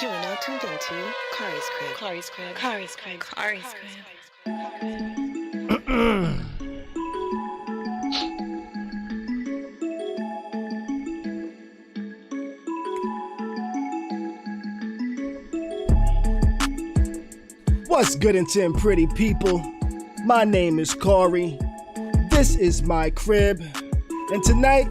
You are now tuned into Kari's Crib. Kari's Crib. Kari's Crib. Kari's Crib. What's good and Tim pretty people? My name is Khary. This is my crib. And tonight,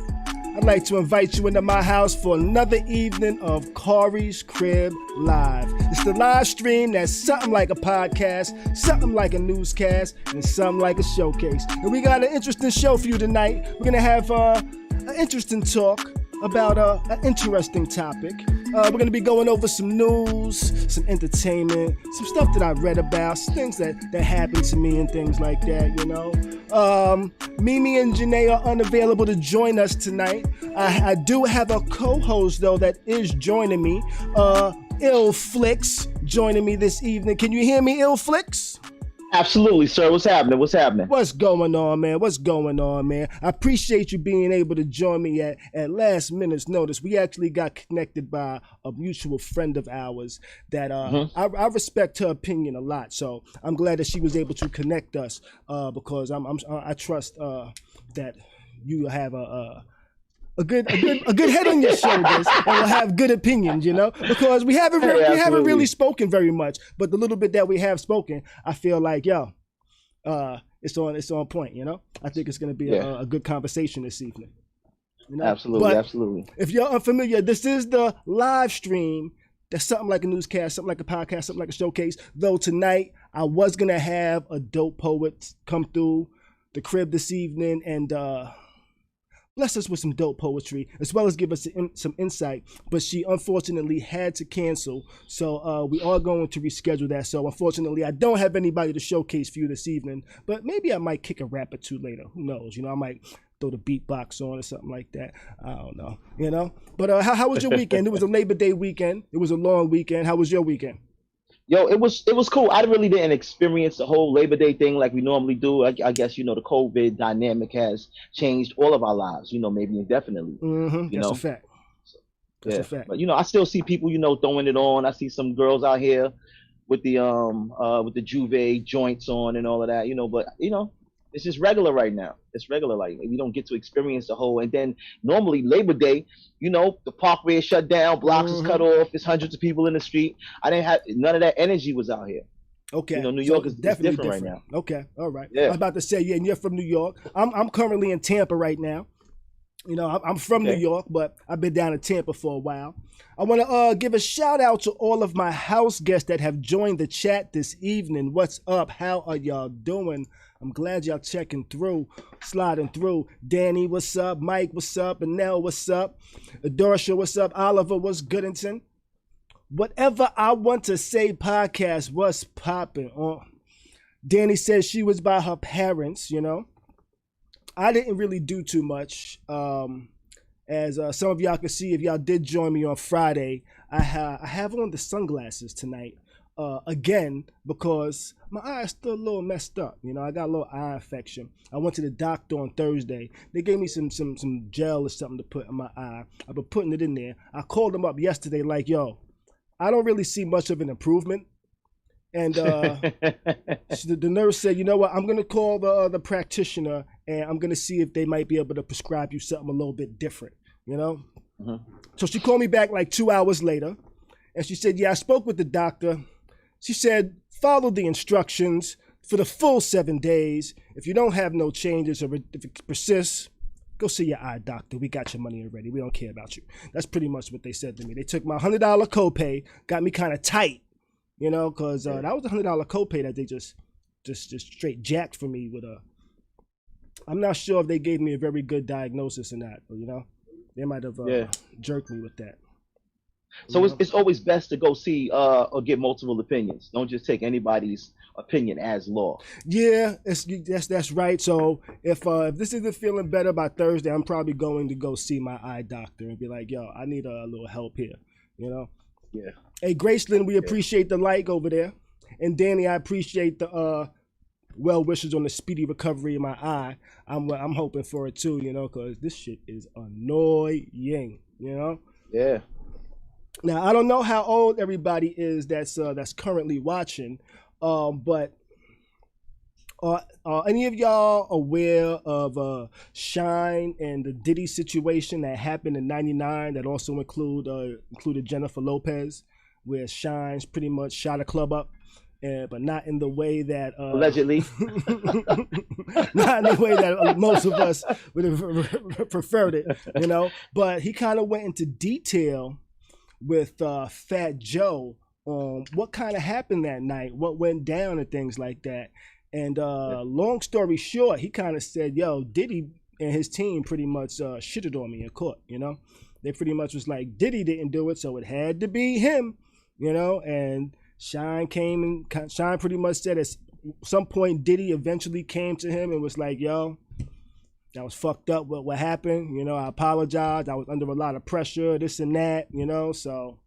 I'd like to invite you into my house for another evening of Khary's Crib Live. It's the live stream that's something like a podcast, something like a newscast, and something like a showcase. And we got an interesting show for you tonight. We're going to have an interesting talk about an interesting topic. We're going to be going over some news, some entertainment, some stuff that I read about, some things that happened to me and things like that, you know. Mimi and Janae are unavailable to join us tonight. I do have a co-host, though, that is joining me. Ill Flicks joining me this evening. Can you hear me, Ill Flicks? Absolutely, sir. What's happening? What's happening? What's going on, man? What's going on, man? I appreciate you being able to join me at last minute's notice. We actually got connected by a mutual friend of ours that I respect her opinion a lot. So I'm glad that she was able to connect us because I trust that you have a good head on your shoulders and will have good opinions, you know, because we haven't really spoken very much, but the little bit that we have spoken, I feel like, it's on point, you know. I think it's going to be a good conversation this evening. You know? Absolutely. If you're unfamiliar, this is the live stream. That's something like a newscast, something like a podcast, something like a showcase. Though tonight I was going to have a dope poet come through the crib this evening and bless us with some dope poetry, as well as give us some insight. But she unfortunately had to cancel, so we are going to reschedule that. So unfortunately, I don't have anybody to showcase for you this evening. But maybe I might kick a rap or two later. Who knows? You know, I might throw the beatbox on or something like that. I don't know. You know. But how was your weekend? It was a Labor Day weekend. It was a long weekend. How was your weekend? Yo, it was cool. I really didn't experience the whole Labor Day thing like we normally do. I guess, you know, the COVID dynamic has changed all of our lives, you know, maybe indefinitely. That's a fact. That's a fact. But, you know, I still see people, you know, throwing it on. I see some girls out here with the Juve joints on and all of that, you know, but, you know, it's just regular right now. It's regular, like we don't get to experience the whole. And then normally Labor Day, you know, the parkway is shut down, blocks is cut off, there's hundreds of people in the street. I didn't have none of that energy was out here. Okay, you know, New York is definitely different right now. Okay, all right. Yeah. I was about to say, and you're from New York. I'm currently in Tampa right now. You know, I'm from New York, but I've been down in Tampa for a while. I want to give a shout out to all of my house guests that have joined the chat this evening. What's up? How are y'all doing? I'm glad y'all checking through, sliding through. Danny, what's up? Mike, what's up? Anel, what's up? Adorsha, what's up? Oliver, what's Goodington? Whatever I want to say podcast, what's popping? Danny says she was by her parents, you know. I didn't really do too much. As some of y'all can see, if y'all did join me on Friday, I have on the sunglasses tonight. Again, because my eye is still a little messed up. You know, I got a little eye infection. I went to the doctor on Thursday. They gave me some gel or something to put in my eye. I've been putting it in there. I called them up yesterday like, yo, I don't really see much of an improvement. And the nurse said, you know what, I'm going to call the practitioner and I'm going to see if they might be able to prescribe you something a little bit different, you know? So she called me back like 2 hours later and she said, yeah, I spoke with the doctor. She said, follow the instructions for the full 7 days. If you don't have no changes or if it persists, go see your eye doctor. We got your money already. We don't care about you. That's pretty much what they said to me. They took my $100 copay, got me kind of tight, you know, because that was a $100 copay that they just straight jacked for me with I'm not sure if they gave me a very good diagnosis or not, you know. They might have jerked me with that. So it's always best to go see or get multiple opinions. Don't just take anybody's opinion as law. Yeah, that's right. So if this isn't feeling better by Thursday, I'm probably going to go see my eye doctor and be like, yo, I need a little help here, you know? Yeah. Hey, Graceland, we appreciate the like over there. And Danny, I appreciate the well wishes on the speedy recovery of my eye. I'm hoping for it too, you know, because this shit is annoying, you know? Yeah. Now I don't know how old everybody is that's currently watching, but are any of y'all aware of Shine and the Diddy situation that happened in '99 that also included Jennifer Lopez, where Shine's pretty much shot a club up, but not in the way that Allegedly. not in the way that most of us would have preferred it, you know. But he kind of went into detail with Fat Joe on what kind of happened that night, what went down, and things like that. And long story short, he kind of said, "Yo, Diddy and his team pretty much shitted on me in court. You know, they pretty much was like Diddy didn't do it, so it had to be him. You know." And Shine pretty much said at some point Diddy eventually came to him and was like, "Yo, that was fucked up. What happened? You know, I apologize. I was under a lot of pressure, this and that. You know, so."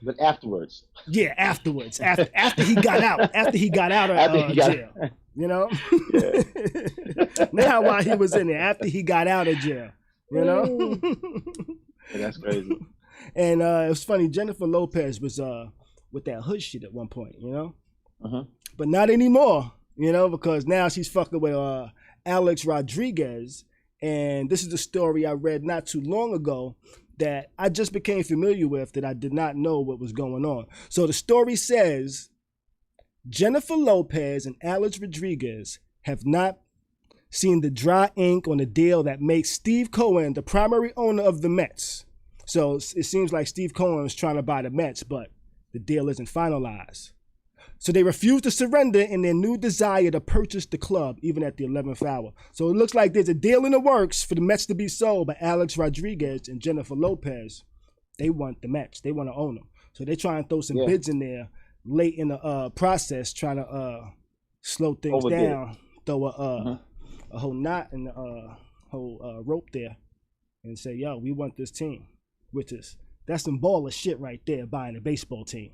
But afterwards. Yeah, afterwards. After he got out. After he got out of jail. You know? Yeah. Not while he was in there. After he got out of jail. You know? Yeah, that's crazy. And it was funny, Jennifer Lopez was with that hood shit at one point, you know? Uh-huh. But not anymore, you know, because now she's fucking with Alex Rodriguez. And this is the story I read not too long ago that I just became familiar with, that I did not know what was going on. So the story says Jennifer Lopez and Alex Rodriguez have not seen the dry ink on the deal that makes Steve Cohen the primary owner of the Mets. So it seems like Steve Cohen is trying to buy the Mets, but the deal isn't finalized. So they refuse to surrender in their new desire to purchase the club, even at the 11th hour. So it looks like there's a deal in the works for the Mets to be sold, but Alex Rodriguez and Jennifer Lopez, they want the Mets. They want to own them. So they try and throw some bids in there late in the process, trying to slow things down, throw a whole knot in the whole rope there and say, yo, we want this team, which is, that's some baller shit right there, buying a baseball team.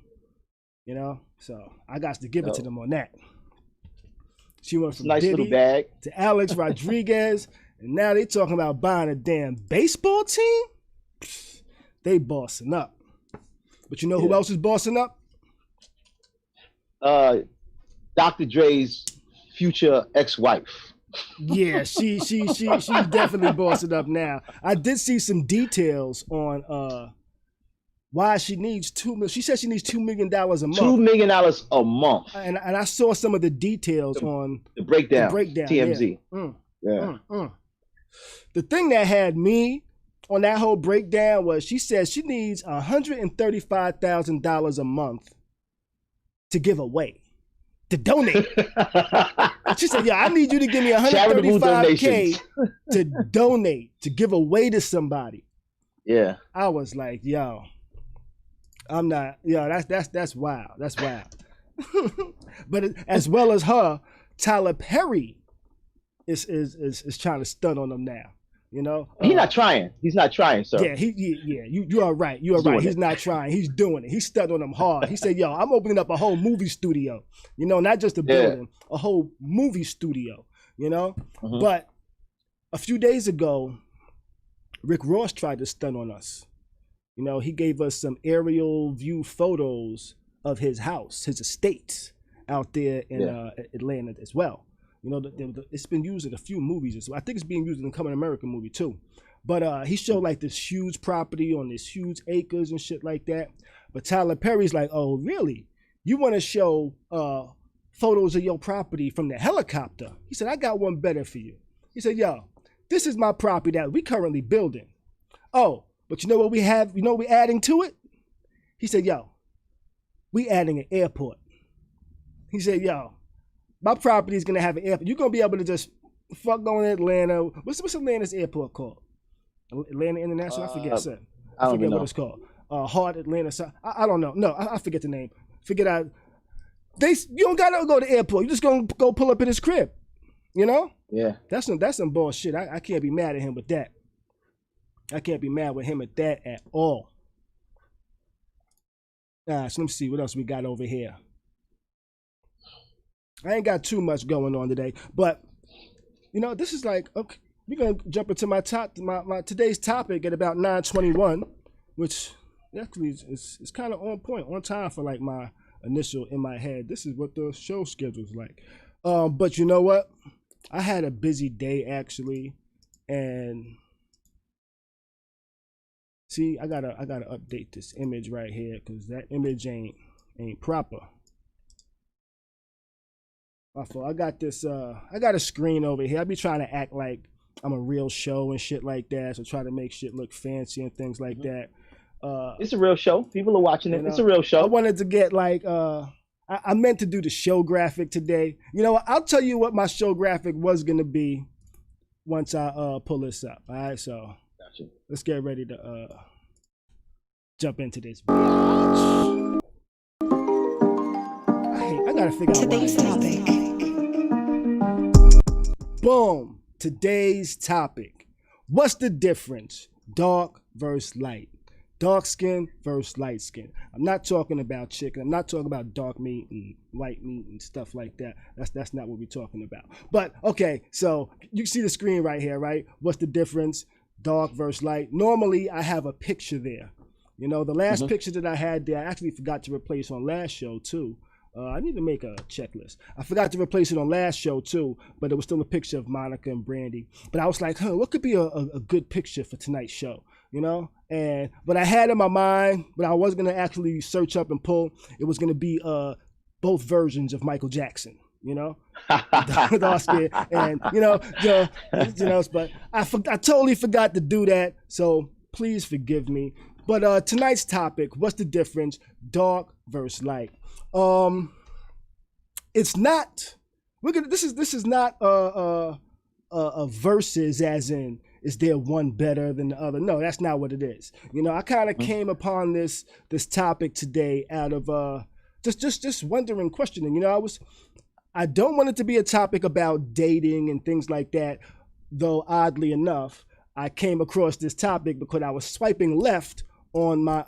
You know, so I got to give it to them on that. She went from nice Diddy little bag to Alex Rodriguez, and now they talking about buying a damn baseball team. They bossing up. But you know who else is bossing up? Dr. Dre's future ex-wife. Yeah, she's definitely bossing up now. I did see some details on why she needs She said she needs $2 million a month. $2 million a month. And I saw some of the details on the breakdown. TMZ. Yeah. The thing that had me on that whole breakdown was she said she needs $135,000 a month to give away, to donate. She said, "Yeah, I need you to give me $135K to donate, to give away to somebody." Yeah. I was like, yo. I'm not, that's wild. That's wild. But as well as her, Tyler Perry is trying to stunt on them now. You know, he's not trying. He's not trying, sir. Yeah, you are right. You are right. He's not trying. He's doing it. He's stunting on them hard. He said, "Yo, I'm opening up a whole movie studio. You know, not just a building, a whole movie studio. You know." But a few days ago, Rick Ross tried to stunt on us. You know, he gave us some aerial view photos of his house, his estate out there in Atlanta as well. You know, it's been used in a few movies. So I think it's being used in the Coming American movie too. But he showed like this huge property on this huge acres and shit like that. But Tyler Perry's like, "Oh, really? You want to show photos of your property from the helicopter?" He said, "I got one better for you." He said, "Yo, this is my property that we currently building. Oh, but you know what we have? You know what we adding to it?" He said, "Yo, we adding an airport." He said, "Yo, my property is gonna have an airport. You're gonna be able to just fuck going to Atlanta. What's Atlanta's airport called? Atlanta International? I forget, sir. I forget what it's called. Hard Atlanta. I don't know. No, I forget the name. Figured out. You don't gotta go to the airport. You just gonna go pull up in his crib. You know? Yeah. That's some bullshit. I can't be mad at him with that. I can't be mad with him at that at all. So let me see what else we got over here. I ain't got too much going on today, but you know, this is like, okay, we're gonna jump into my today's topic at about 9:21, which actually it's kind of on point, on time for like my initial in my head. This is what the show schedule's like. But you know what? I had a busy day actually, and see, I gotta update this image right here because that image ain't proper. My fault. I got this. I got a screen over here. I be trying to act like I'm a real show and shit like that, so try to make shit look fancy and things like that. It's a real show. People are watching it. It's a real show. I wanted to get like I meant to do the show graphic today. You know what? I'll tell you what my show graphic was gonna be once I pull this up. All right, so Gotcha. let's get ready to jump into this. I gotta figure out Today's topic. Boom. Today's topic. What's the difference? Dark versus light. Dark skin versus light skin. I'm not talking about chicken. I'm not talking about dark meat and white meat and stuff like that. That's not what we're talking about. But okay, so you see the screen right here, right? What's the difference? Dark versus light. Normally I have a picture there. You know, the last picture that I had there, I actually forgot to replace on last show too. I need to make a checklist. I forgot to replace it on last show too, but it was still a picture of Monica and Brandy. But I was like, what could be a good picture for tonight's show? You know? And what I had in my mind, but I was gonna actually search up and pull, it was gonna be both versions of Michael Jackson. You know, dark skin, and but I totally forgot to do that. So please forgive me. But tonight's topic: what's the difference, dark versus light? It's not. This is not a versus, as in is there one better than the other? No, that's not what it is. You know, I kind of came upon this topic today out of just wondering, questioning. You know, I don't want it to be a topic about dating and things like that. Though oddly enough, I came across this topic because I was swiping left on my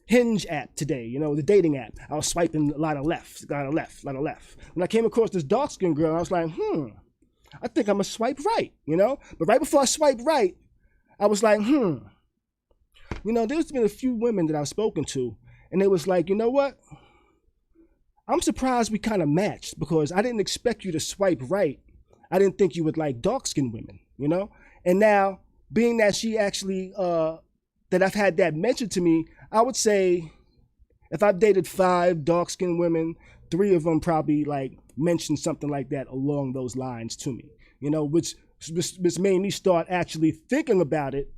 Hinge app today, you know, the dating app. I was swiping a lot of left. When I came across this dark-skinned girl, I was like, I think I'm gonna swipe right, you know? But right before I swiped right, I was like, You know, there's been a few women that I've spoken to, and they was like, you know what? I'm surprised we kind of matched because I didn't expect you to swipe right. I didn't think you would like dark-skinned women, you know? And now, being that she actually, that I've had that mentioned to me, I would say if I've dated 5 dark-skinned women, 3 of them probably like mentioned something like that along those lines to me, you know, which made me start actually thinking about it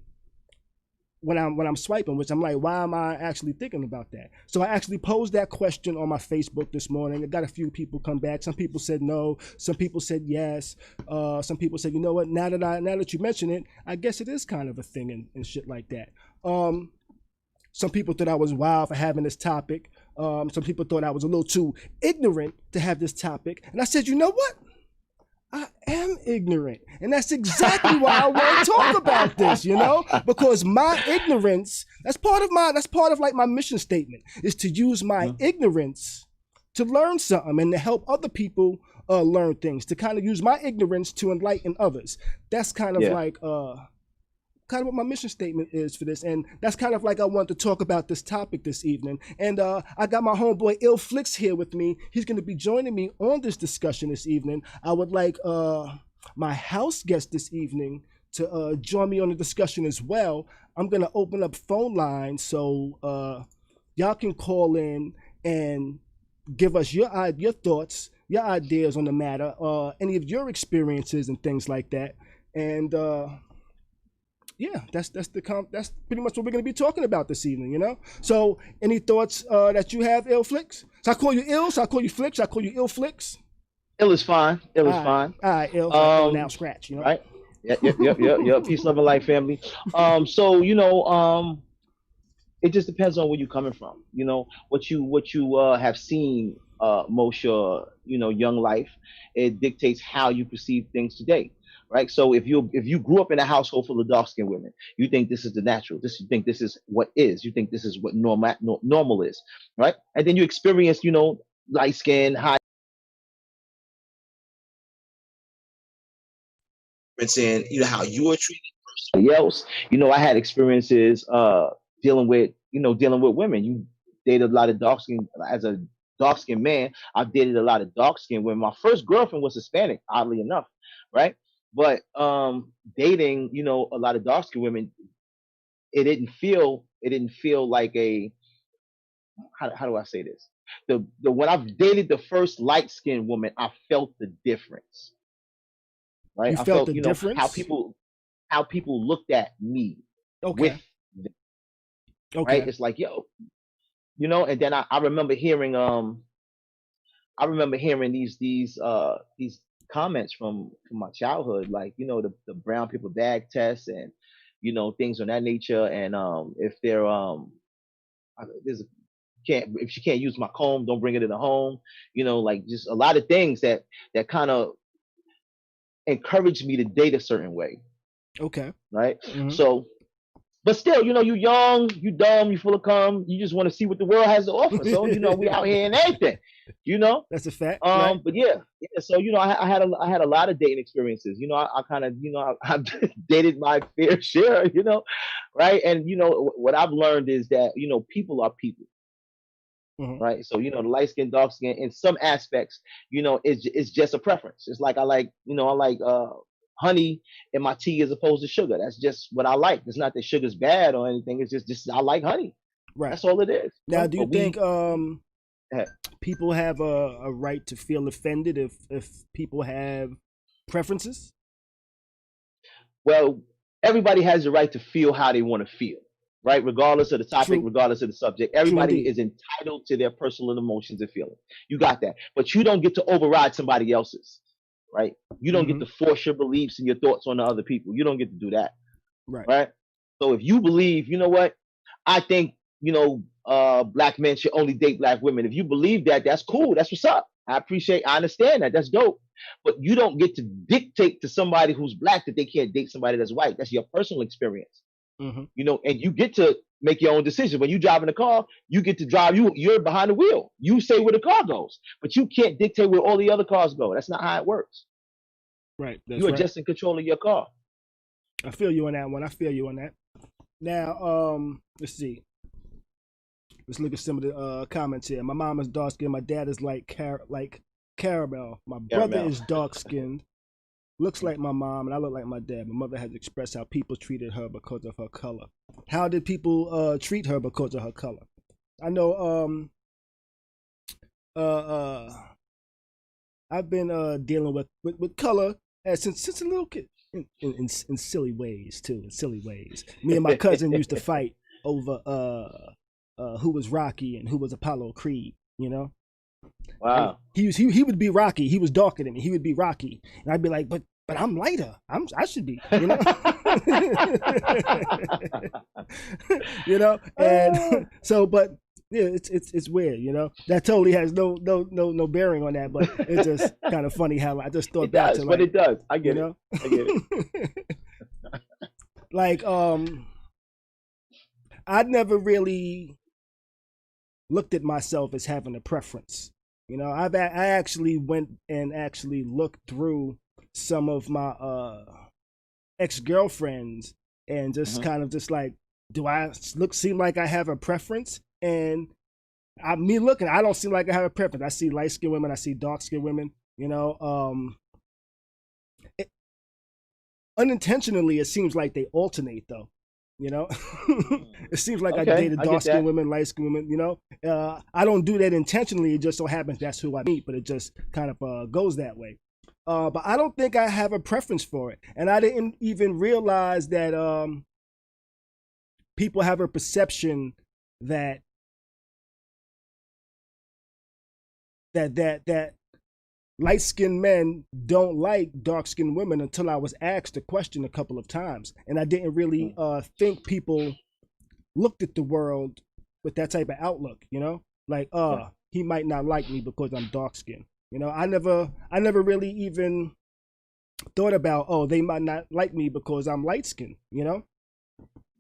when I'm swiping, which I'm like, why am I actually thinking about that? So I actually posed that question on my Facebook this morning. I got a few people come back. Some people said no. Some people said yes. Some people said, you know what? Now that you mention it, I guess it is kind of a thing and shit like that. Some people thought I was wild for having this topic. Some people thought I was a little too ignorant to have this topic. And I said, you know what? I am ignorant. And that's exactly why I want to talk about this, you know? Because my ignorance, that's part of like my mission statement, is to use my ignorance to learn something and to help other people learn things, to kind of use my ignorance to enlighten others. That's kind of like kind of what my mission statement is for this, and that's kind of like I want to talk about this topic this evening. And I got my homeboy Ill Flicks here with me. He's going to be joining me on this discussion this evening. I would like my house guest this evening to join me on the discussion as well. I'm going to open up phone lines so y'all can call in and give us your thoughts, your ideas on the matter, any of your experiences and things like that. And yeah, that's pretty much what we're gonna be talking about this evening, you know. So, any thoughts that you have, Ill Flicks? So I call you Ill. So I call you Flicks. I call you Ill Flicks. Ill is fine. Ill is fine. All right, Ill. Now scratch, you know. Right. Yep. Peace, love, and light, family. So you know, it just depends on where you're coming from. You know, what you have seen most your young life. It dictates how you perceive things today. Right. So if you grew up in a household full of dark-skinned women, you think this is the natural. You think this is what is. You think this is what normal is. Right. And then you experience, light skin, high. And how you were treated versus somebody else. I had experiences dealing with women. You dated a lot of dark skin as a dark skinned man. I've dated a lot of dark skinned women. My first girlfriend was Hispanic, oddly enough, right? But dating, a lot of dark skinned women, it didn't feel like a how do I say this? The when I've dated the first light skinned woman, I felt the difference. Right? You I felt felt, the how difference? people looked at me with Okay. them, right? Okay. It's like, yo, and then I remember hearing these comments from my childhood, like, the brown people bag test, and things on that nature. And if they're there's a can't if she can't use my comb, don't bring it in the home. Like, just a lot of things that kind of encouraged me to date a certain way, Okay. right? Hmm. So, but still, you young, you dumb, you full of cum, you just want to see what the world has to offer. So, we out here in everything, you know. That's a fact, right? But yeah, yeah. So, I had a lot of dating experiences. I kind of, I dated my fair share, right? And what I've learned is that people are people, Hmm. right? So, the light skin, dark skin, in some aspects, it's just a preference. It's like I like honey in my tea as opposed to sugar. That's just what I like. It's not that sugar's bad or anything. It's just I like honey. Right. That's all it is. Now, do you But think eh, people have a right to feel offended if people have preferences? well, everybody has the right to feel how they want to feel, right? Regardless of the topic, True. regardless of the subject, True everybody indeed. is entitled to their personal emotions and feelings. You got that, but you don't get to override somebody else's, right? You don't get Hmm. to force your beliefs and your thoughts on the other people. You don't get to do that, Right. right? So if you believe, what, I think, black men should only date black women. If you believe that, that's cool. That's what's up. I understand that. That's dope. But you don't get to dictate to somebody who's black that they can't date somebody that's white. That's your personal experience, Hmm. and you get to make your own decision. When you drive in the car, you get to drive. You're behind the wheel. You say where the car goes, but you can't dictate where all the other cars go. That's not how it works. Right. You That's are right. just in control of your car. I feel you on that one. I feel you on that. Now, let's see. Let's look at some of the comments here. My mom is dark skinned. My dad is like caramel. My brother Caramel. is dark skinned. Looks like my mom, and I look like my dad. My mother has expressed how people treated her because of her color. How did people treat her because of her color? I know. Uh, uh, I've been dealing with color since a little kid. In silly ways too. In silly ways. Me and my cousin used to fight over who was Rocky and who was Apollo Creed. Like, Wow. he would be Rocky. He was darker than me. He would be Rocky, and I'd be like, but I'm lighter. I should be. And so, but yeah, it's weird. That totally has no bearing on that, but it's just kind of funny how I just thought It back does, to, but like, it does. I you get it. know, I get it. like I'd never really looked at myself as having a preference. I actually went and actually looked through some of my ex-girlfriends and just Mhm. kind of just like, do I seem like I have a preference? And me looking, I don't seem like I have a preference. I see light skinned women, I see dark skinned women. It, unintentionally, it seems like they alternate though. It seems like I Okay, dated I dark get skinned that. women, light skinned women. I don't do that intentionally. It just so happens that's who I meet, but it just kind of goes that way. But I don't think I have a preference for it, and I didn't even realize that people have a perception that that light skinned men don't like dark skinned women until I was asked the question a couple of times, and I didn't really Mm. think people looked at the world with that type of outlook. Like, Yeah. he might not like me because I'm dark skinned. I never really even thought about, oh, they might not like me because I'm light skinned.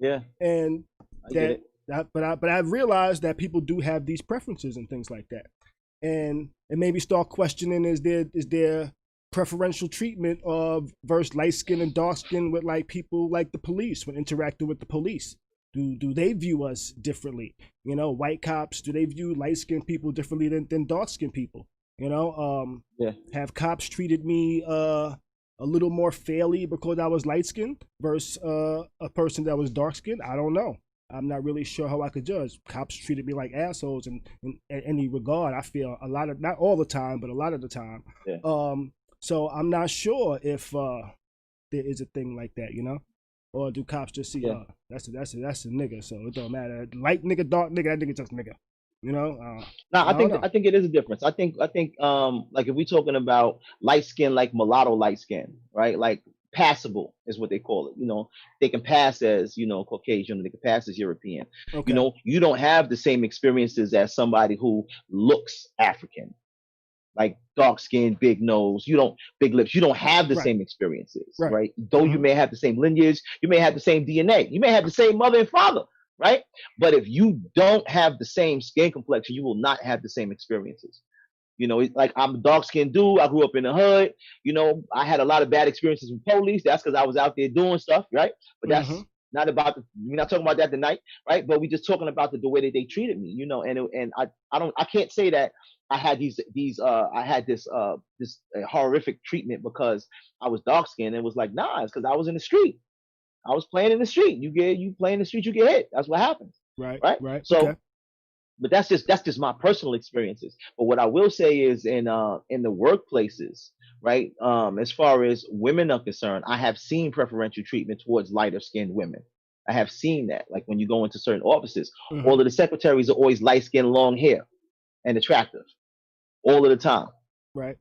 Yeah, And I get that, it. but I've realized that people do have these preferences and things like that, and it made me start questioning: is there preferential treatment of versus light skin and dark skin with, like, people like the police when interacting with the police? Do they view us differently? You know, white cops, do they view light skinned people differently than dark skinned people? You know, Yeah. have cops treated me a little more fairly because I was light skinned versus a person that was dark skinned? I don't know. I'm not really sure how I could judge. Cops treated me like assholes in any regard. I feel a lot of, not all the time, but a lot of the time. Yeah. So I'm not sure if there is a thing like that, you know, or do cops just see, that's a nigga, so it don't matter. Light nigga, dark nigga, that nigga just nigga, you know. No, I don't know. think it is a difference. I think like if we're talking about light skin, like mulatto light skin, right? Like passable is what they call it. You know, they can pass as, you know, Caucasian, they can pass as European. Okay. You know, you don't have the same experiences as somebody who looks African, like dark skin, big nose, you don't, big lips, you don't have the Right. same experiences, Right. right? Though you may have the same lineage, you may have the same DNA, you may have the same mother and father, right? But if you don't have the same skin complexion, you will not have the same experiences. You know, like I'm a dark skinned dude. I grew up in the hood. You know, I had a lot of bad experiences with police. That's because I was out there doing stuff, right? But that's not about we're not talking about that tonight, right? But we're just talking about the way that they treated me, you know. And I can't say that I had I had this horrific treatment because I was dark skinned. It was like, nah, it's because I was in the street. I was playing in the street. You play in the street, you get hit. That's what happens. Right. So, okay. but that's just my personal experiences. But what I will say is in the workplaces, right? As far as women are concerned, I have seen preferential treatment towards lighter skinned women. I have seen that. Like when you go into certain offices, all of the secretaries are always light skinned, long hair, and attractive, all of the time. Right.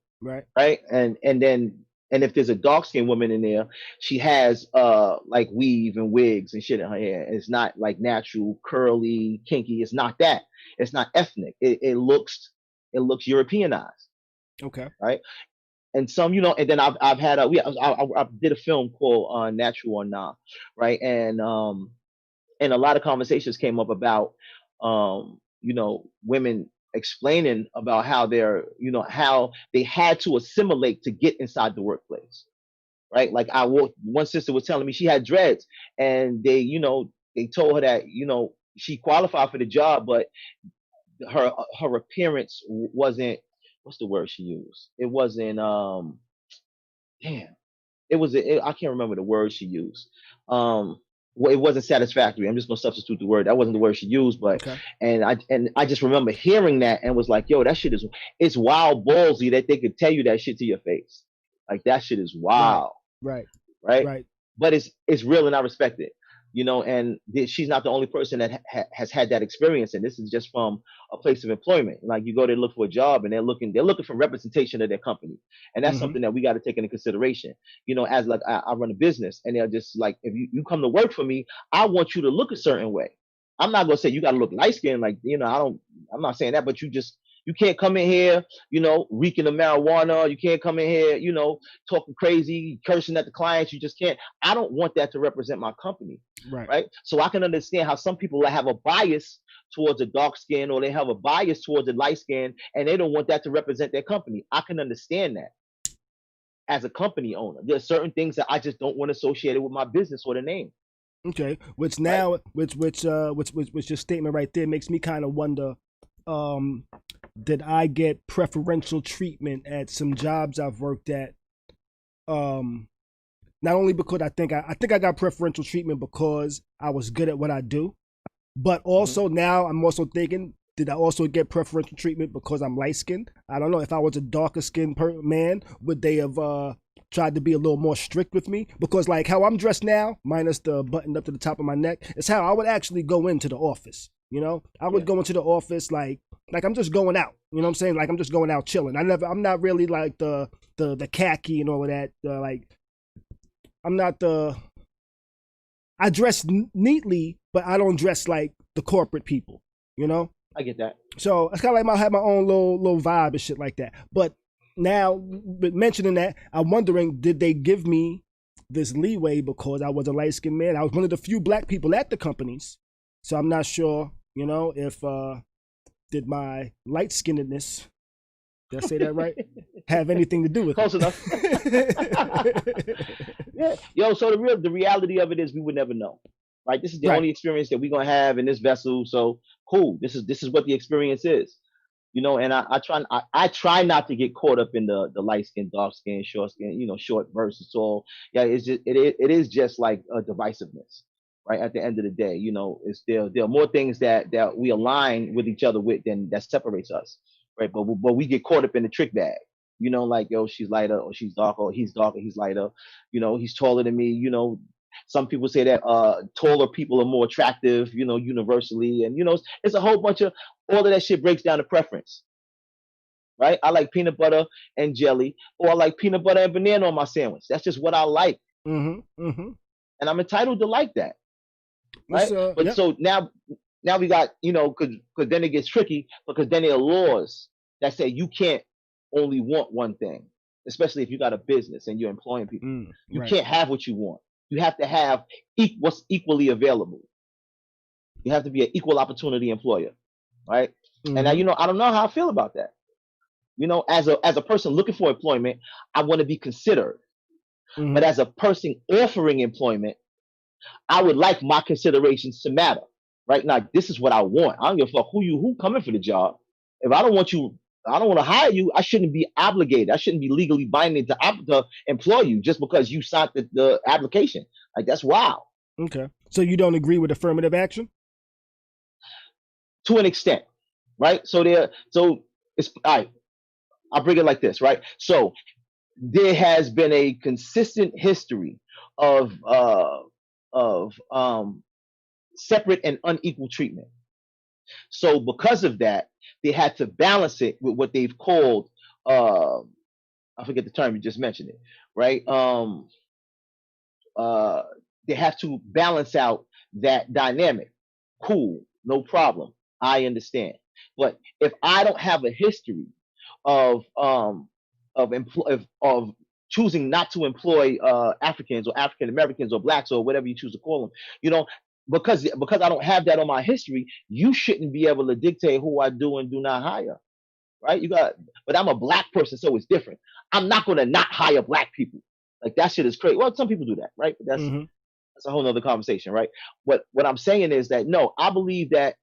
And if there's a dark skinned woman in there, she has like weave and wigs and shit in her hair. It's not like natural, curly, kinky. It's not that. It's not ethnic. It looks Europeanized. Okay. Right. And some, you know, and then I've had I did a film called Natural or Nah, right? And a lot of conversations came up about you know, women explaining about how they're, you know, how they had to assimilate to get inside the workplace, right? Like one sister was telling me she had dreads, and they, you know, they told her that, you know, she qualified for the job, but her appearance wasn't, what's the word she used? It wasn't damn. I can't remember the word she used. Well, it wasn't satisfactory. I'm just gonna substitute the word. That wasn't the word she used, but and I just remember hearing that and was like, yo, that shit it's wild ballsy that they could tell you that shit to your face. Like that shit is wild. Right. But it's real and I respect it. You know, and she's not the only person that has had that experience, and this is just from a place of employment. Like you go there to look for a job, and they're looking for representation of their company, and that's something that we got to take into consideration. You know, as like I run a business, and they're just like, if you come to work for me, I want you to look a certain way. I'm not gonna say you got to look light skinned, like, you know, I'm not saying that, but you can't come in here, you know, reeking of marijuana. You can't come in here, you know, talking crazy, cursing at the clients. You just can't. I don't want that to represent my company. Right. So I can understand how some people have a bias towards a dark skin, or they have a bias towards a light skin, and they don't want that to represent their company. I can understand that as a company owner. There are certain things that I just don't want associated with my business or the name. Okay. Which now, which your statement right there makes me kind of wonder, did I get preferential treatment at some jobs I've worked at? Not only because I think I got preferential treatment because I was good at what I do, but also now I'm also thinking, did I also get preferential treatment because I'm light skinned? I don't know. If I was a darker skinned man, would they have tried to be a little more strict with me? Because like how I'm dressed now, minus the button up to the top of my neck, is how I would actually go into the office. You know, I would go into the office like I'm just going out. You know what I'm saying? Like I'm just going out chilling. I'm not really like the khaki and all of that. Like I'm not I dress neatly, but I don't dress like the corporate people. You know? I get that. So it's kind of like I have my own little vibe and shit like that. But now, mentioning that, I'm wondering, did they give me this leeway because I was a light skinned man? I was one of the few black people at the companies, so I'm not sure. You know, if did my light skinnedness, did I say that right, have anything to do with Close it? enough. Yeah. Yo, so the reality of it is we would never know. right? This is the Right. only experience that we're gonna have in this vessel. So cool. This is what the experience is. And I try not to get caught up in the light skin, dark skin, short skin, short versus tall. Yeah, it is just like a divisiveness, right? At the end of the day, it's there are more things that we align with each other with than that separates us, right? But we get caught up in the trick bag, like yo, she's lighter or she's darker, or he's darker, he's lighter, he's taller than me, some people say that taller people are more attractive, universally, and it's a whole bunch of all of that shit breaks down to preference, right? I like peanut butter and jelly, or I like peanut butter and banana on my sandwich. That's just what I like, and I'm entitled to like that, right? But yep. So now we got because then it gets tricky because then there are laws that say you can't only want one thing, especially if you got a business and you're employing people. You right. can't have what you want. You have to have what's equally available. You have to be an equal opportunity employer, right? And now, I don't know how I feel about that. As a person looking for employment, I want to be considered. But as a person offering employment, I would like my considerations to matter, right? Now, this is what I want. I don't give a fuck who coming for the job. If I don't want to hire you, I shouldn't be obligated. I shouldn't be legally binding to employ you just because you signed the application. Like, that's wild. Okay. So you don't agree with affirmative action? To an extent, right? So it's all right. I'll bring it like this, right? So there has been a consistent history of separate and unequal treatment. So because of that, they had to balance it with what they've called I forget the term, you just mentioned it, right? They have to balance out that dynamic. Cool, no problem. I understand. But if I don't have a history of choosing not to employ Africans or African Americans or blacks or whatever you choose to call them, because I don't have that on my history, you shouldn't be able to dictate who I do and do not hire, right? But I'm a black person, so it's different. I'm not going to not hire black people. Like, that shit is crazy. Well, some people do that, right? But that's a whole nother conversation, right? What I'm saying is that no, I believe that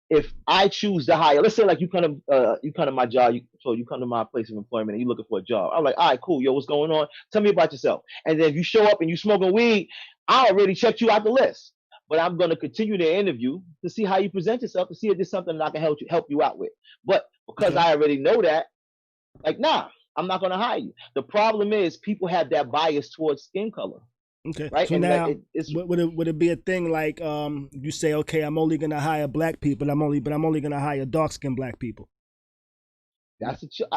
if I choose to hire, let's say like you come to my job, so you come to my place of employment and you're looking for a job. I'm like, all right, cool, yo, what's going on? Tell me about yourself. And then if you show up and you smoking weed, I already checked you out the list. But I'm going to continue the interview to see how you present yourself, to see if there's something that I can help you out with. But because I already know that, like, nah, I'm not going to hire you. The problem is people have that bias towards skin color. Okay. Right. So and now, would it be a thing like you say, okay, I'm only gonna hire black people, but I'm only gonna hire dark skinned black people. That's a choice.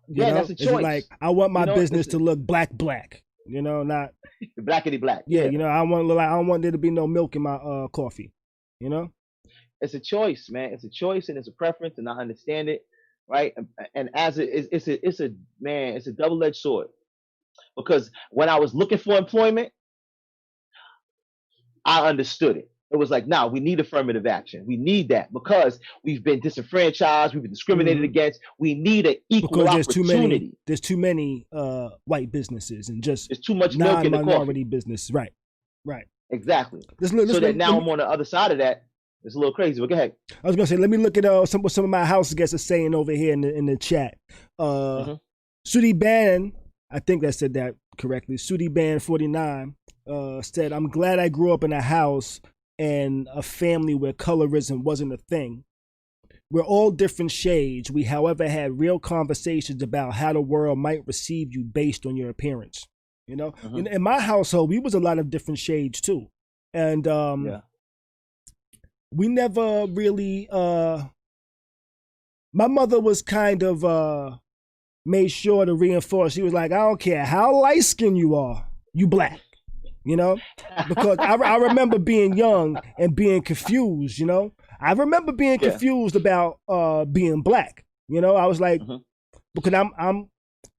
That's a choice. It's like, I want my business to look black, not blackity black. Yeah, I don't want there to be no milk in my coffee. It's a choice, man. It's a choice and it's a preference, and I understand it, right? And as it's a double-edged sword, because when I was looking for employment, I understood it. It was like, nah, we need affirmative action. We need that because we've been disenfranchised, we've been discriminated against. We need an equal opportunity. There's too many white businesses and just there's too much milk in the minority business. Right. Exactly. Now I'm on the other side of that. It's a little crazy, but go ahead. I was gonna say, let me look at what some of my house guests are saying over here in the chat. Sudi Ban, I think that said that correctly. Sudi Ban 49 said, I'm glad I grew up in a house and a family where colorism wasn't a thing. We're all different shades. We, however, had real conversations about how the world might receive you based on your appearance. In my household, we was a lot of different shades too. And we never really, my mother was kind of, made sure to reinforce. She was like, I don't care how light skinned you are, you black. Because I remember being young and being confused, I remember being confused about being black. I was like, because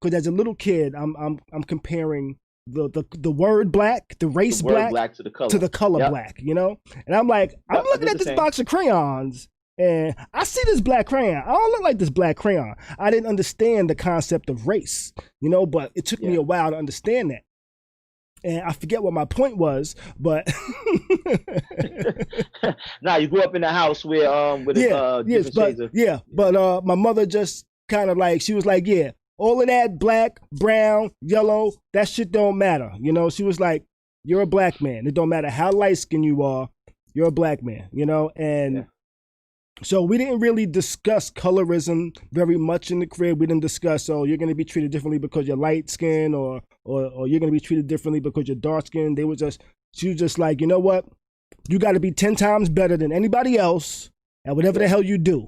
because as a little kid, I'm comparing the word black, the race black to the color black, And I'm like, I'm looking at this box of crayons and I see this black crayon. I don't look like this black crayon. I didn't understand the concept of race, but it took me a while to understand that. And I forget what my point was, but Nah, you grew up in a house where with different shades of. but my mother just kind of like, she was like, yeah, all of that black, brown, yellow, that shit don't matter. You know, she was like, you're a black man. It don't matter how light skinned you are, you're a black man. You know, and so we didn't really discuss colorism very much in the crib. We didn't discuss, oh, you're going to be treated differently because you're light skinned, or you're going to be treated differently because you're dark skinned. She was just like, you know what? You got to be 10 times better than anybody else at whatever the hell you do.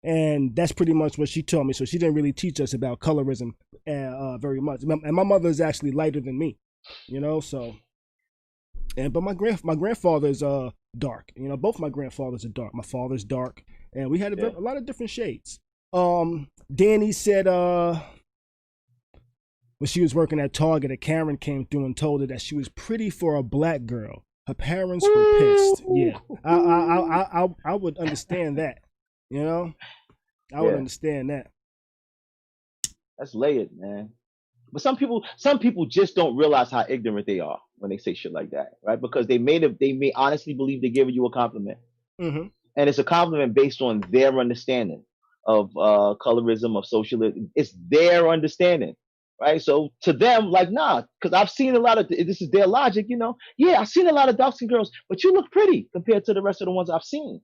And that's pretty much what she taught me. So she didn't really teach us about colorism very much. And my mother is actually lighter than me, you know, so. But my grandfather's dark. You know, both my grandfathers are dark. My father's dark, and we had a lot of different shades. Danny said when she was working at Target, a Karen came through and told her that she was pretty for a black girl. Her parents were pissed. Yeah, I would understand that. You know, I would understand that. That's layered, man. But some people just don't realize how ignorant they are when they say shit like that, right? Because they may honestly believe they're giving you a compliment, and it's a compliment based on their understanding of colorism, of socialism. It's their understanding, right? So to them, like, nah, because I've seen a lot of this is their logic, you know. Yeah, I've seen a lot of dark-skinned girls, but you look pretty compared to the rest of the ones I've seen.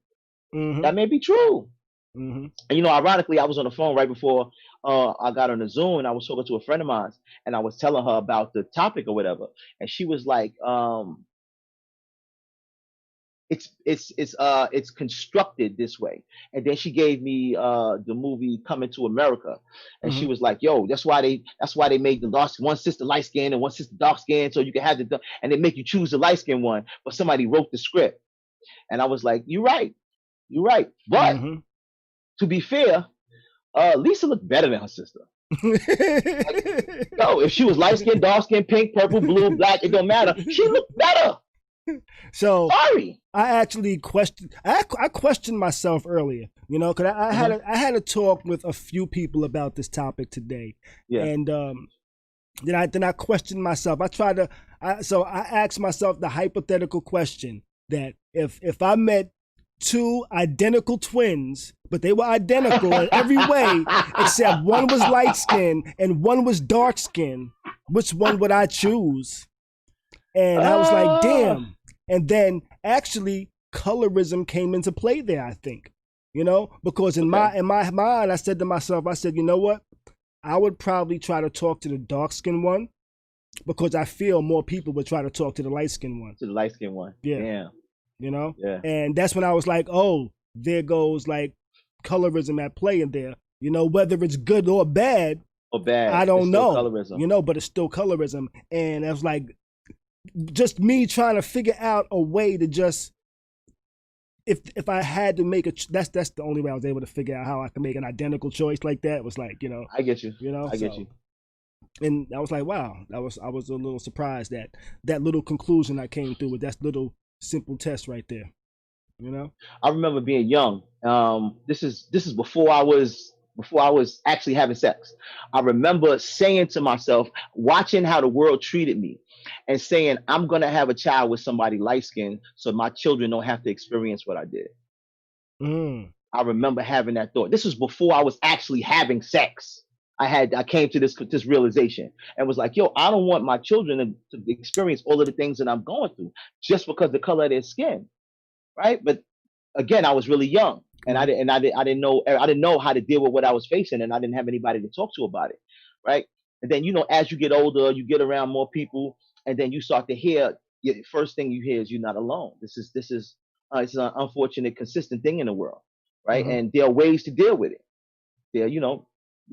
That may be true. And you know, ironically, I was on the phone right before I got on the Zoom, and I was talking to a friend of mine, and I was telling her about the topic or whatever, and she was like, it's constructed this way. And then she gave me the movie Coming to America, and she was like, yo, that's why they made the one sister light skin and one sister dark skin, so you can have and they make you choose the light skin one, but somebody wrote the script. And I was like, you're right, but to be fair, Lisa looked better than her sister. Like, no, if she was light skin, dark skin, pink, purple, blue, black, it don't matter. She looked better. So sorry, I actually questioned. I questioned myself earlier, you know, because I had a talk with a few people about this topic today, and then I questioned myself. So I asked myself the hypothetical question that if I met two identical twins, but they were identical in every way except one was light skinned and one was dark skinned, which one would I choose? And I was like, damn. And then actually colorism came into play there, I think, you know, because in my mind, I said to myself, you know what? I would probably try to talk to the dark skinned one because I feel more people would try to talk to the light skinned one. To the light skinned one. Yeah. Damn. You know? Yeah. And that's when I was like, oh, there goes like colorism at play in there. You know, whether it's good or bad, I don't know. Colorism. You know, but it's still colorism. And I was like, just me trying to figure out a way to just, if I had to make that's the only way I was able to figure out how I could make an identical choice like that. It was like, you know, I get you. You know, I get you. And I was like, wow, I was a little surprised that little conclusion I came through with that little simple test right there. You know, I remember being young. This is before I was actually having sex. I remember saying to myself, watching how the world treated me, and saying, I'm gonna have a child with somebody light skinned, so my children don't have to experience what I did. I remember having that thought. This was before I was actually having sex. I came to this realization and was like, yo, I don't want my children to experience all of the things that I'm going through just because the color of their skin, right? But again, I was really young, and I didn't know how to deal with what I was facing, and I didn't have anybody to talk to about it, right? And then, you know, as you get older, you get around more people, and then you start to hear. The first thing you hear is you're not alone. This is it's an unfortunate, consistent thing in the world, right? And there are ways to deal with it. There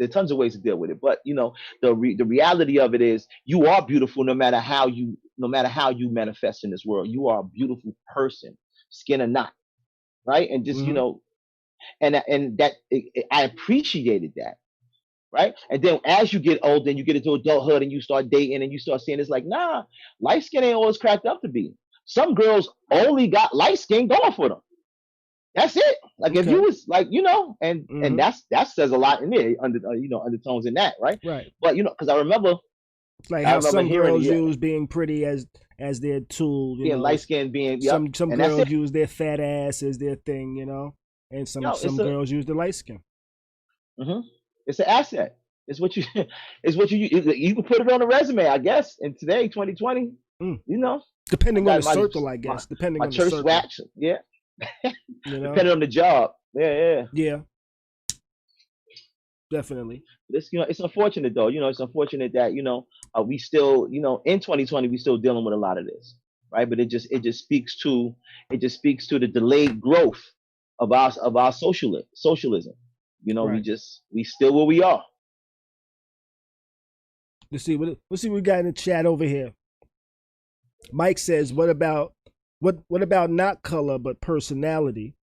are tons of ways to deal with it, but you know, the reality of it is you are beautiful no matter how you manifest in this world. You are a beautiful person, skin or not, right? And just you know, and that I appreciated that, right? And then as you get older and you get into adulthood and you start dating and you start seeing it's like, nah, light skin ain't always cracked up to be. Some girls only got light skin going for them. That's it. Like if you was like, you know, and that says a lot in there, undertones in that, right? Right. But you know, because I remember It's like I how remember some hearing girls it. Yeah, use being pretty as their tool, you being know. light skinned, being yep, Some and that's girls it. use their fat ass as their thing, you know, and Yo, some girls use the light skin. hmm it's an asset. It's what you, it's what you can put it on a resume, I guess. And today, 2020, Mm. you know, I Depending on got the circle, I guess. Depending my on the church circle, wax. Yeah, you know. depending on the job. Yeah, yeah. Yeah, definitely. It's it's unfortunate though. It's unfortunate that we still in 2020 we still dealing with a lot of this, right? But it just speaks to the delayed growth of our socialism. Right. We still where we are. Let's see what we got in the chat over here. Mike says, "What about not color but personality?"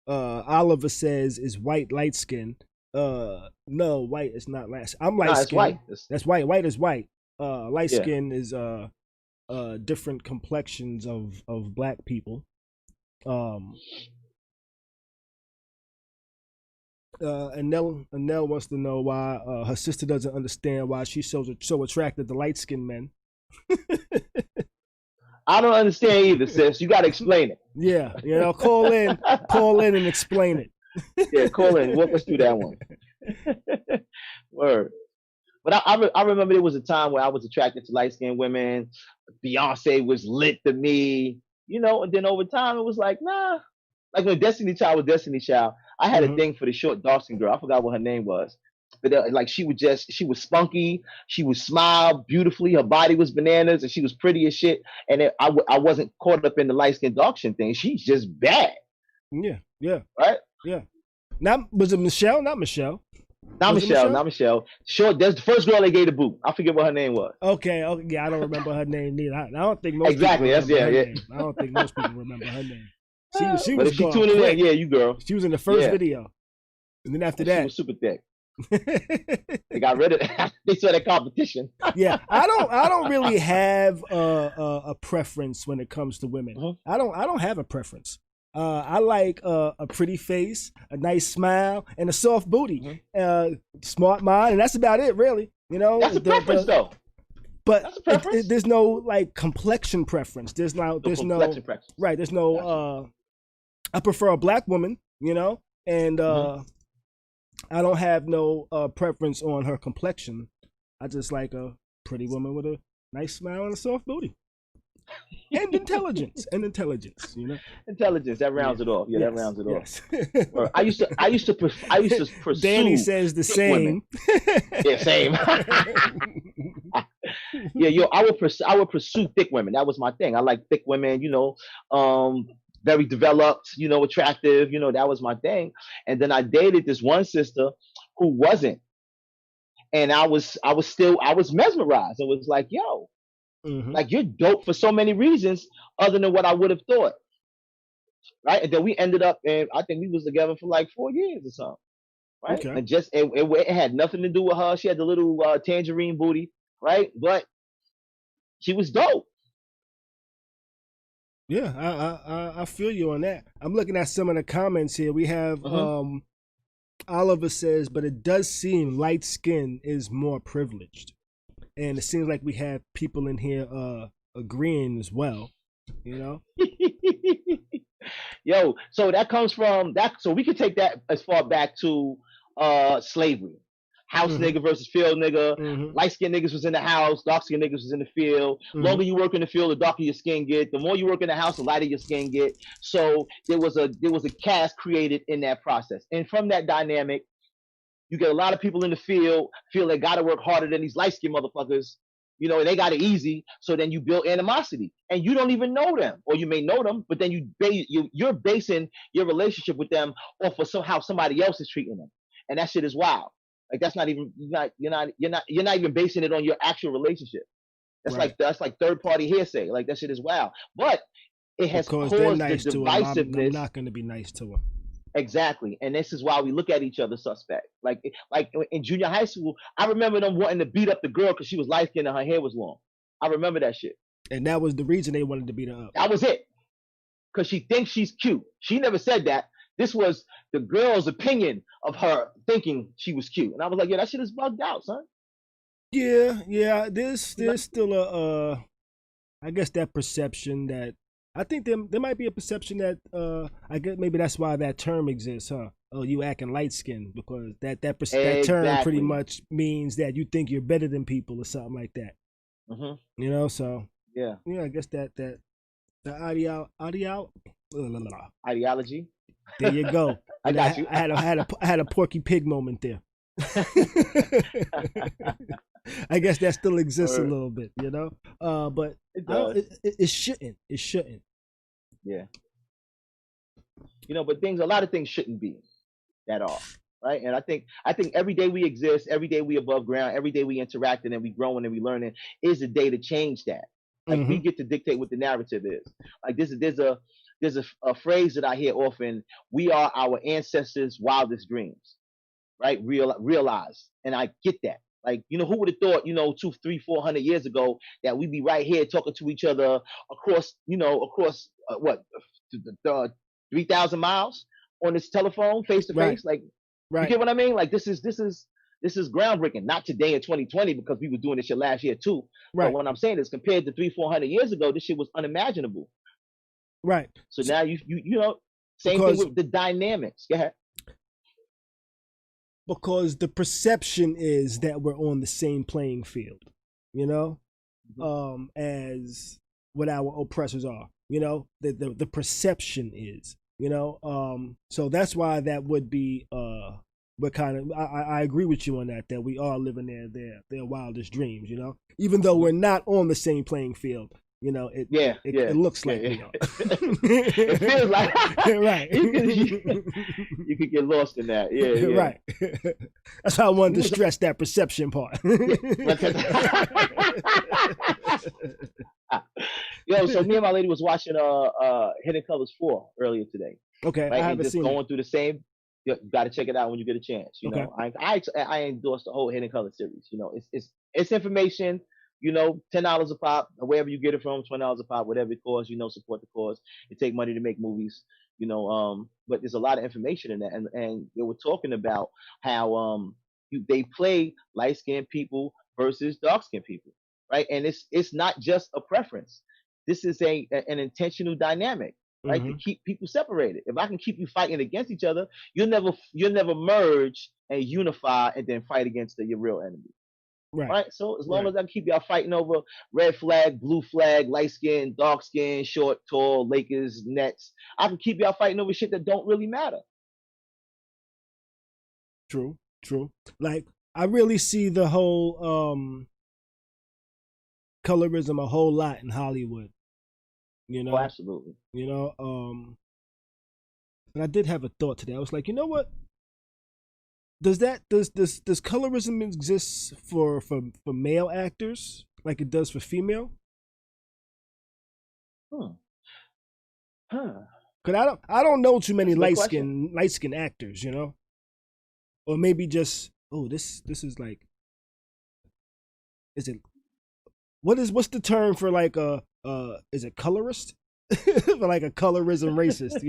Oliver says, "Is white light skin?" No, white is not light. I'm light Nah, skin. it's white. That's white. White is white. Light Yeah. skin is different complexions of black people. Annelle wants to know why her sister doesn't understand why she's so attracted to light skinned men. I don't understand either, sis. You got to explain it. Yeah, call in and explain it. Yeah, call in. Walk us through that one. Word. But I remember there was a time where I was attracted to light skinned women. Beyonce was lit to me, and then over time it was like, nah. Like when Destiny Child was Destiny Child, I had a thing for the short dark skinned girl. I forgot what her name was. But like she was spunky, she would smile beautifully, her body was bananas, and she was pretty as shit. And I wasn't caught up in the light skin dark skin thing. She's just bad. Yeah, right. Yeah. Was it Michelle? Not Michelle. Not Michelle. Sure, that's the first girl they gave the boot. I forget what her name was. Okay. Yeah, I don't remember her name neither. I don't think most exactly. People remember her yeah. Name. I don't think most people remember her name. She but was if she tuning in, yeah, you girl. She was in the first video, and then after that, she was super thick. They got rid of it. They saw that competition. Yeah, I don't really have a preference when it comes to women. I don't have a preference. I like a pretty face, a nice smile, and a soft booty. Smart mind, and that's about it, really. That's a preference, though. But there's no like complexion preference. There's no preference. Right. There's no. I prefer a black woman, and I don't have no preference on her complexion. I just like a pretty woman with a nice smile and a soft booty. And intelligence, Intelligence, that rounds it off. Yeah, that rounds it off. I used to pursue. Danny says the same. Yeah, same. Yeah, I would pursue thick women. That was my thing. I like thick women, very developed, attractive, that was my thing. And then I dated this one sister who wasn't. And I was mesmerized. It was like, yo, like you're dope for so many reasons other than what I would have thought. Right. And then we ended up, and I think we was together for like 4 years or something. Right. Okay. And it had nothing to do with her. She had the little tangerine booty. Right. But she was dope. Yeah, I feel you on that. I'm looking at some of the comments here. We have Oliver says, but it does seem light skin is more privileged. And it seems like we have people in here agreeing as well, Yo, so that comes from that. So we can take that as far back to slavery. House nigga versus field nigga. Light skinned niggas was in the house, dark skinned niggas was in the field. Longer you work in the field, the darker your skin get. The more you work in the house, the lighter your skin get. So there was a caste created in that process. And from that dynamic, you get a lot of people in the field feel they gotta work harder than these light skinned motherfuckers, and they got it easy. So then you build animosity. And you don't even know them. Or you may know them, but then you're basing your relationship with them off of how somebody else is treating them. And that shit is wild. Like that's not even you're not even basing it on your actual relationship. That's right. That's like third party hearsay. Like that shit is wild. But it has caused nice the divisiveness. I'm not going to be nice to her. Exactly, and this is why we look at each other suspect. Like in junior high school, I remember them wanting to beat up the girl because she was light skinned and her hair was long. I remember that shit. And that was the reason they wanted to beat her up. That was it. Because she thinks she's cute. She never said that. This was the girl's opinion of her thinking she was cute. And I was like, yeah, that shit is bugged out, son. Yeah. There's still I guess that perception that I think there might be a perception that I guess maybe that's why that term exists, huh? Oh, you acting light skinned because that term pretty Exactly. much means that you think you're better than people or something like that. Hmm. So Yeah. yeah, I guess that the audio. Ideology. There you go. I And got you. I had a Porky Pig moment there. I guess that still exists a Or little bit, you know. But it I don't. does. It shouldn't. It shouldn't. Yeah. But a lot of things shouldn't be at all. Right. And I think every day we exist, every day we above ground, every day we interacting and we growing and we learning is a day to change that. Like we Mm-hmm. get to dictate what the narrative is. Like there's a phrase that I hear often, we are our ancestors' wildest dreams, right? Realize. And I get that. Like, who would have thought, 200, 300, 400 years ago that we'd be right here talking to each other across what, 3,000 miles on this telephone face to Right. face? Like, you Right. get what I mean? Like, this is groundbreaking. Not today in 2020 because we were doing this shit last year too. But Right. what I'm saying is, compared to 300, 400 years ago, this shit was unimaginable. Right. So now same thing Because with the dynamics. Go ahead. the perception is that we're on the same playing field, you know, Mhm. as what our oppressors are. The perception is, so that's why that would be but kind of I agree with you on that we are living their wildest dreams, even though we're Mhm. not on the same playing field. Yeah, It yeah, looks yeah, like yeah. we are. It feels like Right. you could get lost in that. Yeah, yeah. Right. That's why I wanted We to was stress that perception part. yeah. Yo, so me and my lady was watching Hidden Colors 4 earlier today, Okay, I right? And haven't just seen that. going through the same. You got to check it out when you get a chance. Okay. I endorse the whole Hidden Color series. It's information. $10 a pop, wherever you get it from, $20 a pop, whatever it costs. Support the cause. It take money to make movies. But there's a lot of information in that, and they were talking about how they play light skinned people versus dark skinned people, right? And it's not just a preference. This is an intentional dynamic, right? To Mm-hmm. keep people separated. If I can keep you fighting against each other, you'll never merge and unify and then fight against your real enemy. Right. Right. So as long Right. as I keep y'all fighting over red flag, blue flag, light skin, dark skin, short, tall, Lakers, Nets, I can keep y'all fighting over shit that don't really matter. True. True. Like I really see the whole colorism a whole lot in Hollywood. You Oh, know. absolutely. You know. And I did have a thought today. I was like, you know what? Does colorism exist for male actors like it does for female? Hmm. Huh. Cause I don't know too many That's a good question. light skin actors, or maybe just this is like is it what's the term for like a is it colorist for like a colorism racist,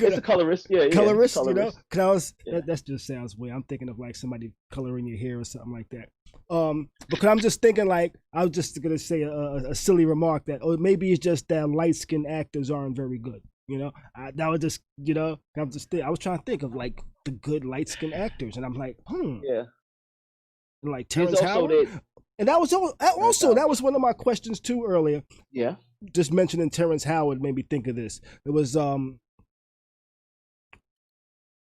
It's a colorist. Yeah, yeah. It's a colorist, colorist. cause Yeah. that just sounds weird. I'm thinking of like somebody coloring your hair or something like that. Because I'm just thinking like I was just gonna say a silly remark that maybe it's just that light skinned actors aren't very good. That was just I was trying to think of like the good light skinned actors, and I'm like, Yeah. like There's Terence also Howard, that. and that was Terrence also Howard. that was one of my questions too earlier. Yeah. Just mentioning Terence Howard made me think of this. It was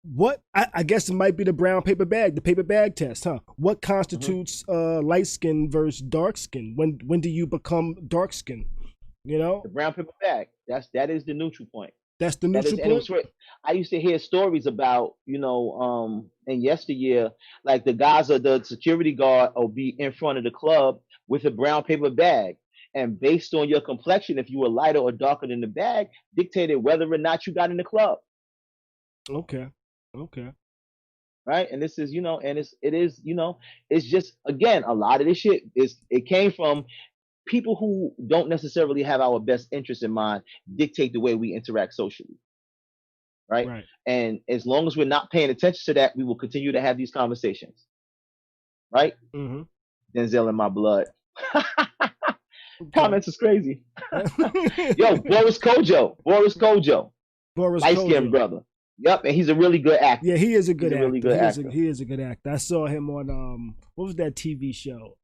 what I guess it might be the brown paper bag, the paper bag test, huh? What Hmm. constitutes light skin versus dark skin? When do you become dark skin? The brown paper bag. That is the neutral point. That's the That is, neutral and it was point. great. I used to hear stories about, in yesteryear, like the guys or the security guard will be in front of the club with a brown paper bag. And based on your complexion, if you were lighter or darker than the bag, dictated whether or not you got in the club. Okay, okay, Right. And this is, and it's just, again, a lot of this shit it came from people who don't necessarily have our best interest in mind dictate the way we interact socially. Right. right. And as long as we're not paying attention to that, we will continue to have these conversations. right? Mm-hmm. Denzel in my blood. Okay. Comments is crazy. Yo, Boris Kojo, Boris light skinned Kojo. brother. Yep, and he's a really good actor. Yeah, he is a good He's a actor. really good actor. He is a good actor. I saw him on what was that TV show?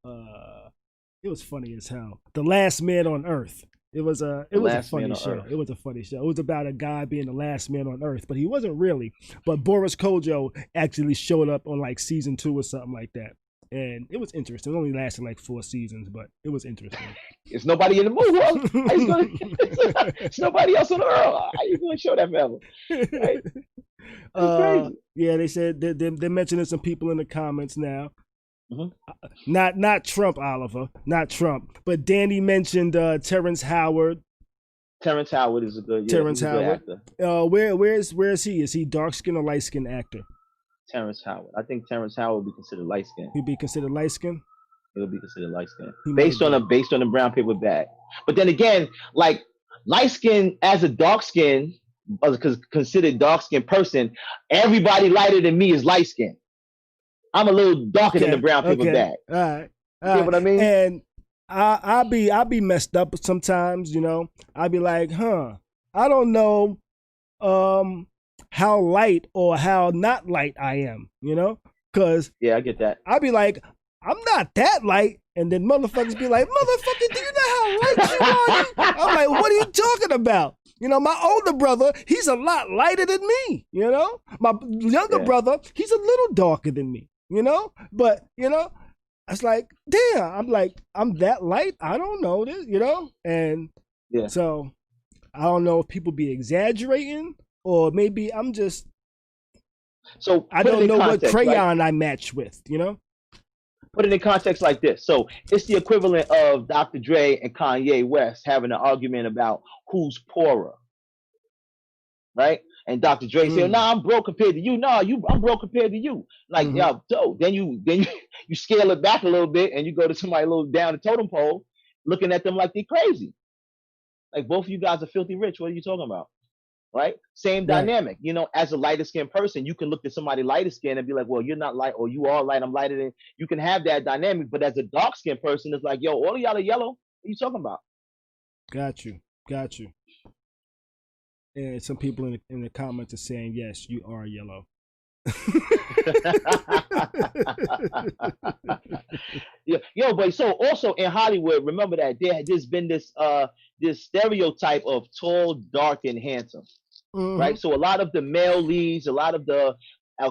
It was funny as hell. The Last Man on Earth. It was a funny show. It was a funny show. It was about a guy being the last man on Earth, but he wasn't really. But Boris Kojo actually showed up on like season 2 or something like that. And it was interesting. It only lasted like 4 seasons, but it was interesting. There's nobody in the movie. There's nobody else on the earth. How you going to show that forever? Right? Crazy. Yeah, they said they're mentioning some people in the comments now. Mm-hmm. Not Trump, Oliver. Not Trump. But Danny mentioned Terence Howard. Terence Howard is a good, Terence Howard. actor. Where is he? Is he dark skinned or light skinned actor? Terence Howard. I think Terence Howard would be considered light skinned. He'd be considered light skinned? He'll be considered light skinned. Based on the brown paper bag. But then again, like light skin as a dark skin, because considered dark skinned person, everybody lighter than me is light skinned. I'm a little darker than the brown paper bag. All right. You know what I mean? And I'll be messed up sometimes, you know. I'll be like, I don't know how light or how not light I am, you know? Because yeah, I get that. I'll be like, I'm not that light. And then motherfuckers be like, motherfucker, do you know how light you are? I'm like, what are you talking about? You know, my older brother, he's a lot lighter than me, you know? My younger brother, he's a little darker than me, you know? But, you know, it's like, damn, I'm that light? I don't know this, you know? And so I don't know if people be exaggerating or maybe I'm just, I don't know what crayon I match with, you know? Put it in context like this. So it's the equivalent of Dr. Dre and Kanye West having an argument about who's poorer, right? And Dr. Dre said, "Nah, I'm broke compared to you. Nah, I'm broke compared to you." Like, yo, so then you scale it back a little bit and you go to somebody a little down the totem pole, looking at them like they're crazy. Like both of you guys are filthy rich. What are you talking about? Right? Same dynamic. You know, as a lighter skinned person, you can look at somebody lighter skinned and be like, well, you're not light, or you are light, I'm lighter than you. Can have that dynamic. But as a dark skinned person, it's like, yo, all of y'all are yellow. What are you talking about? Got you. And some people in the comments are saying, yes, you are yellow. Yeah, yo, but so also in Hollywood, remember that there's been this stereotype of tall, dark, and handsome, right? So a lot of the male leads, a lot of the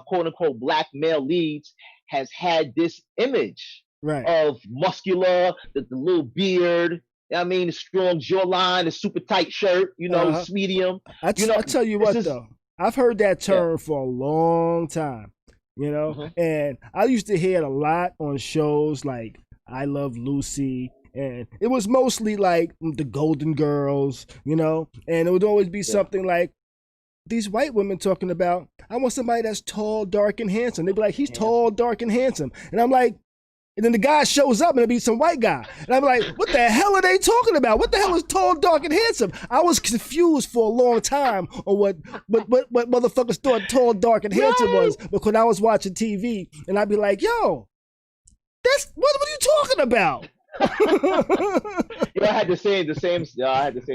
quote unquote black male leads has had this image of muscular, the little beard. I mean, the strong jawline, the super tight shirt, you know, medium. I tell you what, though, I've heard that term for a long time, you know, and I used to hear it a lot on shows like I Love Lucy, and it was mostly like the Golden Girls, you know, and it would always be something like these white women talking about, I want somebody that's tall, dark, and handsome. They'd be like, he's tall, dark, and handsome. And I'm like, and then the guy shows up and it'll be some white guy. And I'm like, what the hell are they talking about? What the hell is tall, dark, and handsome? I was confused for a long time on what motherfuckers thought tall, dark, and handsome was. Because I was watching TV and I'd be like, yo, what are you talking about? I had the same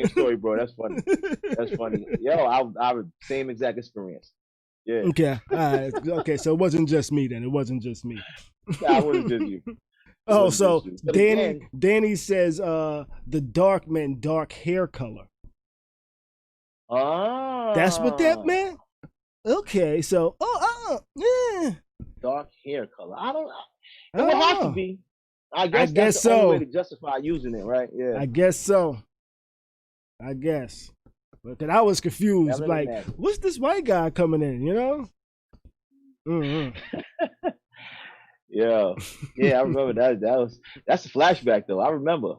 story, bro. That's funny. Yo, I would same exact experience. Yeah. Okay. All right. Okay. So it wasn't just me then. It wasn't just me. Nah, it wasn't just you. So Danny says the dark meant dark hair color. That's what that meant? Okay. So dark hair color. I don't know. It would have to be. I guess that's the only way to justify using it, right? Yeah. I guess so. Because I was confused. Like, what's this white guy coming in, you know? Yeah, I remember that's a flashback though. I remember.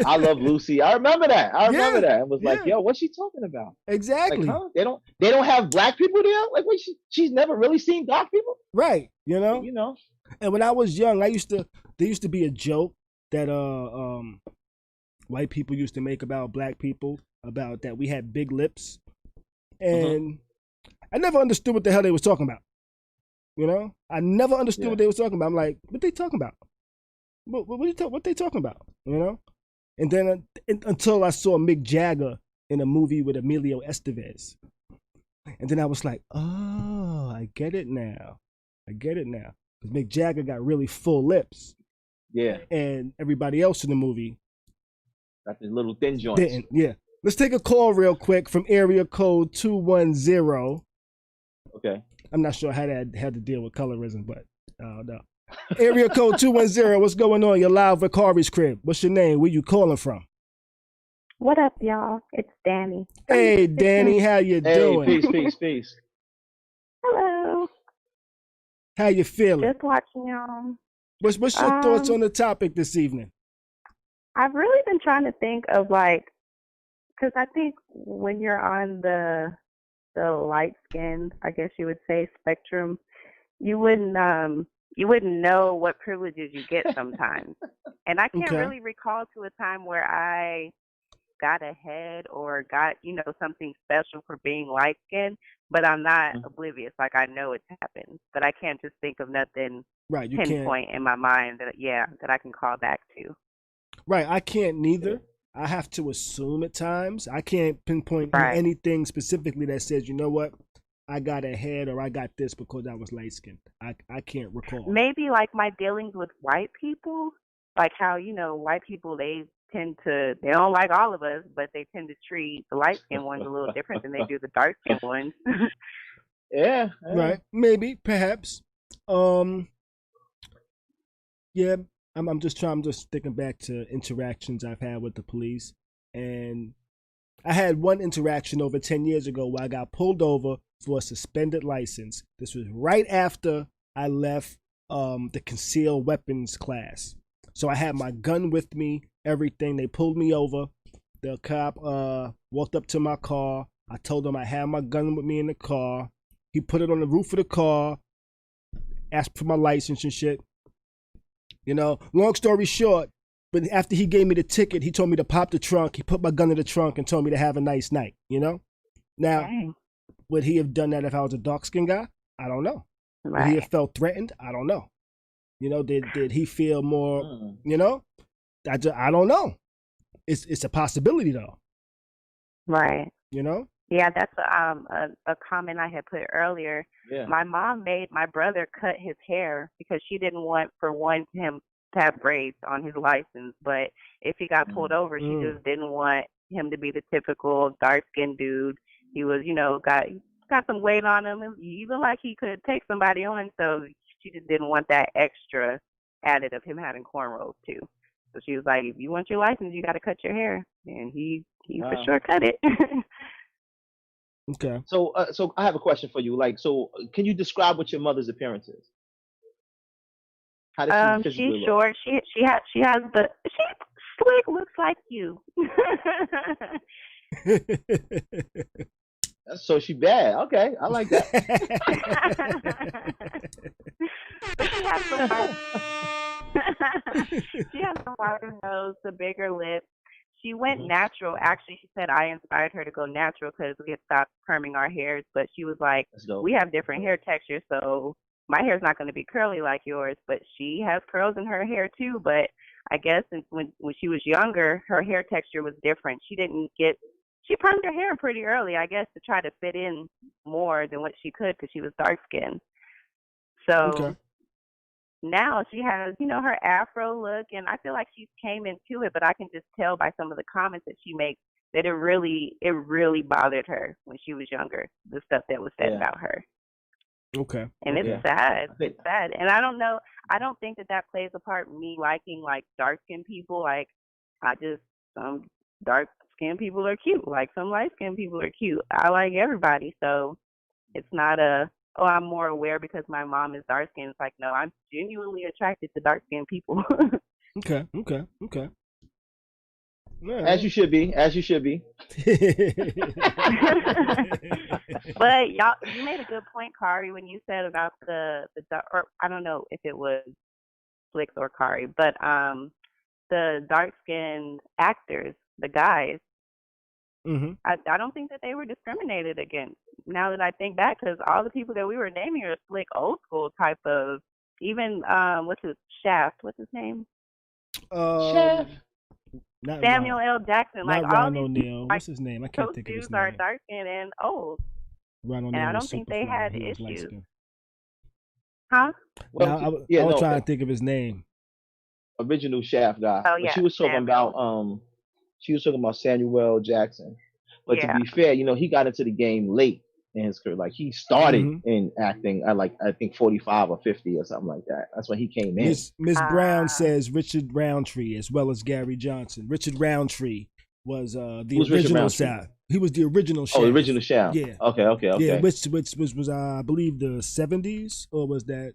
I Love Lucy. I remember that. It was like, yo, what's she talking about? Exactly. Like, they don't have black people there? Like, wait, she's never really seen dark people? Right, you know? And when I was young, there used to be a joke that white people used to make about black people, about that we had big lips. And I never understood what the hell they was talking about. You know, I never understood Yeah. what they was talking about. I'm like, what they talking about? What they talking about? You know, and then until I saw Mick Jagger in a movie with Emilio Estevez, and then I was like, oh, I get it now. I get it now. Because Mick Jagger got really full lips, Yeah. and everybody else in the movie Got the little thin joints. didn't. Yeah. Let's take a call real quick from area code 210. Okay. I'm not sure how that had to deal with colorism, but no. Area code 210. What's going on? You're live with Khary's crib. What's your name? Where you calling from? What up, y'all? It's Danny. Hey, Danny, how you Hey, doing? peace. Hello. How you feeling? Just watching y'all. What's your thoughts on the topic this evening? I've really been trying to think of because I think when you're on the light skinned, I guess you would say, spectrum, you wouldn't know what privileges you get sometimes. And I can't Okay. really recall to a time where I got ahead or got, something special for being light skinned, but I'm not oblivious. Like, I know it's happened, but I can't just think of nothing Right, you pinpoint can't. in my mind that I can call back to. Right, I can't neither. I have to assume at times. I can't pinpoint Right. anything specifically that says, you know what, I got ahead or I got this because I was light skinned. I can't recall. Maybe like my dealings with white people, like how, white people, they don't like all of us, but they tend to treat the light skinned ones a little different than they do the dark skinned ones. Yeah. Right, maybe, perhaps. Yeah, I'm just thinking back to interactions I've had with the police, and I had one interaction over 10 years ago where I got pulled over for a suspended license. This was right after I left the concealed weapons class. So I had my gun with me, everything. They pulled me over. The cop walked up to my car. I told him I had my gun with me in the car. He put it on the roof of the car, asked for my license and shit. You know, long story short, but after he gave me the ticket, he told me to pop the trunk. He put my gun in the trunk and told me to have a nice night, you know? Now, Dang. would he have done that if I was a dark-skinned guy? I don't know. Would he have Right. felt threatened? I don't know. You know, did he feel more, you know? I don't know. It's a possibility, though, Right. you know? Yeah, that's a comment I had put earlier. Yeah. My mom made my brother cut his hair because she didn't want, for one, him to have braids on his license. But if he got pulled over, she just didn't want him to be the typical dark-skinned dude. He was, got some weight on him. He looked like he could take somebody on. So she just didn't want that extra added of him having cornrows too. So she was like, if you want your license, you got to cut your hair. And he for Wow. sure cut it. Okay. So I have a question for you. Like, so can you describe what your mother's appearance is? How does she physically She's look? short. She has she slick, looks like you. So she bad. Okay, I like that. But she has she has a wider nose, a bigger lips. She went natural. Actually, she said I inspired her to go natural because we had stopped perming our hairs. But she was like, That's dope. we have different hair textures, so my hair's not going to be curly like yours. But she has curls in her hair too. But I guess when she was younger, her hair texture was different. She permed her hair pretty early, I guess, to try to fit in more than what she could because she was dark skinned. So Okay. now she has, her afro look, and I feel like she's came into it, but I can just tell by some of the comments that she makes that it really bothered her when she was younger, the stuff that was said about her. Okay. And okay. it's sad. I think- It's sad. And I don't know, I don't think that plays a part in me liking like dark skinned people. Like some dark skinned people are cute. Like some light skinned people are cute. I like everybody. So it's not I'm more aware because my mom is dark skinned. It's like, no, I'm genuinely attracted to dark skinned people. Okay. All As you should be. As you should be. But y'all, you made a good point, Khary, when you said about the or I don't know if it was Flicks or Khary, but the dark skinned actors, the guys, I don't think that they were discriminated against. Now that I think back, because all the people that we were naming are slick, old school type of. Even what's his Shaft? What's his name? Chef. Samuel L. Jackson. Not Like all Ron these O'Neal. What's his name? I can't think of his dudes name. are dark skinned and old. Ron O'Neal. And I was don't think they super fly. had He was issues. light-skinned. Huh? Well, I was trying to think of his name. Original Shaft guy. Oh yeah. But she was talking about Samuel L. Jackson. But Yeah. to be fair, he got into the game late in his career. Like he started in acting at I think 45 or 50 or something like that. That's when he came in. Miss Brown says Richard Roundtree as well as Gary Johnson. Richard Roundtree was the original Shaft. He was the original Shaft. Oh, the original Shaft. Yeah. Okay. Yeah, which was I believe the 70s, or was that?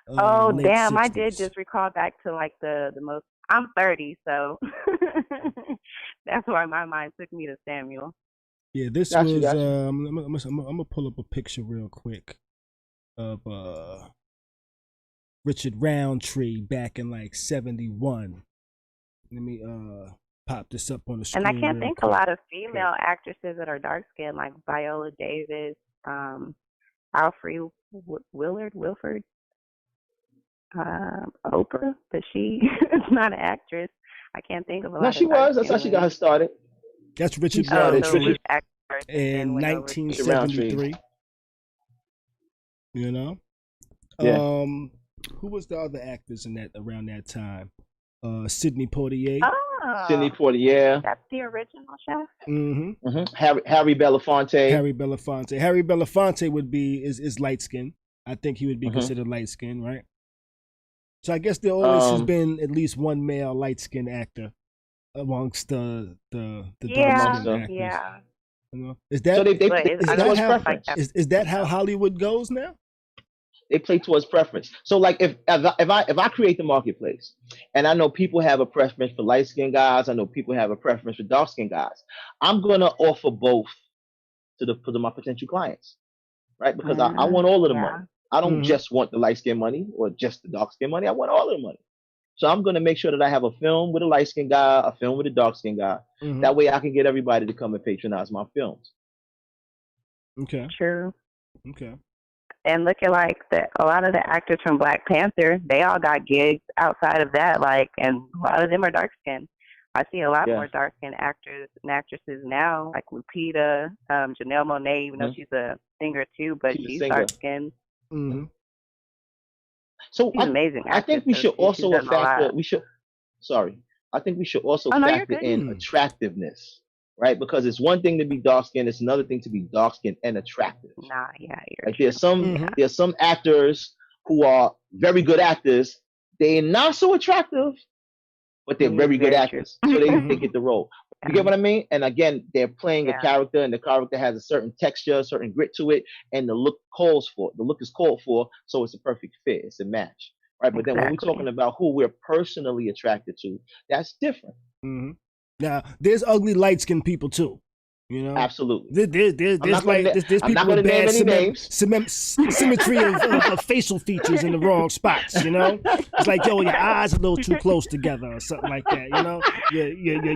Oh late damn! 60s? I did just recall back to like the most. I'm 30, so that's why my mind took me to Samuel. Yeah, this Gotcha, was. gotcha. I'm gonna pull up a picture real quick of Richard Roundtree back in like 71. Let me pop this up on the screen. And I can't think quick. a lot of female actresses that are dark skinned, like Viola Davis, Alfre Wilford, Oprah, but she is not an actress. I can't think of a lot. No, of she was. That's how dark-skinned she got her started. That's Richard started Roundtree in 1973. You know? Yeah. Who was the other actors in that around that time? Sidney Poitier. Oh, Sidney Poitier. That's the original Chef. Harry Belafonte. Harry Belafonte. Harry Belafonte would be is light skinned. I think he would be considered light skinned, right? So I guess there always has been at least one male light skinned actor amongst the dark skinned actors. Yeah. You know? Is that is that how Hollywood goes now? They play towards preference. So like if I create the marketplace and I know people have a preference for light skinned guys, I know people have a preference for dark skinned guys, I'm gonna offer both to my potential clients, right? Because I want all of the money. I don't just want the light skin money or just the dark skin money. I want all of the money. So I'm gonna make sure that I have a film with a light skinned guy, a film with a dark skinned guy. That way I can get everybody to come and patronize my films. Okay. True. Okay. And look at like a lot of the actors from Black Panther, they all got gigs outside of that, and a lot of them are dark skinned. I see a lot more dark skinned actors and actresses now, like Lupita, Janelle Monáe, even though she's a singer too, but she's dark skinned. So she's amazing. I think we should also factor. I think we should also factor in attractiveness, right? Because it's one thing to be dark skinned, it's another thing to be dark skinned and attractive. Like there's some actors who are very good actors. They're not so attractive, but they're very good actors, so they get the role. You get what I mean? And again, they're playing a character, and the character has a certain texture, a certain grit to it, and the look is called for, so it's a perfect fit. It's a match, right? But then when we're talking about who we're personally attracted to, that's different. Now, there's ugly light-skinned people too. You know, absolutely. There's people with bad symmetry of facial features in the wrong spots. You know, it's like, yo, your eyes are a little too close together or something like that. You know,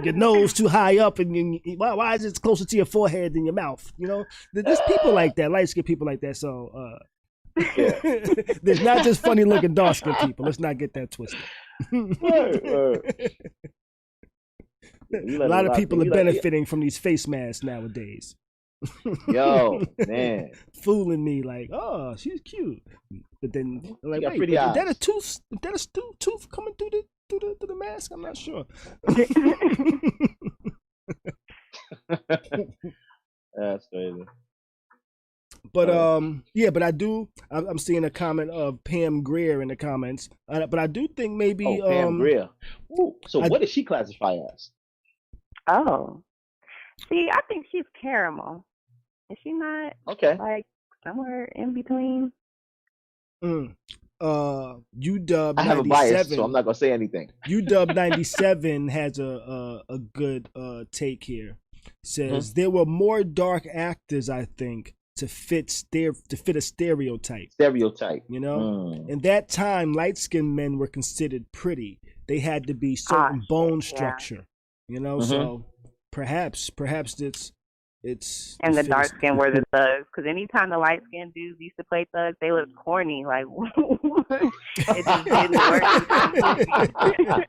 your nose too high up, and why is it closer to your forehead than your mouth? You know, there's people like that, light skinned people like that. So there's not just funny looking dark skinned people. Let's not get that twisted. A lot of people are benefiting from these face masks nowadays. Yo, man, fooling me like, oh, she's cute, but then like, wait, pretty eyes. Is that a tooth? Is that a tooth coming through the mask? I'm not sure. That's crazy. But but I'm seeing a comment of Pam Grier in the comments. But I do think maybe Pam Grier. Ooh, so what does she classify as? Oh, see, I think she's caramel. Is she not? Okay. Like somewhere in between. UW 97. I have a bias, so I'm not gonna say anything. UW 97 has a good take here. Says there were more dark actors, I think, to fit a stereotype. You know, in that time, light-skinned men were considered pretty. They had to be certain bone structure. You know, so Perhaps And the it dark fits. skin were the thugs. Because anytime the light skinned dudes used to play thugs, they looked corny. Like, it just didn't work in the movie.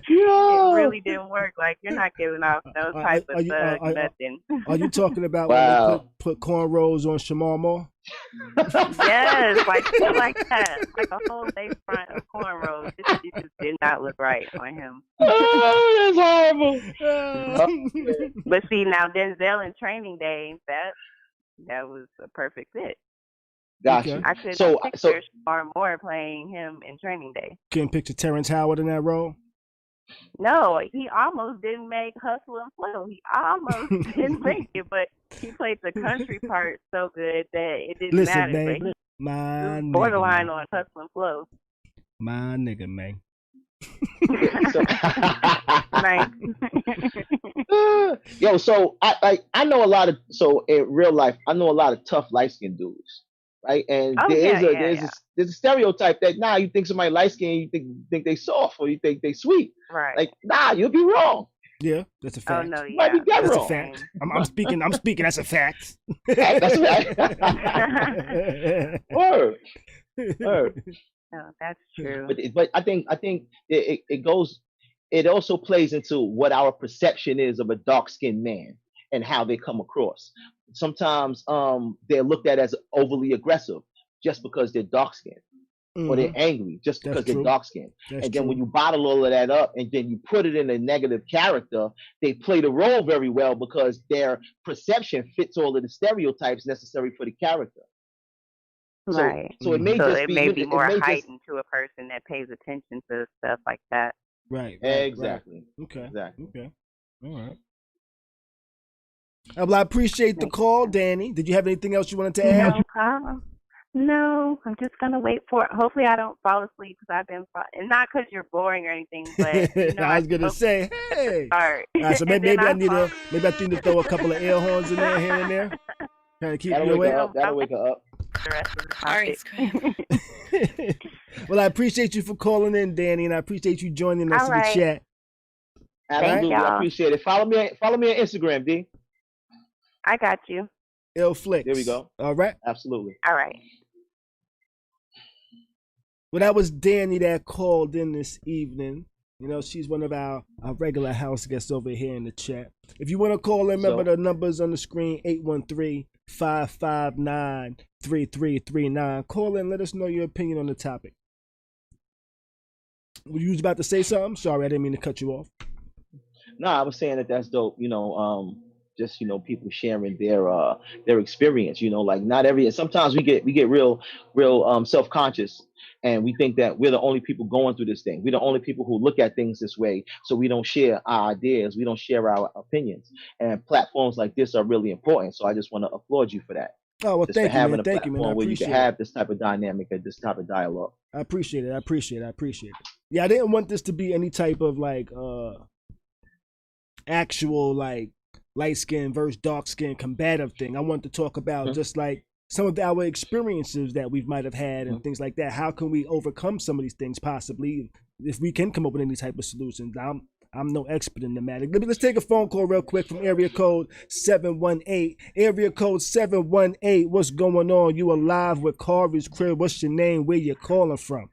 It really didn't work. Like, you're not giving off no type of thug nothing. Are you talking about Wow. when they put cornrows on Shamar Moore? Yes, like shit like that. Like a whole face front of cornrows. It just did not look right on him. Oh, that's horrible. But see, now Denzel in Training Day, that was a perfect fit. Gotcha. Okay. I could So picture Shamar Moore playing him in Training Day. Can picture Terence Howard in that role? No, he almost didn't make Hustle and Flow. He almost didn't make it, but he played the country part so good that it didn't matter. Man, But he my was nigga, borderline man. on Hustle and Flow. My nigga, man. Nice. Yo, so I know a lot of in real life I know a lot of tough light skinned dudes, right? And there's a stereotype that you think somebody light skinned, you think they soft or you think they sweet. Right. Like you'll be wrong. Yeah, that's a fact. Oh no, You might be dead That's wrong. a fact. I'm speaking. That's a fact. That's right. Word. No, that's true. But I think it goes. It also plays into what our perception is of a dark skinned man and how they come across. Sometimes they're looked at as overly aggressive just because they're dark skinned. Or they're angry just because they're dark skinned. And then when you bottle all of that up and then you put it in a negative character, they play the role very well because their perception fits all of the stereotypes necessary for the character. Right. So it may be more heightened to a person that pays attention to stuff like that. Right. Exactly. Right. Okay. Exactly. Okay. All right. Well, I appreciate the call, Danny. Did you have anything else you wanted to add? No problem. No, I'm just gonna wait for it. Hopefully, I don't fall asleep because I've been, and not because you're boring or anything. But I was gonna say, hey. Start. All right, so maybe I need to throw a couple of air horns in there here and there. Kind of keep you awake. That'll wake her up. The rest of the Khary's crib. Well, I appreciate you for calling in, Danny, and I appreciate you joining us in the chat. Absolutely, I appreciate it. Follow me on Instagram, D. I got you. Ill Flicks. There we go. All right. Absolutely. All right. Well, that was Danny that called in this evening. You know, she's one of our regular house guests over here in the chat. If you want to call in, remember the numbers on the screen, 813-559-3339. Call in, let us know your opinion on the topic. Were you about to say something? Sorry, I didn't mean to cut you off. No, I was saying that's dope. Just people sharing their experience. Like not every. Sometimes we get real self-conscious, and we think that we're the only people going through this thing. We're the only people who look at things this way. So we don't share our ideas. We don't share our opinions. And platforms like this are really important. So I just want to applaud you for that. Oh, well, thank you, man. Thank you, man. I where you appreciate can have this type of dynamic and this type of dialogue. I appreciate it. Yeah, I didn't want this to be any type of actual light skin versus dark skin combative thing. I wanted to talk about just some of our experiences that we might have had and things like that. How can we overcome some of these things possibly if we can come up with any type of solutions? I'm no expert in the matter. Let's take a phone call real quick from area code 718. Area code 718. What's going on? You are live with Khary's crib. What's your name? Where you calling from?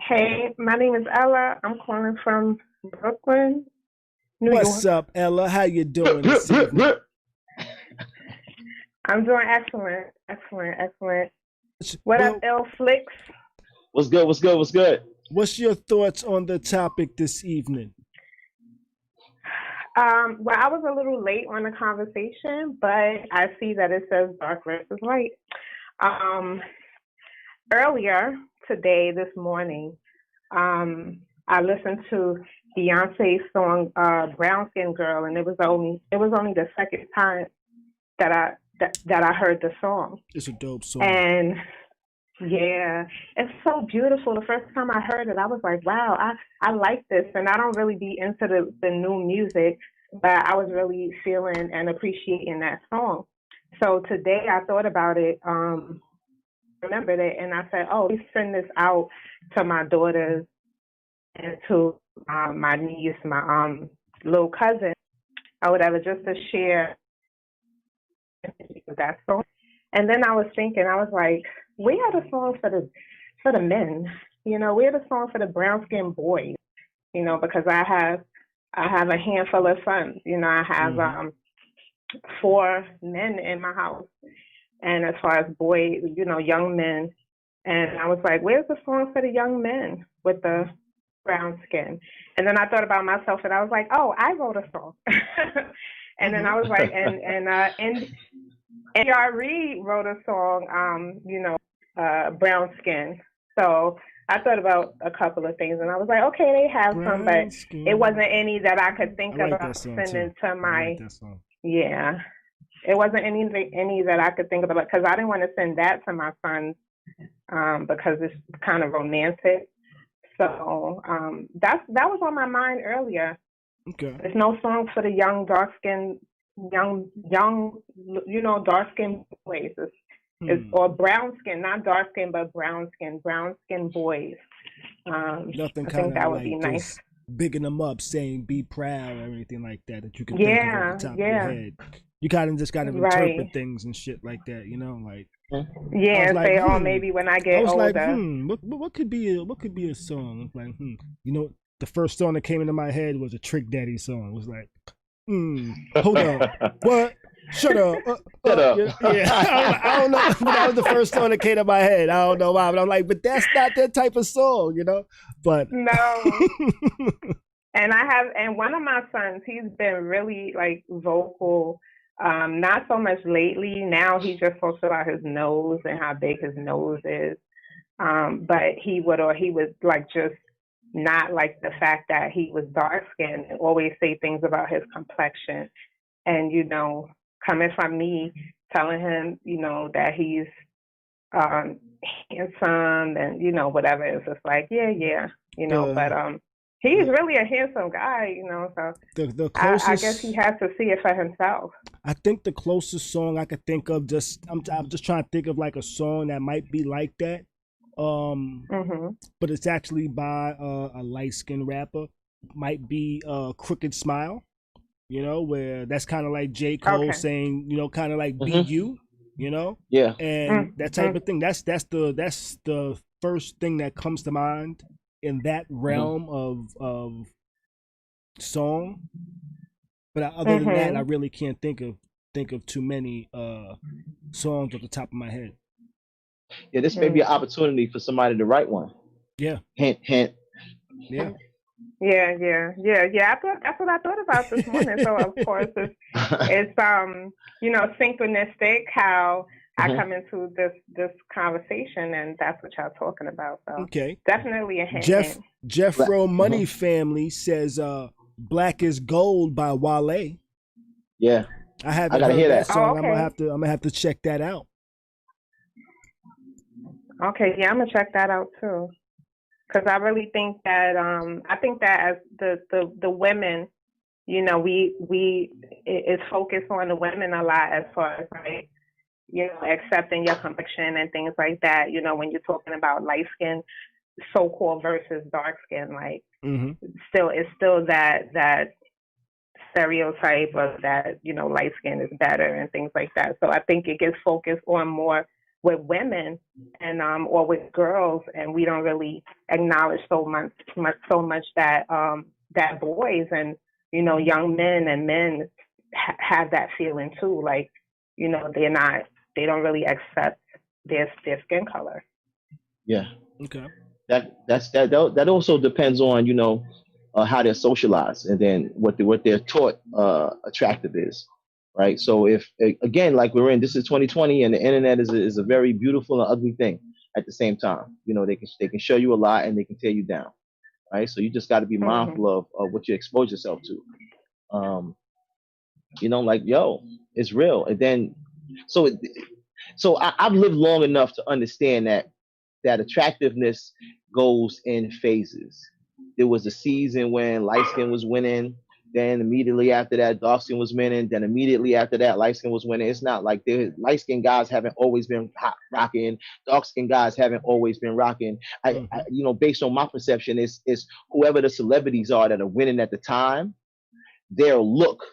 Hey, my name is Ella. I'm calling from Brooklyn, New York. What's up, Ella? How you doing this evening? I'm doing excellent. What up, L Flicks? What's good? What's your thoughts on the topic this evening? Well, I was a little late on the conversation, but I see that it says dark versus light. Earlier today, this morning, I listened to Beyonce's song "Brown Skin Girl," and it was only the second time that I heard the song. It's a dope song. And yeah, it's so beautiful. The first time I heard it, I was like, wow, I like this. And I don't really be into the new music, but I was really feeling and appreciating that song. So today I thought about it, remembered it, and I said, oh, let me send this out to my daughters and to my niece, my little cousin or whatever, just to share that song. And then I was thinking, I was like, we had a song for the men, we had a song for the brown skinned boys, because I have a handful of sons, I have 4 men in my house, and as far as boys, young men, and I was like, where's the song for the young men with the brown skin? And then I thought about myself, and I was like, oh, I wrote a song. And then I was like, and Khary wrote a song, brown skin. So I thought about a couple of things, and I was like, okay, they have some, but it wasn't any that I could think about sending to my. Yeah, it wasn't any that I could think about, because I didn't want to send that to my sons, because it's kind of romantic. So that was on my mind earlier. Okay. There's no song for the young dark skinned dark skinned boys. Or brown skin, not dark skin, but brown skin boys. Nothing I kind think that of would like be nice. Bigging them up, saying "be proud" or anything like that you can think of off the top of your head. You kind of just interpret things and shit like that, like. Yeah, and say, like, maybe when I get older. I was like, what could be a song? Like, the first song that came into my head was a Trick Daddy song. It was like, hold on, what? Shut up. Shut up. Yeah. I don't know. That was the first song that came to my head. I don't know why, but I'm like, but that's not that type of song, But no. And one of my sons, he's been really like vocal. Not so much lately. Now he just talks about his nose and how big his nose is. But he would like just not like the fact that he was dark skinned and always say things about his complexion. And, coming from me, telling him, that he's handsome and, whatever. It's just like, yeah. But he's really a handsome guy, so the closest, I guess he has to see it for himself. I think the closest song I could think of, I'm just trying to think of like a song that might be like that. But it's actually by a light-skinned rapper. Might be Crooked Smile. Where that's kind of like J. Cole saying, kind of like be you, Yeah. And that type of thing. That's the first thing that comes to mind in that realm of song. But other than that, I really can't think of too many songs off the top of my head. Yeah, this may be an opportunity for somebody to write one. Yeah. Hint, hint. Yeah. Yeah. That's what I thought about this morning. So of course it's synchronistic how I come into this conversation, and that's what y'all talking about. So okay, definitely a hint. Jeffro Money Family says "Black is Gold" by Wale. Yeah, I haven't heard that song. I'm gonna have to check that out. Okay, yeah, I'm gonna check that out too. Because I really think that as the women, it's focused on the women a lot as far as like, accepting your complexion and things like that. When you're talking about light skin, so-called versus dark skin, like it's still that stereotype of that light skin is better and things like that. So I think it gets focused on more with women and or with girls, and we don't really acknowledge so much that that boys and young men and men have that feeling too. Like they don't really accept their skin color. Yeah. Okay. That also depends on how they're socialized, and then what they're taught attractive is. Right. So if again, like this is 2020, and the internet is a very beautiful and ugly thing at the same time. They can show you a lot and they can tear you down. Right. So you just got to be mindful of what you expose yourself to. Like, it's real. And then, so I've lived long enough to understand that attractiveness goes in phases. There was a season when light skin was winning. Then immediately after that, dark skin was winning. Then immediately after that, light skin was winning. It's not like the light skin guys haven't always been rocking. Dark skin guys haven't always been rocking. I based on my perception, it's whoever the celebrities are that are winning at the time. their look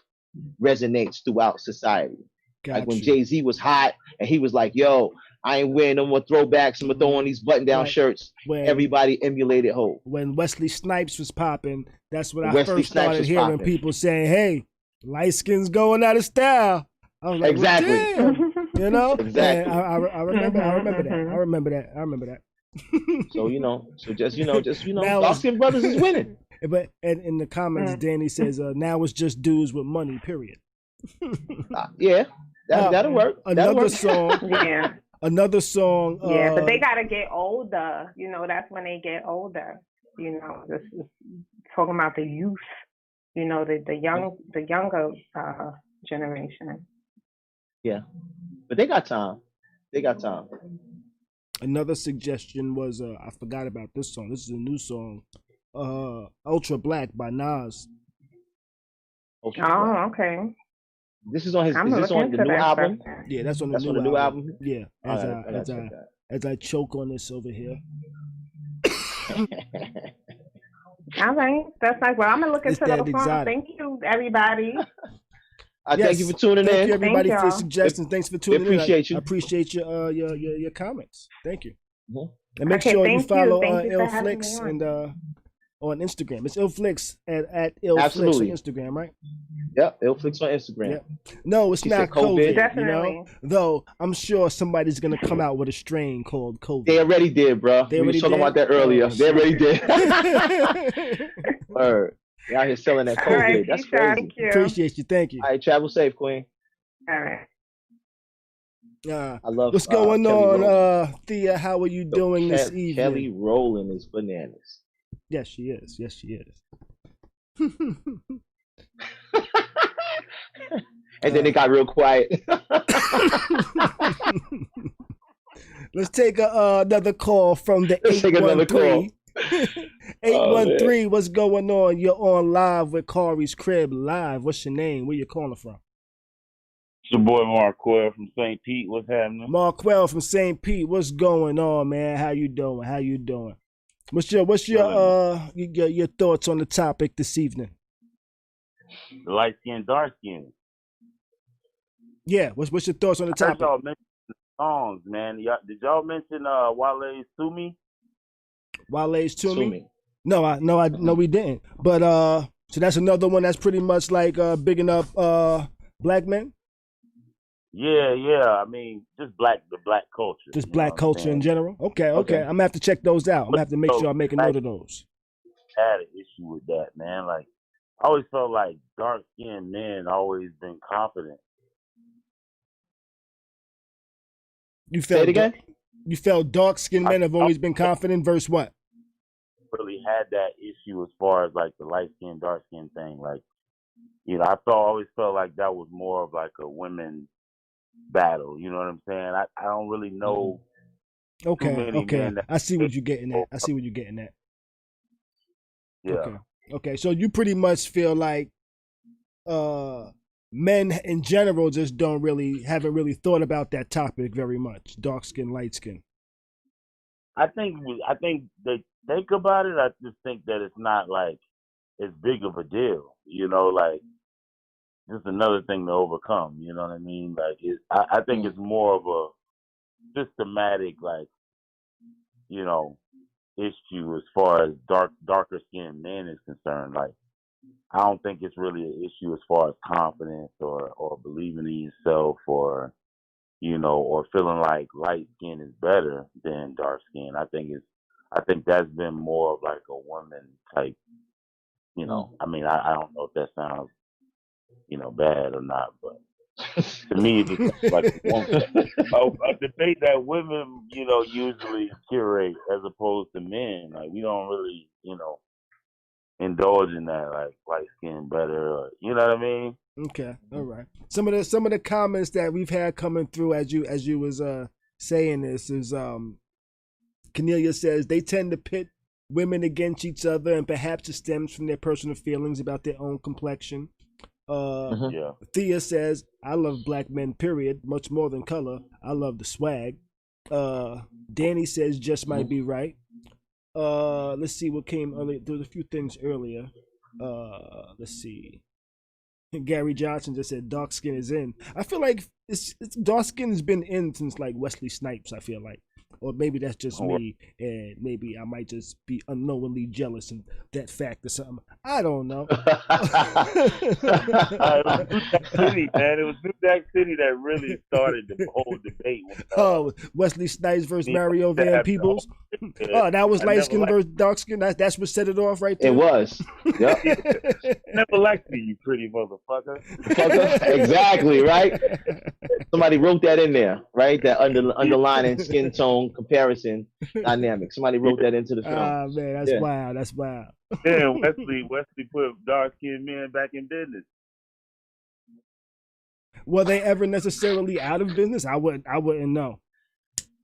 resonates throughout society. Like when Jay-Z was hot and he was like, yo, I ain't wearing no more throwbacks, I'm gonna throw on these button-down shirts. Everybody emulated Hov. When Wesley Snipes was popping, that's when I first started hearing people saying, hey, light skin's going out of style. I was like, exactly. Well, damn. You know? Exactly. I remember that. So, just dark skinned brothers is winning. But and in the comments, Danny says, now it's just dudes with money, period. Yeah. That'll work. Another song. Yeah. Another song. Yeah, but they gotta get older. That's when they get older. This is talking about the youth. The younger generation. Yeah, but they got time. Another suggestion was I forgot about this song. This is a new song. Ultra Black by Nas. Okay. This is on his. Is this on the new album? Yeah, that's on the new album. Yeah, as I choke on this over here. All right, that's like, well, I'm gonna look into the song. Thank you, everybody. Thank you for tuning in. Thank you, everybody, for your suggestions. Thanks for tuning in. Appreciate you. I appreciate your comments. Thank you. Mm-hmm. And make sure you follow IllFlix and on Instagram. It's IllFlix at IllFlix on Instagram, right? Yep, IllFlix on Instagram. Yep. No, it's not COVID. Definitely. Though I'm sure somebody's gonna come out with a strain called COVID. They already did, bro. We were talking about that earlier. They already did. Word. You're out here selling that COVID. Right, that's crazy. Appreciate you. Thank you. All right, travel safe, Queen. All right. I love. What's going on, Thea? How are you doing this evening? Kelly Rowland is bananas. Yes, she is. Yes, she is. And then it got real quiet. Let's take another call from the 813. 813, what's going on? You're on live with Khary's Crib Live. What's your name? Where you calling from? It's your boy Marquell from St. Pete. What's happening? Marquell from St. Pete. What's going on, man? How you doing? What's your thoughts on the topic this evening? The light skin, dark skin. Yeah, what's your thoughts on the topic? Y'all mention the songs, man. Did y'all mention Wale's "To Me"? Wale's "To Me"? No, we didn't. But so that's another one that's pretty much like bigging up black men. Yeah. I mean, just the black culture. Just black culture in general. Okay. I'm gonna have to check those out. I'm gonna have to make sure I make a note of those. I had an issue with that, man. Like, I always felt like dark skinned men always been confident. You felt Say it again? You felt dark skinned men have always been confident versus what? Really had that issue as far as like the light skin, dark skin thing. Like, I always felt like that was more of like a women battle. You know what I'm saying? I don't really know. Okay. I see what you're getting at. Yeah. Okay. So you pretty much feel like men in general just haven't really thought about that topic very much. Dark skin, light skin. I think they think about it. I just think that it's not like as big of a deal. Like just another thing to overcome. You know what I mean? Like I think it's more of a systematic, like, issue as far as darker skinned men is concerned. Like, I don't think it's really an issue as far as confidence or believing in yourself or feeling like light skin is better than dark skin. I think that's been more of like a woman type, I mean, I don't know if that sounds, bad or not, but to me, it's just like a debate that women, usually curate as opposed to men. Like, we don't really, indulge in that, like light skin better, or, you know what I mean? Okay, all right. Some of the comments that we've had coming through as you was saying this is Cornelia says they tend to pit women against each other, and perhaps it stems from their personal feelings about their own complexion. Thea says, I love black men, period, much more than color. I love the swag. Danny says, just might be right. Let's see what came earlier. There was a few things earlier. Let's see. Gary Johnson just said dark skin is in. I feel like it's dark skin has been in since like Wesley Snipes. I feel like, or maybe that's just me, and maybe I might just be unknowingly jealous of that fact or something. I don't know. It was New Jack City, man. It was New Jack City that really started the whole debate. Oh, Wesley Snipes versus Mario Van Peebles. Oh, that was light skin versus dark skin. That's what set it off right there. It was. Yep. Never liked me, you pretty motherfucker. Exactly, right? Somebody wrote that in there, right? That underlining skin tone comparison dynamic. Somebody wrote that into the film. Ah, man, that's wild. That's wild. Yeah, Wesley put dark skinned men back in business. Were they ever necessarily out of business? I wouldn't know.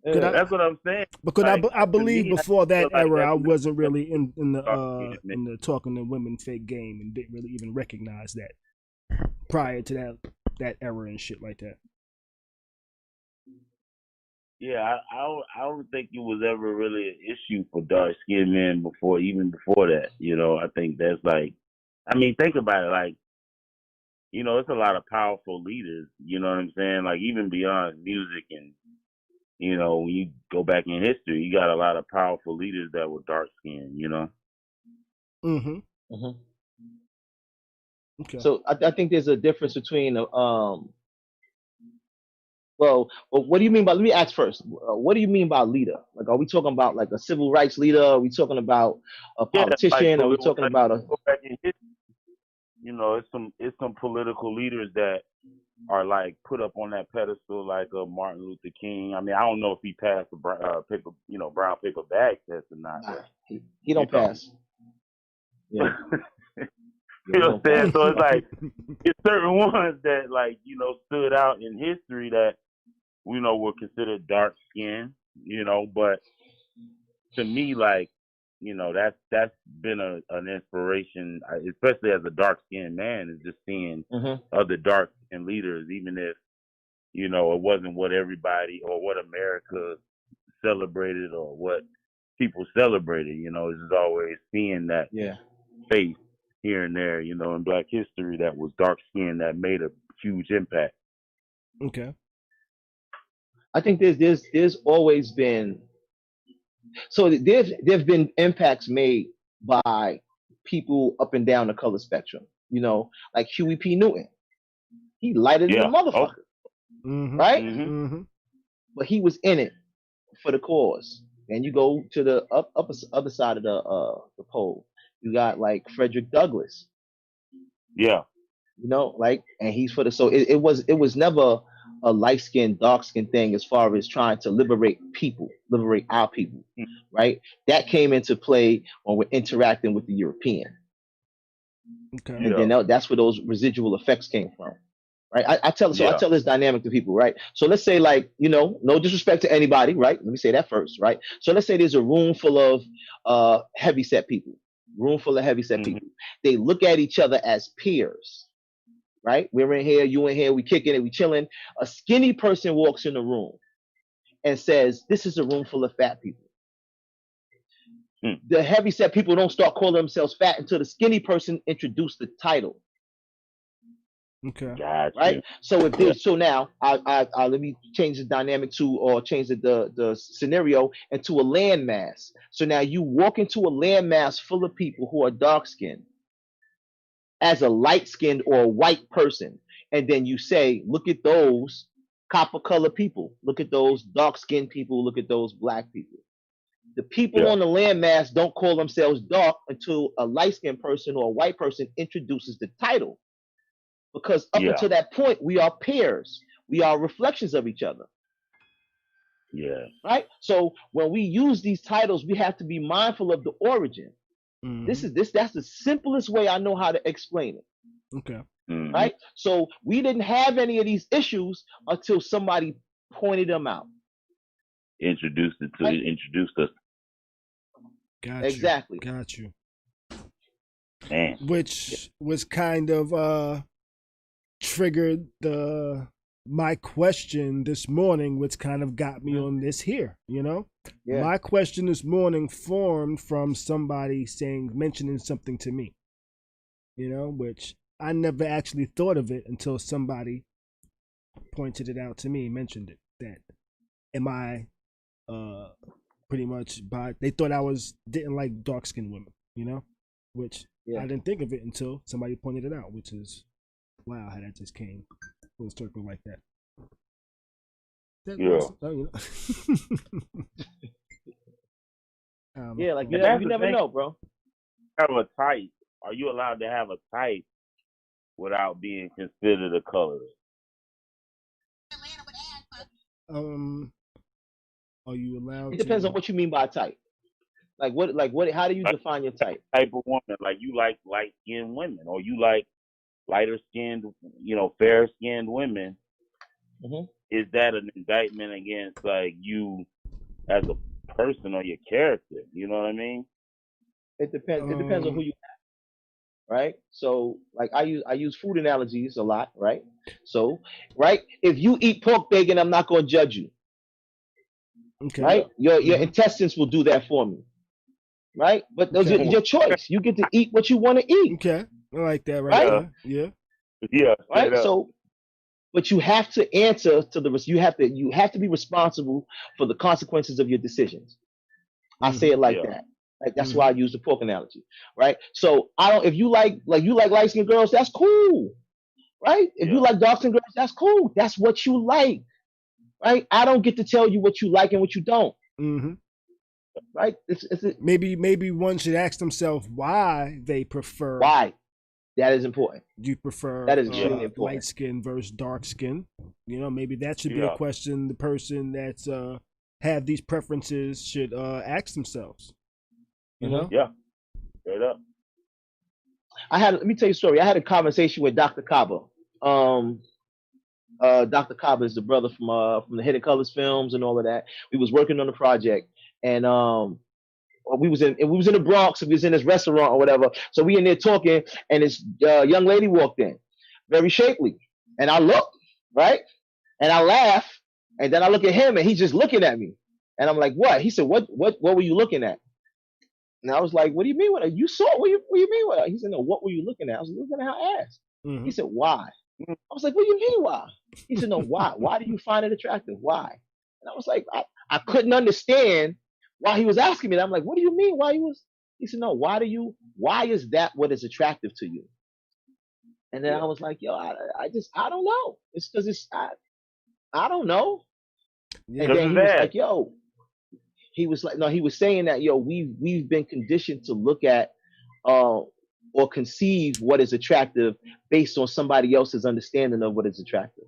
Yeah. That's what I'm saying. Because like, I believe before that era, I wasn't really really in the talking to women fake game and didn't really even recognize that prior to that era and shit like that. Yeah, I don't think it was ever really an issue for dark skinned men before that. You know, I think that's like, I mean, think about it. Like, you know, it's a lot of powerful leaders. You know what I'm saying? Like, even beyond music and, you know, when you go back in history, you got a lot of powerful leaders that were dark skinned. You know. Mm-hmm. Mm-hmm. Okay. So I think there's a difference between well, what do you mean by? Let me ask first. What do you mean by leader? Like, are we talking about like a civil rights leader? Are we talking about a politician? Are we talking about a? Go back in history, you know, it's some political leaders that are like put up on that pedestal, like Martin Luther King. I mean, I don't know if he passed the brown paper bag test or not. Nah, he don't pass. Yeah. You know what I'm saying? So it's like it's certain ones that, like, you know, stood out in history that, you know, were considered dark skinned, you know, but to me, like, you know, that's been an inspiration, especially as a dark skinned man, is just seeing other dark skinned leaders, even if, you know, it wasn't what everybody or what America celebrated or what people celebrated, you know, it's just always seeing that face here and there, you know, in Black history that was dark skinned that made a huge impact. Okay. I think there's always been, so there've been impacts made by people up and down the color spectrum. You know, like Huey P. Newton, he lighter than a motherfucker, right? Mm-hmm. But he was in it for the cause. And you go to the other side of the pole, you got like Frederick Douglass. Yeah. You know, like, and he's for the, so it was never a light skinned, dark skinned thing as far as trying to liberate our people, right? That came into play when we're interacting with the European. Okay. And then that's where those residual effects came from, right? I tell this dynamic to people, right? So let's say, like, you know, no disrespect to anybody, right? Let me say that first, right? So let's say there's a room full of heavyset people. People. They look at each other as peers, right? We're in here, you in here, we kicking it, we chilling. A skinny person walks in the room and says, "This is a room full of fat people." The heavyset people don't start calling themselves fat until the skinny person introduced the title. Okay. Gotcha. Right. So if there's now, I let me change the dynamic change the scenario into a landmass. So now you walk into a landmass full of people who are dark skinned as a light skinned or a white person, and then you say, "Look at those copper colored people. Look at those dark skinned people. Look at those black people." The people on the landmass don't call themselves dark until a light skinned person or a white person introduces the title. Because up until that point, we are peers. We are reflections of each other. Yeah. Right? So when we use these titles, we have to be mindful of the origin. That's the simplest way I know how to explain it. Okay. Right? So we didn't have any of these issues until somebody pointed them out. Introduced us. Got exactly. You. Got you. Man. Which was kind of triggered my question this morning, which kind of got me on this here, you know? Yeah. My question this morning formed from somebody mentioning something to me, you know, which I never actually thought of it until somebody pointed it out to me, mentioned it. That am I pretty much by? They thought I didn't like dark skinned women, you know, which I didn't think of it until somebody pointed it out, which is wow how that just came full circle like that. Yeah, like you never know, bro. Have a type. Are you allowed to have a type without being considered a colorist? Are you allowed? It depends on what you mean by type. Like what? How do you define your type? Type of woman, like you like light skinned women, or you like lighter skinned, fair skinned women. Mm-hmm. Is that an indictment against like you as a person or your character? You know what I mean? It depends. It depends on who you are, right? So, like I use food analogies a lot, right? So, right, if you eat pork bacon, I'm not going to judge you. Okay. Right? Your intestines will do that for me, right? But those are your choice. You get to eat what you want to eat. Okay, I like that, right? Yeah. Right. So, but you have to answer to you have to be responsible for the consequences of your decisions. I say it like that. Like that's why I use the pork analogy, right? So if you like light skinned girls, that's cool, right? If you like dark skinned girls, that's cool. That's what you like, right? I don't get to tell you what you like and what you don't, right? Maybe one should ask themselves why they prefer. Why? That is important. Do you prefer that is extremely important. Light skin versus dark skin? Maybe that should be a question the person that's have these preferences should ask themselves. Yeah, straight up. Let me tell you a story. I had a conversation with Dr. Kaba. Dr. Kaba is the brother from the Hidden Colors films and all of that. We was working on the project, and we was in the Bronx. We was in this restaurant or whatever. So we in there talking, and this young lady walked in, very shapely, and I looked right, and I laugh, and then I look at him, and he's just looking at me, and I'm like, "What?" He said, "What were you looking at?" And I was like, "What do you mean with it? You saw it? What do you mean with it?" He said, "No, what were you looking at?" I was looking at her ass. He said, "Why?" I was like, "What do you mean why?" He said, "No, why? Why do you find it attractive? Why?" And I was like, I couldn't understand why he was asking me that. I'm like, "What do you mean? Why he was?" He said, "No, why is that what is attractive to you?" And then I was like, "Yo, I don't know. It's because I don't know." Yeah. And then he was like, "Yo." He was like, no, he was saying that, yo, we've been conditioned to look at or conceive what is attractive based on somebody else's understanding of what is attractive.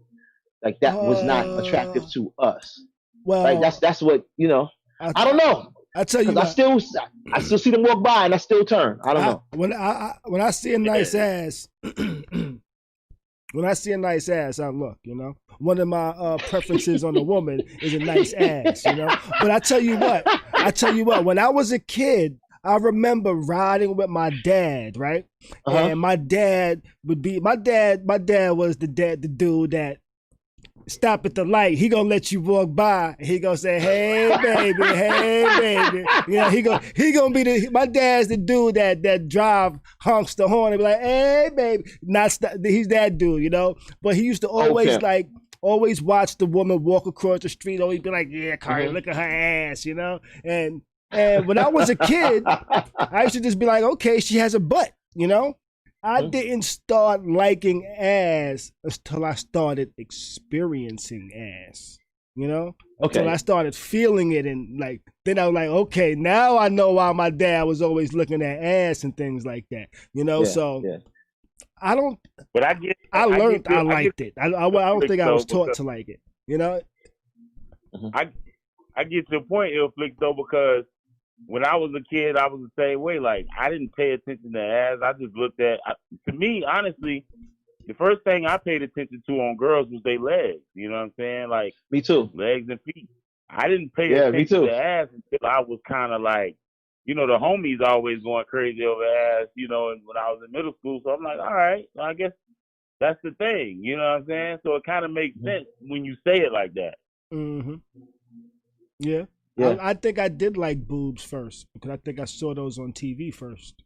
Like that was not attractive to us. Well, right? That's what I don't know. I tell you, I still see them walk by and I still turn. I don't know. When I see a nice ass. When I see a nice ass, I look, One of my preferences on a woman is a nice ass, But I tell you what, when I was a kid, I remember riding with my dad, right? And my dad was the dude that stop at the light. He gonna let you walk by. He gonna say, "Hey baby, hey baby." He gonna be my dad's the dude that drive honks the horn and be like, "Hey baby." He's that dude, But he used to always always watch the woman walk across the street. Always be like, "Yeah, Khary, look at her ass," And when I was a kid, I used to just be like, "Okay, she has a butt," I didn't start liking ass until I started experiencing ass, Until I started feeling it and then I was like, okay, now I know why my dad was always looking at ass and things like that, I don't. But I learned I liked it. I don't think I was taught to like it, I get to a point, Flick, though, because when I was a kid, I was the same way. Like, I didn't pay attention to ass. I just looked at, to me, honestly, the first thing I paid attention to on girls was their legs. You know what I'm saying? Like, me too. Legs and feet. I didn't pay attention to ass until I was kind of like, the homies always going crazy over ass, and when I was in middle school. So I'm like, all right, well, I guess that's the thing. You know what I'm saying? So it kind of makes sense when you say it like that. Mm-hmm. Yeah. Yeah. I think I did like boobs first because I think I saw those on TV first.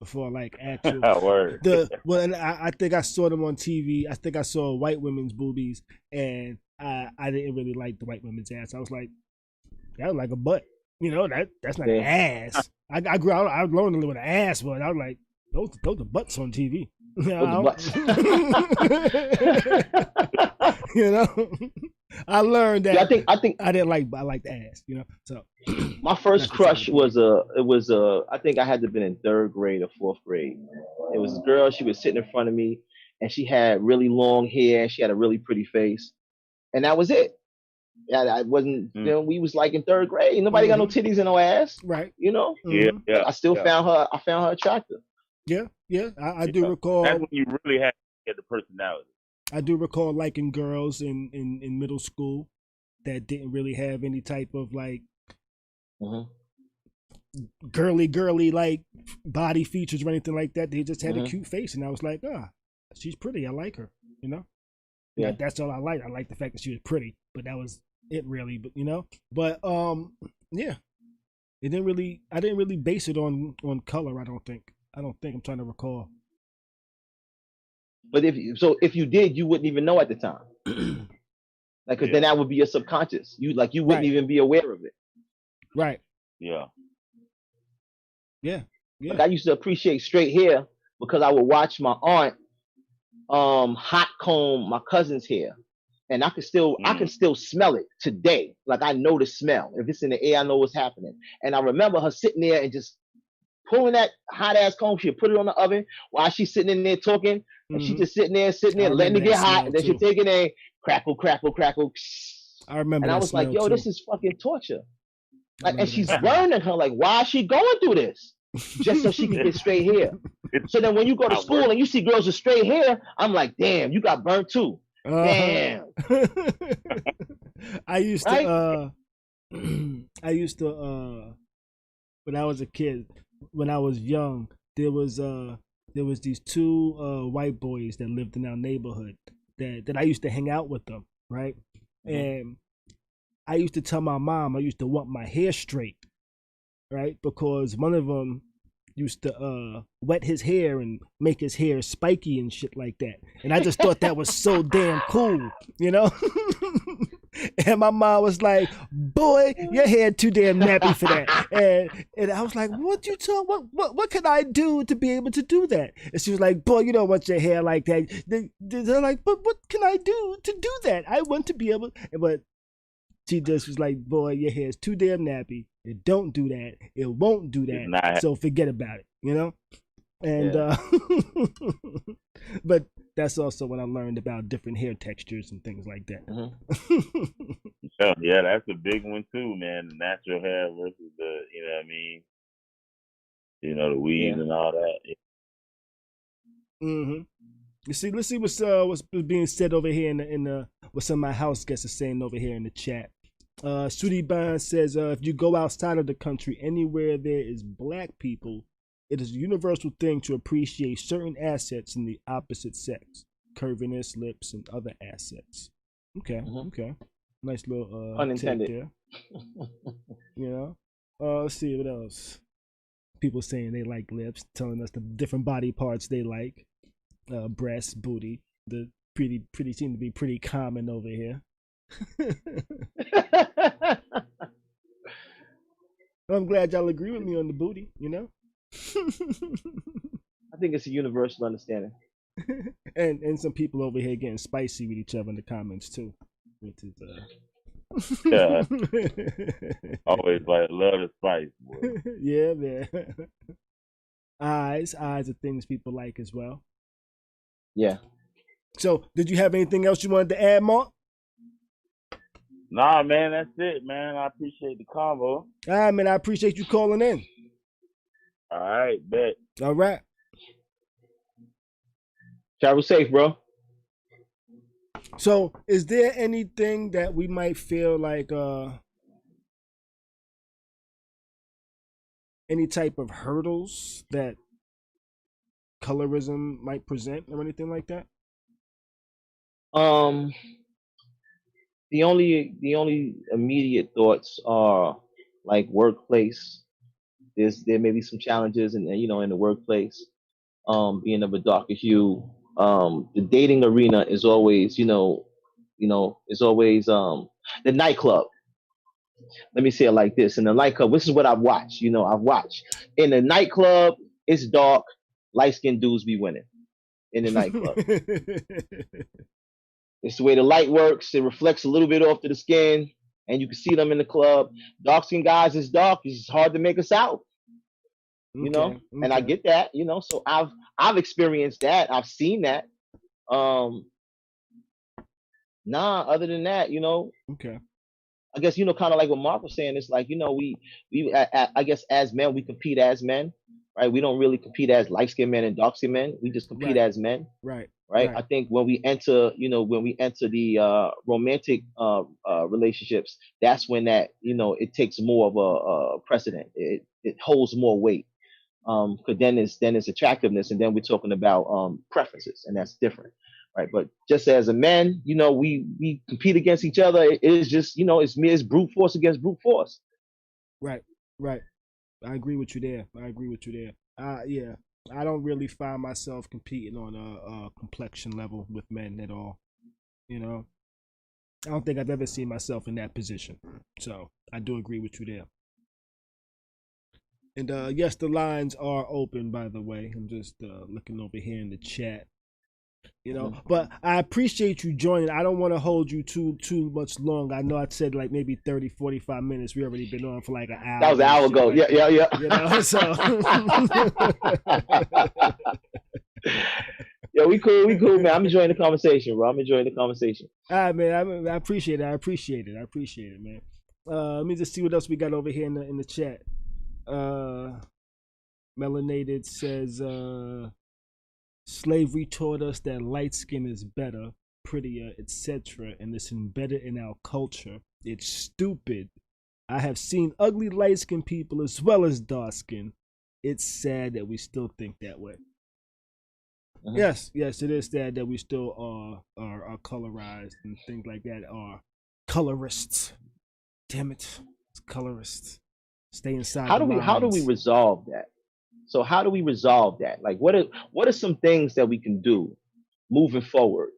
before like actual Word. and I think I saw them on TV. I think I saw white women's boobies, and I didn't really like the white women's ass. I was like, that was like a butt. You know, that's not an ass. I grew out. I learned to live with an ass, but I was like, those are butts on TV. You know, you know, I learned that. Yeah, I think I like the ass. You know, so my first crush was I think I had to have been in third grade or fourth grade. It was a girl. She was sitting in front of me, and she had really long hair. She had a really pretty face, and that was it. Yeah, I wasn't. You know, we was like in third grade. Nobody got no titties and no ass. Right. You know. Yeah. I still found her. I found her attractive. Yeah. I do recall. That's when you really had to get the personality. I do recall liking girls in middle school that didn't really have any type of like girly like body features or anything like that. They just had a cute face, and I was like, she's pretty. I like her. You know. Yeah. That's all I like. I like the fact that she was pretty, but that was it really. But you know. But yeah. I didn't really base it on color. I don't think. I'm trying to recall. But if you did, you wouldn't even know at the time. Like, cause then that would be your subconscious. You wouldn't even be aware of it. Right. Yeah. Like I used to appreciate straight hair because I would watch my aunt hot comb my cousin's hair. And I can still smell it today. Like I know the smell. If it's in the air, I know what's happening. And I remember her sitting there and just pulling that hot ass comb. She'd put it on the oven while she's sitting in there talking. And she just sitting there, letting it get hot. And then she'd take it in, crackle, crackle, crackle. I remember. And I was like, yo, this is fucking torture. Like, and she's burning her. Like, why is she going through this? Just so she can get straight hair. So then when you go to school and you see girls with straight hair, I'm like, damn, you got burnt too. Damn. I used to when I was a kid, when I was young, there was these two white boys that lived in our neighborhood that I used to hang out with them, right? And I used to tell my mom I used to want my hair straight, right? Because one of them used to wet his hair and make his hair spiky and shit like that. And I just thought that was so damn cool, you know? And my mom was like, boy, your hair too damn nappy for that. And I was like, what can I do to be able to do that? And she was like, boy, you don't want your hair like that. They're like, but what can I do to do that? I want to be able, but she just was like, boy, your hair is too damn nappy. It don't do that. It won't do that. So forget about it, you know? And but that's also when I learned about different hair textures and things like that. Yeah, that's a big one too, man. The natural hair versus the, you know what I mean? You know, the weaves and all that. You see, let's see what's being said over here in the what some of my house guests are saying over here in the chat. Sudi Bond says, if you go outside of the country, anywhere there is black people, it is a universal thing to appreciate certain assets in the opposite sex, curviness, lips, and other assets. Okay. Nice little unintended take there. You know? Let's see what else. People saying they like lips, telling us the different body parts they like. Breast, booty. The pretty seem to be pretty common over here. I'm glad y'all agree with me on the booty, you know? I think it's a universal understanding. and some people over here getting spicy with each other in the comments too. Which is yeah. Always like love the spice, boy. Yeah, man. Eyes are things people like as well. Yeah. So, did you have anything else you wanted to add, Mark? Nah, man, that's it, man. I appreciate the convo. All right, man. I appreciate you calling in. All right, bet. All right. Travel safe, bro. So, is there anything that we might feel like any type of hurdles that colorism might present or anything like that? The only immediate thoughts are like workplace there may be some challenges in in the workplace, being of a darker hue. The dating arena is always, is always the nightclub. Let me say it like this: in the nightclub, this is what I've watched. I've watched in the nightclub. It's dark, light skinned dudes be winning in the nightclub. It's the way the light works. It reflects a little bit off to the skin, and you can see them in the club. Dark skinned guys is dark. It's hard to make us out. And I get that. So I've experienced that. I've seen that. Other than that, Okay. I guess kind of like what Mark was saying. It's like we I guess as men we compete as men, right? We don't really compete as light skinned men and dark skinned men. We just compete as men, right? I think when we enter the romantic relationships, that's when that it takes more of a precedent. It holds more weight. Because then it's attractiveness, and then we're talking about preferences, and that's different. Right, but just as a man, we compete against each other. It is just, it's brute force against brute force. Right. I agree with you there. Yeah, I don't really find myself competing on a complexion level with men at all. I don't think I've ever seen myself in that position. So I do agree with you there. And yes, the lines are open, by the way. I'm just looking over here in the chat. But I appreciate you joining. I don't want to hold you too much long. I know I said like maybe 30, 45 minutes. We already been on for like an hour. That was an hour ago. Like Yeah. So. Yeah, we cool, man. I'm enjoying the conversation, bro. All right, man. I appreciate it. I appreciate it, man. Let me just see what else we got over here in the chat. Melanated says, slavery taught us that light skin is better, prettier, etc., and it's embedded in our culture. It's stupid. I have seen ugly light skinned people as well as dark skin. It's sad that we still think that way. Yes, it is sad that we still are colorized and things like that are colorists. Damn it, it's colorists. Stay inside. How do we resolve that? So how do we resolve that? Like, what are some things that we can do moving forward,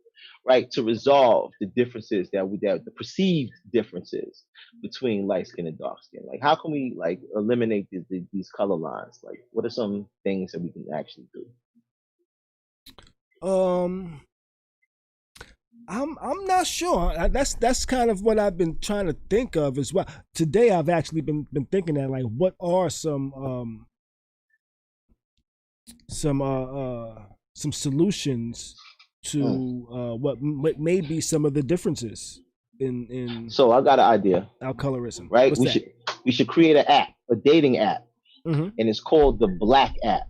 right, to resolve the differences the perceived differences between light skin and dark skin? Like, how can we like eliminate these color lines? Like, what are some things that we can actually do? I'm not sure. That's kind of what I've been trying to think of as well. Today I've actually been thinking that, like, what are some solutions to what may be some of the differences in So I got an idea. Our colorism. Right? We should create an app, a dating app. And it's called the Black app.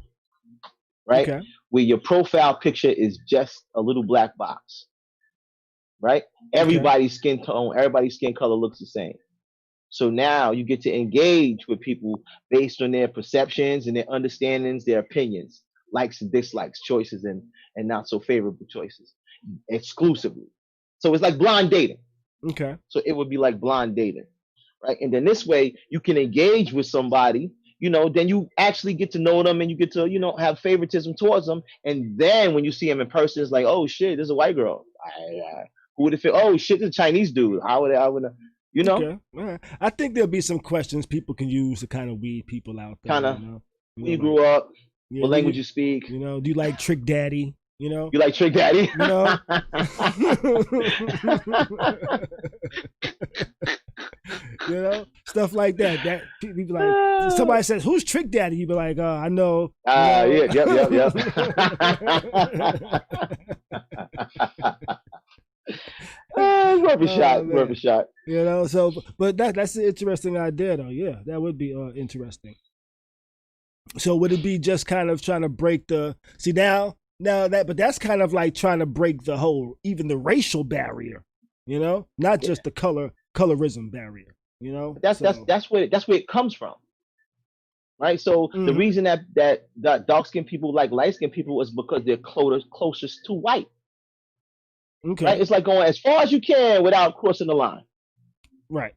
Right? Okay. Where your profile picture is just a little black box. Right? Everybody's skin tone, everybody's skin color looks the same. So now you get to engage with people based on their perceptions and their understandings, their opinions, likes and dislikes, choices and not so favorable choices exclusively. So it's like blind dating. Okay. So it would be like blind dating, right? And then this way you can engage with somebody, then you actually get to know them and you get to, have favoritism towards them. And then when you see them in person, it's like, oh shit, this is a white girl. Who would it feel? Oh shit, this is a Chinese dude. I would Okay. All right. I think there'll be some questions people can use to kind of weed people out there. Kind of. Where you grew up, what language you speak. Do you like Trick Daddy? You like Trick Daddy? Stuff like that. That people like somebody says, "Who's Trick Daddy?" You be like, I know. Yeah, yep. Worth a shot. So, but that's an interesting idea, though. Yeah, that would be interesting. So, would it be just kind of trying to break the but that's kind of like trying to break the whole, even the racial barrier, not just the colorism barrier, That's where it comes from, right? So the reason that dark skinned people like light skinned people is because they're closest to white. Okay. Right? It's like going as far as you can without crossing the line. Right.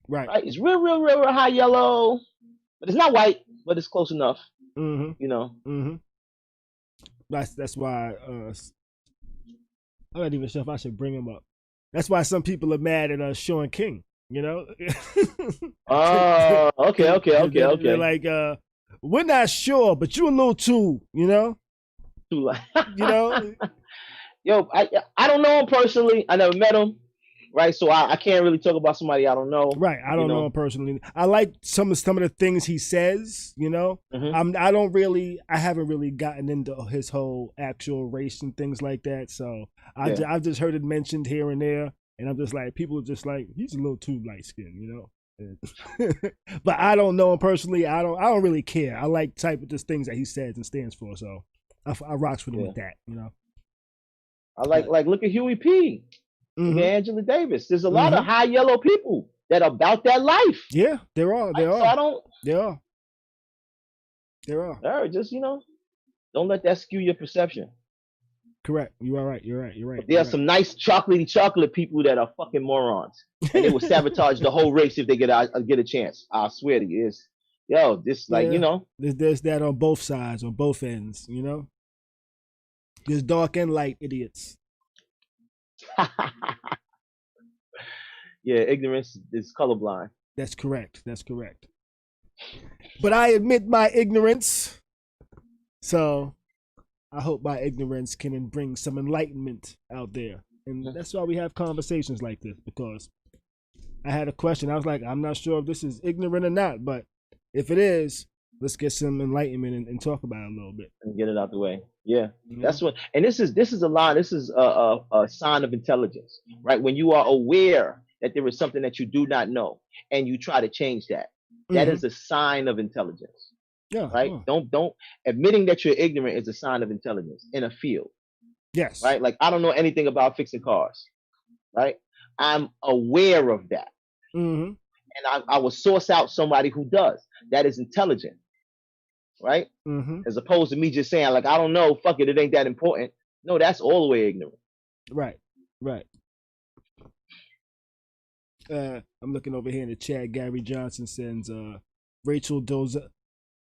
It's real high yellow. but it's not white, but it's close enough. Mm-hmm. You know. Mm-hmm. That's why I'm not even sure if I should bring him up. That's why some people are mad at Sean King. You know. Oh, okay. They're like, we're not sure, but you're a little too, you know. Too like. You know. Yo, I don't know him personally. I never met him. Right, so I can't really talk about somebody I don't know. Right, I don't know him personally. I like some of the things he says. You know, I haven't really gotten into his whole actual race and things like that. So I've just heard it mentioned here and there, and I'm just like, people are just like, he's a little too light skinned, you know. But I don't know him personally. I don't really care. I like type of just things that he says and stands for. So I rocks with him with that. You know. I like look at Huey P. Angela Davis. There's a lot of high yellow people that are about that life. Yeah, there are. So I don't. There are. Just don't let that skew your perception. Correct. You are right. You're right. There are some nice chocolate people that are fucking morons, and they will sabotage the whole race if they get a chance. I swear to you, there's There's that on both sides, on both ends. You know, there's dark and light idiots. Yeah, ignorance is colorblind. That's correct. But I admit my ignorance, so I hope my ignorance can bring some enlightenment out there, and that's why we have conversations like this. Because I had a question, I was like, I'm not sure if this is ignorant or not, but if it is, let's get some enlightenment and talk about it a little bit and get it out the way. Yeah, that's what. And this is a line. This is a sign of intelligence, right? When you are aware that there is something that you do not know, and you try to change that, that is a sign of intelligence. Yeah. Right. Don't admitting that you're ignorant is a sign of intelligence in a field. Yes. Right. Like I don't know anything about fixing cars. Right. I'm aware of that. And I will source out somebody who does. That is intelligent. Right? As opposed to me just saying, like, I don't know, fuck it, it ain't that important. No, that's all the way ignorant. Right. I'm looking over here in the chat. Gary Johnson sends Rachel Doza.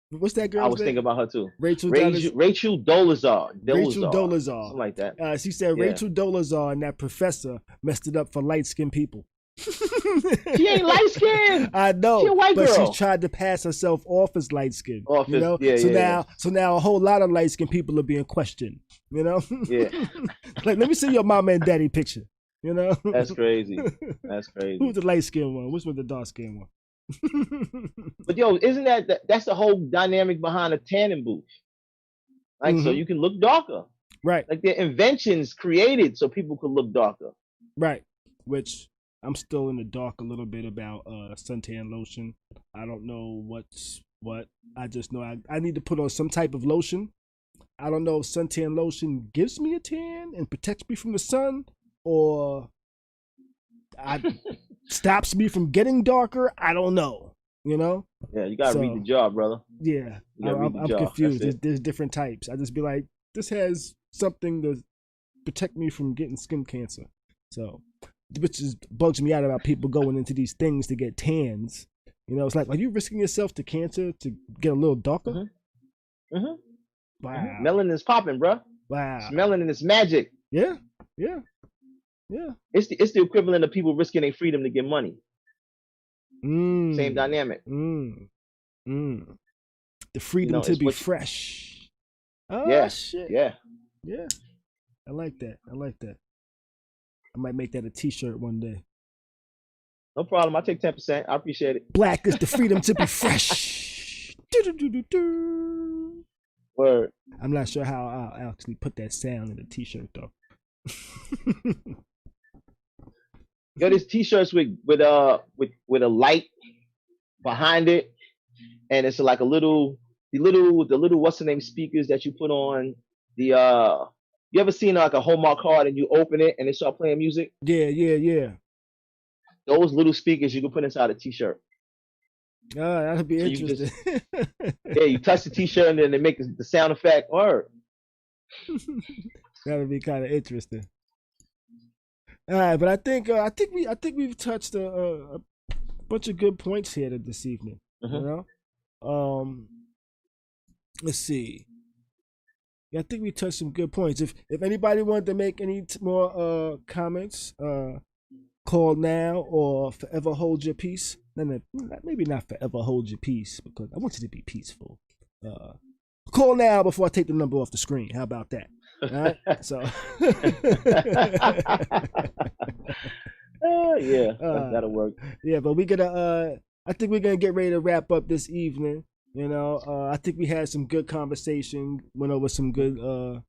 What's that girl? I was thinking about her too. Rachel Dolezal. Something like that. She said Rachel Dolezal and that professor messed it up for light-skinned people. She ain't light skinned. I know, she a white but girl. She's tried to pass herself off as light skinned. You know, so now a whole lot of light skinned people are being questioned. You know, like let me see your mama and daddy picture. You know, that's crazy. Who's the light skinned one? Which one's the dark skinned one? But isn't that's the whole dynamic behind a tanning booth? Like so you can look darker. Right. Like they're inventions created so people could look darker. Right. Which I'm still in the dark a little bit about suntan lotion. I don't know what's what. I just know I need to put on some type of lotion. I don't know if suntan lotion gives me a tan and protects me from the sun, or stops me from getting darker. I don't know. You know? Yeah, you gotta read the job, brother. Yeah, I'm confused. There's different types. I just be like, this has something to protect me from getting skin cancer. So, which just bugs me out about people going into these things to get tans. You know, it's like, are you risking yourself to cancer to get a little darker? Wow. Melanin is popping, bro. Wow. Melanin is magic. Yeah. It's the equivalent of people risking their freedom to get money. Same dynamic. The freedom to be fresh. Oh, yeah. Shit. Yeah. I like that. I might make that a t-shirt one day. No problem. I'll take 10%. I appreciate it. Black is the freedom to be fresh. Word. I'm not sure how I'll actually put that sound in the t-shirt though. There's t-shirts with a light behind it, and it's like the little what's the name speakers that you put on the you ever seen like a Hallmark card and you open it and it start playing music? Yeah. Those little speakers you can put inside a t-shirt. That'd be interesting. You touch the t-shirt and then they make the sound effect. Or that would be kind of interesting. All right, but I think we've touched a bunch of good points here this evening. You know, Let's see. Yeah, I think we touched some good points. If anybody wanted to make any more comments, call now or forever hold your peace. No, maybe not forever hold your peace because I want you to be peaceful. Call now before I take the number off the screen. How about that? All right. So. Yeah, that'll work. Yeah, but I think we're gonna get ready to wrap up this evening. You know, I think we had some good conversation. Went over some good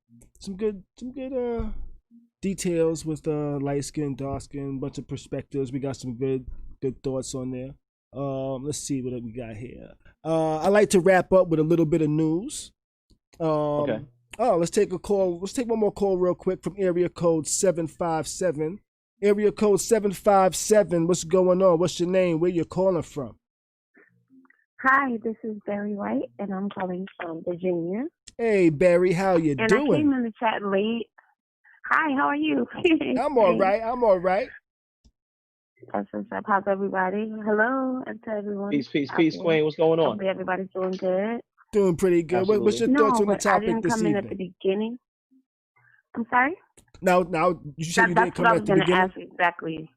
details with light skin, dark skin, bunch of perspectives. We got some good thoughts on there. Let's see what we got here. I like to wrap up with a little bit of news. Okay. Oh, let's take a call. Let's take one more call real quick from area code 757. Area code 757. What's going on? What's your name? Where you calling from? Hi, this is Barry White, and I'm calling from Virginia. Hey, Barry, how you and doing? I came in the chat late. Hi, how are you? I'm all right. I'm all right. That's what's up. How's everybody? Hello, and to everyone. Peace, Queen. What's going on? Hopefully everybody's doing good. Doing pretty good. Absolutely. What's your thoughts on the topic I didn't this come in evening? at the beginning. I'm sorry? Now, you said you didn't come in at the beginning? That's what I was going to ask exactly.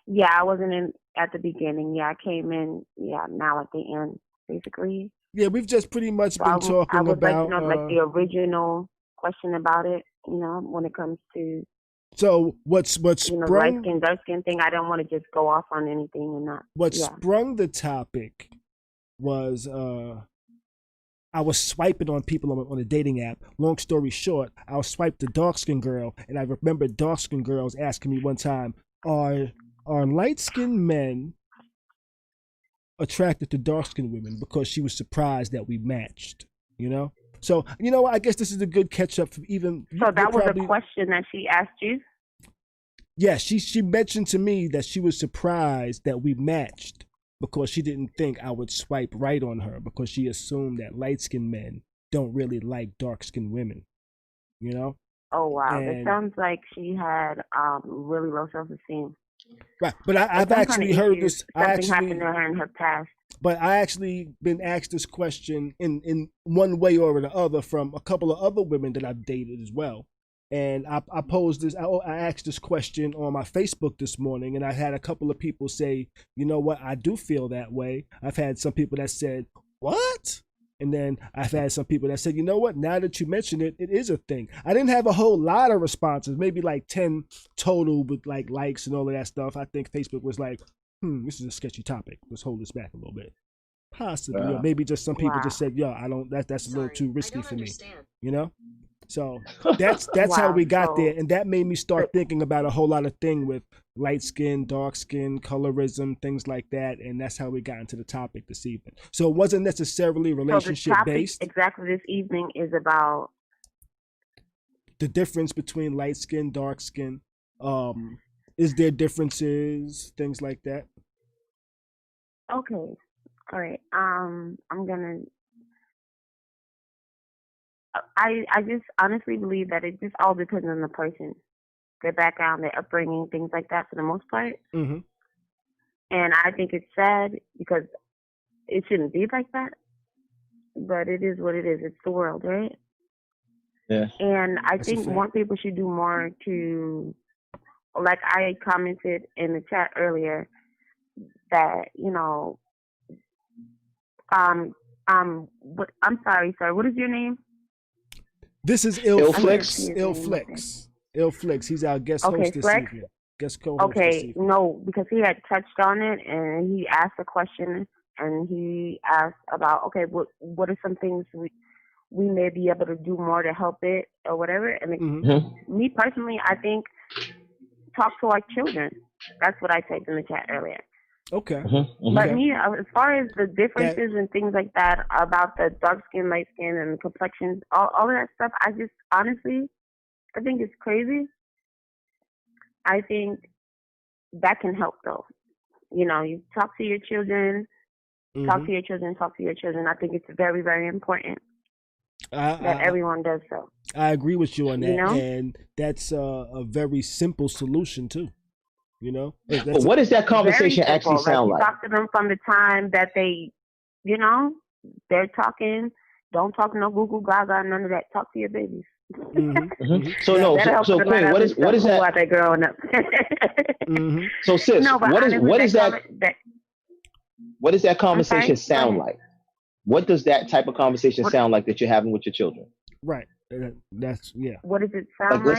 Yeah, I wasn't in at the beginning. Yeah, I came in, now at the end, basically. Yeah, we've just pretty much So been talking I would about... like to know, like, the original question about it, when it comes to... So what's sprung... light skin, dark skin thing, I don't want to just go off on anything and not... What sprung the topic was... I was swiping on people on a dating app. Long story short, I was swiped the dark-skinned girl, and I remember dark-skinned girls asking me one time, are light-skinned men attracted to dark-skinned women because she was surprised that we matched, So, I guess this is a good catch-up for even... So that was a question that she asked you? Yeah, she mentioned to me that she was surprised that we matched because she didn't think I would swipe right on her because she assumed that light-skinned men don't really like dark-skinned women, Oh, wow. And, it sounds like she had really low self-esteem. Right, but I've actually heard this. Something happened to her in her past. But I actually been asked this question in one way or the other from a couple of other women that I've dated as well. And I posed this, I asked this question on my Facebook this morning, and I had a couple of people say, you know what, I do feel that way. I've had some people that said, what? And then I've had some people that said, you know what, now that you mention it, it is a thing. I didn't have a whole lot of responses, maybe like 10 total with like likes and all of that stuff. I think Facebook was like, this is a sketchy topic. Let's hold this back a little bit. Possibly, or maybe just some people just said, I don't, that's a little too risky for me, So that's how we got there, and that made me start thinking about a whole lot of things with light skin, dark skin, colorism, things like that, and that's how we got into the topic this evening. So it wasn't necessarily relationship based. Exactly, this evening is about the difference between light skin, dark skin. Is there differences, things like that? Okay, all right. I'm gonna. I just honestly believe that it just all depends on the person, their background, their upbringing, things like that for the most part. Mm-hmm. And I think it's sad because it shouldn't be like that, but it is what it is. It's the world, right? Yeah. And I think more people should do more to, like I commented in the chat earlier, that, I'm sorry, sir. What is your name? This is Illflix. Illflix. He's our guest host this evening. Guest co-host this evening. No, because he had touched on it and he asked a question and he asked about, what are some things we may be able to do more to help it or whatever. And me personally, I think talk to our children. That's what I typed in the chat earlier. Okay. But me, as far as the differences and things like that about the dark skin, light skin, and the complexions, all of that stuff, I just honestly, I think it's crazy. I think that can help though. You talk to your children, talk to your children. I think it's very, very important that everyone does so. I agree with you on that, and that's a very simple solution too. But what does that conversation actually sound like? Talk to them from the time that they, they're talking. Don't talk no Google Gaga, none of that. Talk to your babies. So no, so Queen, what is that? While they're growing up. So sis, no, but what is that? What does that conversation sound like? What does that type of conversation sound like that you're having with your children? Right. That's What does it sound like?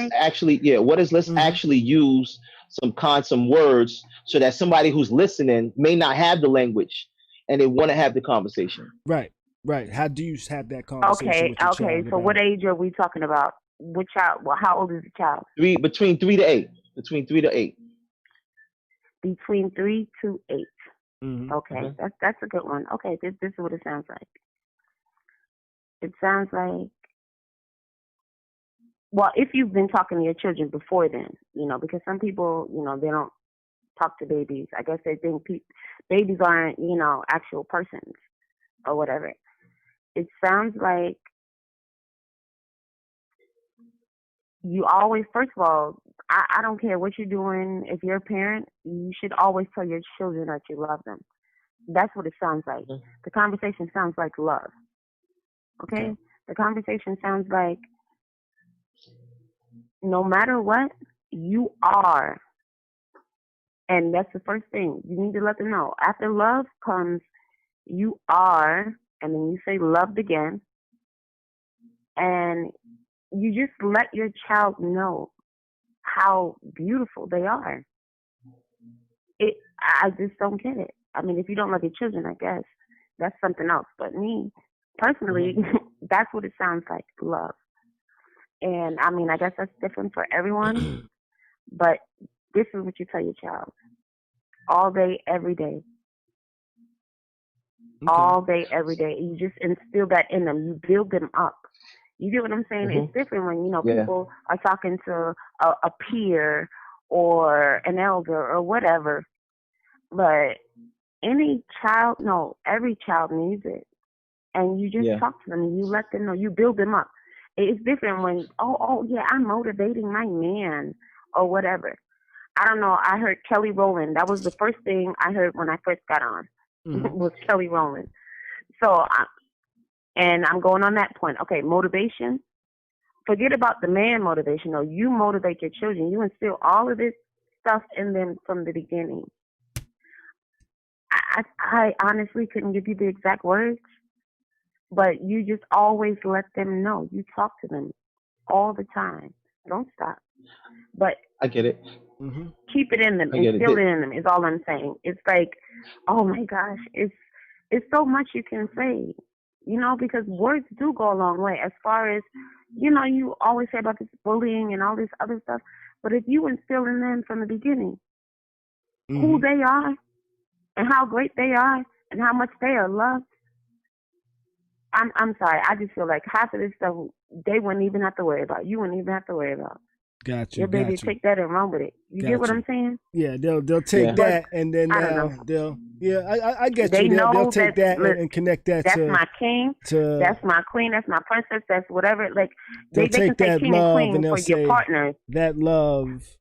Let's actually use some words so that somebody who's listening may not have the language and they want to have the conversation. Right. How do you have that conversation with your child? So what age are we talking about? What child? Well, how old is the child? Between 3 to 8. Between 3 to 8. Between 3 to 8. Okay, that's a good one. Okay, this is what it sounds like. It sounds like, well, if you've been talking to your children before then, because some people, they don't talk to babies. I guess they think babies aren't, actual persons or whatever. It sounds like you always, first of all, I don't care what you're doing. If you're a parent, you should always tell your children that you love them. That's what it sounds like. The conversation sounds like love. Okay? The conversation sounds like no matter what, you are. And that's the first thing. You need to let them know. After love comes, you are, and then you say loved again. And you just let your child know how beautiful they are. I just don't get it. I mean, if you don't love your children, I guess that's something else. But me, personally, that's what it sounds like, love. And I mean, I guess that's different for everyone. But this is what you tell your child. All day, every day. All day, every day. You just instill that in them. You build them up. You get what I'm saying? It's different when, people are talking to a peer or an elder or whatever. But every child needs it. And you just talk to them. You let them know. You build them up. It's different when, I'm motivating my man or whatever. I don't know. I heard Kelly Rowland. That was the first thing I heard when I first got on. Was Kelly Rowland. So, and I'm going on that point. Okay, motivation. Forget about the man motivation. No, you motivate your children. You instill all of this stuff in them from the beginning. I honestly couldn't give you the exact words, but you just always let them know. You talk to them all the time. Don't stop. But I get it. Keep it in them. Instill it in them is all I'm saying. It's like, oh my gosh, it's so much you can say, because words do go a long way as far as, you always say about this bullying and all this other stuff. But if you instill in them from the beginning who they are and how great they are and how much they are loved, I'm sorry. I just feel like half of this stuff they wouldn't even have to worry about. You wouldn't even have to worry about. Gotcha. Your baby take that and run with it. You get what I'm saying? Yeah, they'll take that and then they'll I get they you. They'll take that and connect that that's to my king, that's my queen, that's my princess, that's whatever. Like they can take say king and queen they'll for say your partners. That love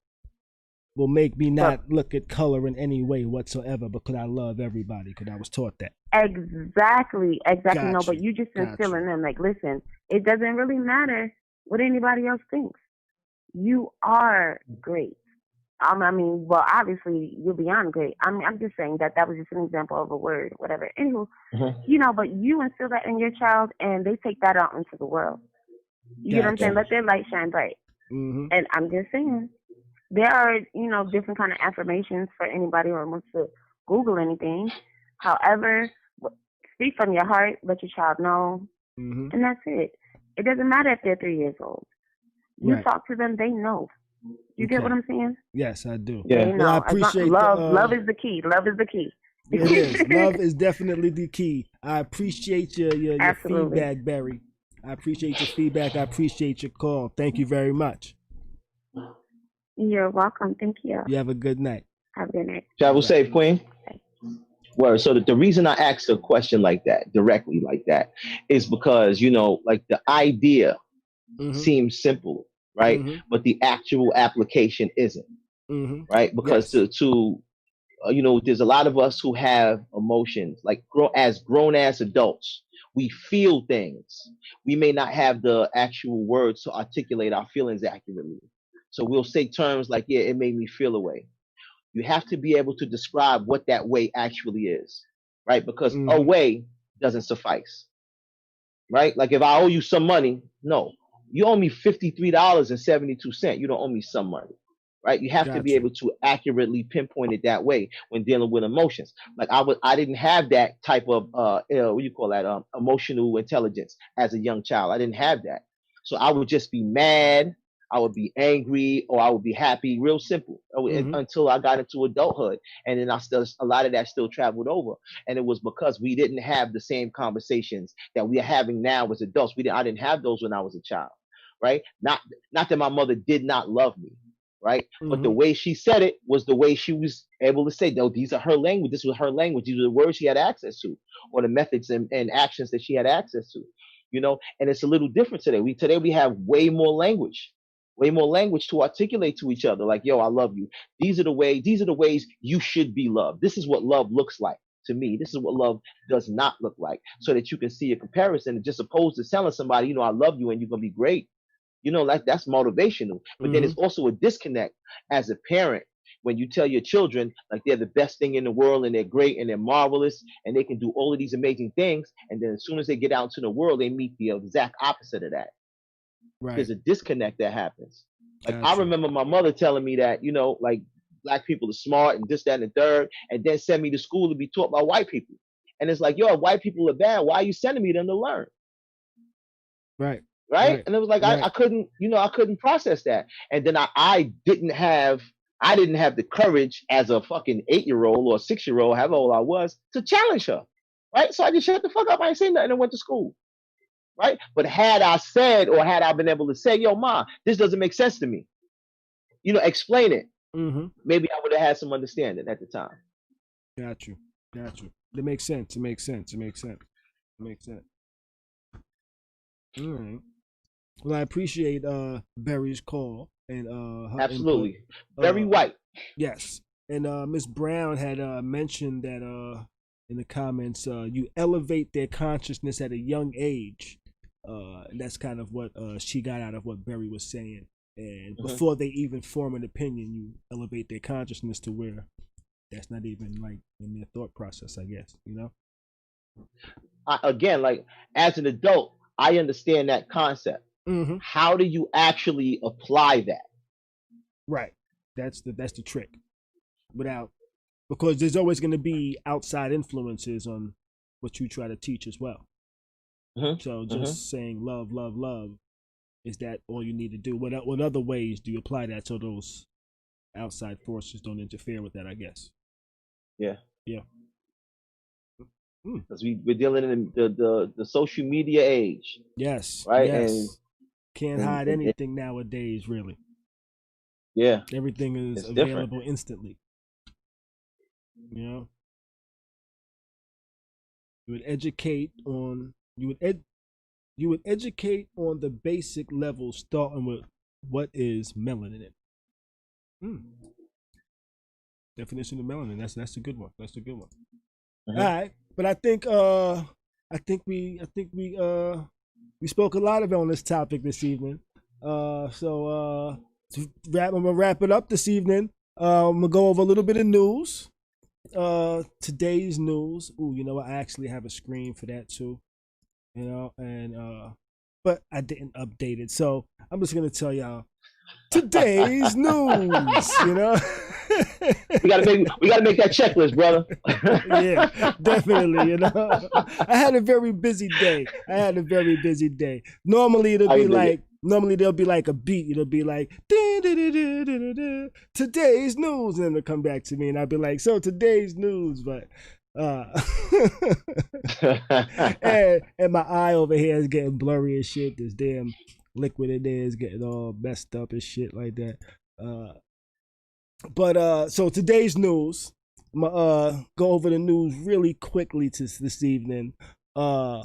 will make me not look at color in any way whatsoever because I love everybody because I was taught that. Exactly. No, but you just instill in them like, listen, it doesn't really matter what anybody else thinks. You are great. I mean, well, obviously you're beyond great. I'm just saying that was just an example of a word, whatever. Anywho, but you instill that in your child, and they take that out into the world. You know what I'm saying? Let their light shine bright. And I'm just saying, there are different kind of affirmations for anybody who wants to Google anything. However, speak from your heart. Let your child know, and that's it. It doesn't matter if they're 3 years old. You talk to them, they know. You get what I'm saying? Yes, I do. Yeah. They know. Well, I appreciate love. Love is the key. Love is the key. It is. Love is definitely the key. I appreciate your feedback, Barry. I appreciate your feedback. I appreciate your call. Thank you very much. You're welcome. Thank you. You have a good night. Have a good night. Travel safe, Queen. Word. So the reason I asked a question like that, directly like that, is because, like the idea seems simple, right? But the actual application isn't, right? Because there's a lot of us who have emotions, like grown as adults, We feel things. We may not have the actual words to articulate our feelings accurately. So we'll say terms like, yeah, it made me feel a way. You have to be able to describe what that way actually is, right? Because a way doesn't suffice, right? Like if I owe you some money, no, you owe me $53.72. You don't owe me some money, right? You have to be able to accurately pinpoint it that way when dealing with emotions. Like I didn't have that type of what do you call that? Emotional intelligence as a young child. I didn't have that, so I would just be mad. I would be angry or I would be happy, real simple, until I got into adulthood. And then a lot of that still traveled over. And it was because we didn't have the same conversations that we are having now as adults. I didn't have those when I was a child, right? Not that my mother did not love me, right? But the way she said it was the way she was able to say, no, these are her language. This was her language. These were the words she had access to, or the methods and actions that she had access to, and it's a little different today. Today we have way more language to articulate to each other. Like, yo, I love you. These are the ways you should be loved. This is what love looks like to me. This is what love does not look like, so that you can see a comparison, just opposed to telling somebody, I love you and you're going to be great. Like that's motivational. But then it's also a disconnect as a parent when you tell your children like they're the best thing in the world and they're great and they're marvelous and they can do all of these amazing things. And then as soon as they get out into the world, they meet the exact opposite of that. Right. There's a disconnect that happens. Like I remember my mother telling me that, like black people are smart and this, that, and the third, and then send me to school to be taught by white people. And it's like, yo, white people are bad. Why are you sending me them to learn? Right. And it was like I couldn't process that. And then I didn't have the courage as a fucking 8-year-old or 6-year-old, however old I was, to challenge her. Right. So I just shut the fuck up. I ain't saying nothing and went to school. Right. But had I said, or had I been able to say, yo, Ma, this doesn't make sense to me, explain it. Maybe I would have had some understanding at the time. Got you. It makes sense. All right. Well, I appreciate Barry's call and her absolutely input. Very white. Yes. And Miss Brown had mentioned that in the comments, you elevate their consciousness at a young age. That's kind of what she got out of what Barry was saying. And before they even form an opinion, you elevate their consciousness to where that's not even like in their thought process, I guess, Again, like as an adult, I understand that concept. How do you actually apply that? Right. That's the trick. Because there's always going to be outside influences on what you try to teach as well. So just saying love, love, love, is that all you need to do? What other ways do you apply that so those outside forces don't interfere with that, I guess? Yeah. Because we're dealing in the social media age. Yes. Right? Yes. And can't hide anything nowadays, really. Yeah. Everything is available instantly. You would educate on the basic level, starting with what is melanin. Definition of melanin. That's a good one. All right, but I think we spoke a lot of it on this topic this evening. So I'm gonna wrap it up this evening. I'm gonna go over a little bit of news. Today's news. I actually have a screen for that too. But I didn't update it, so I'm just gonna tell y'all today's news. we gotta make that checklist, brother. Yeah, definitely. I had a very busy day. Normally there'll be like a beat. It'll be like today's news, and it'll come back to me, and I'll be like, so today's news, but and my eye over here is getting blurry as shit. This damn liquid in there is getting all messed up and shit like that. But so today's news, I'm gonna go over the news really quickly this evening. A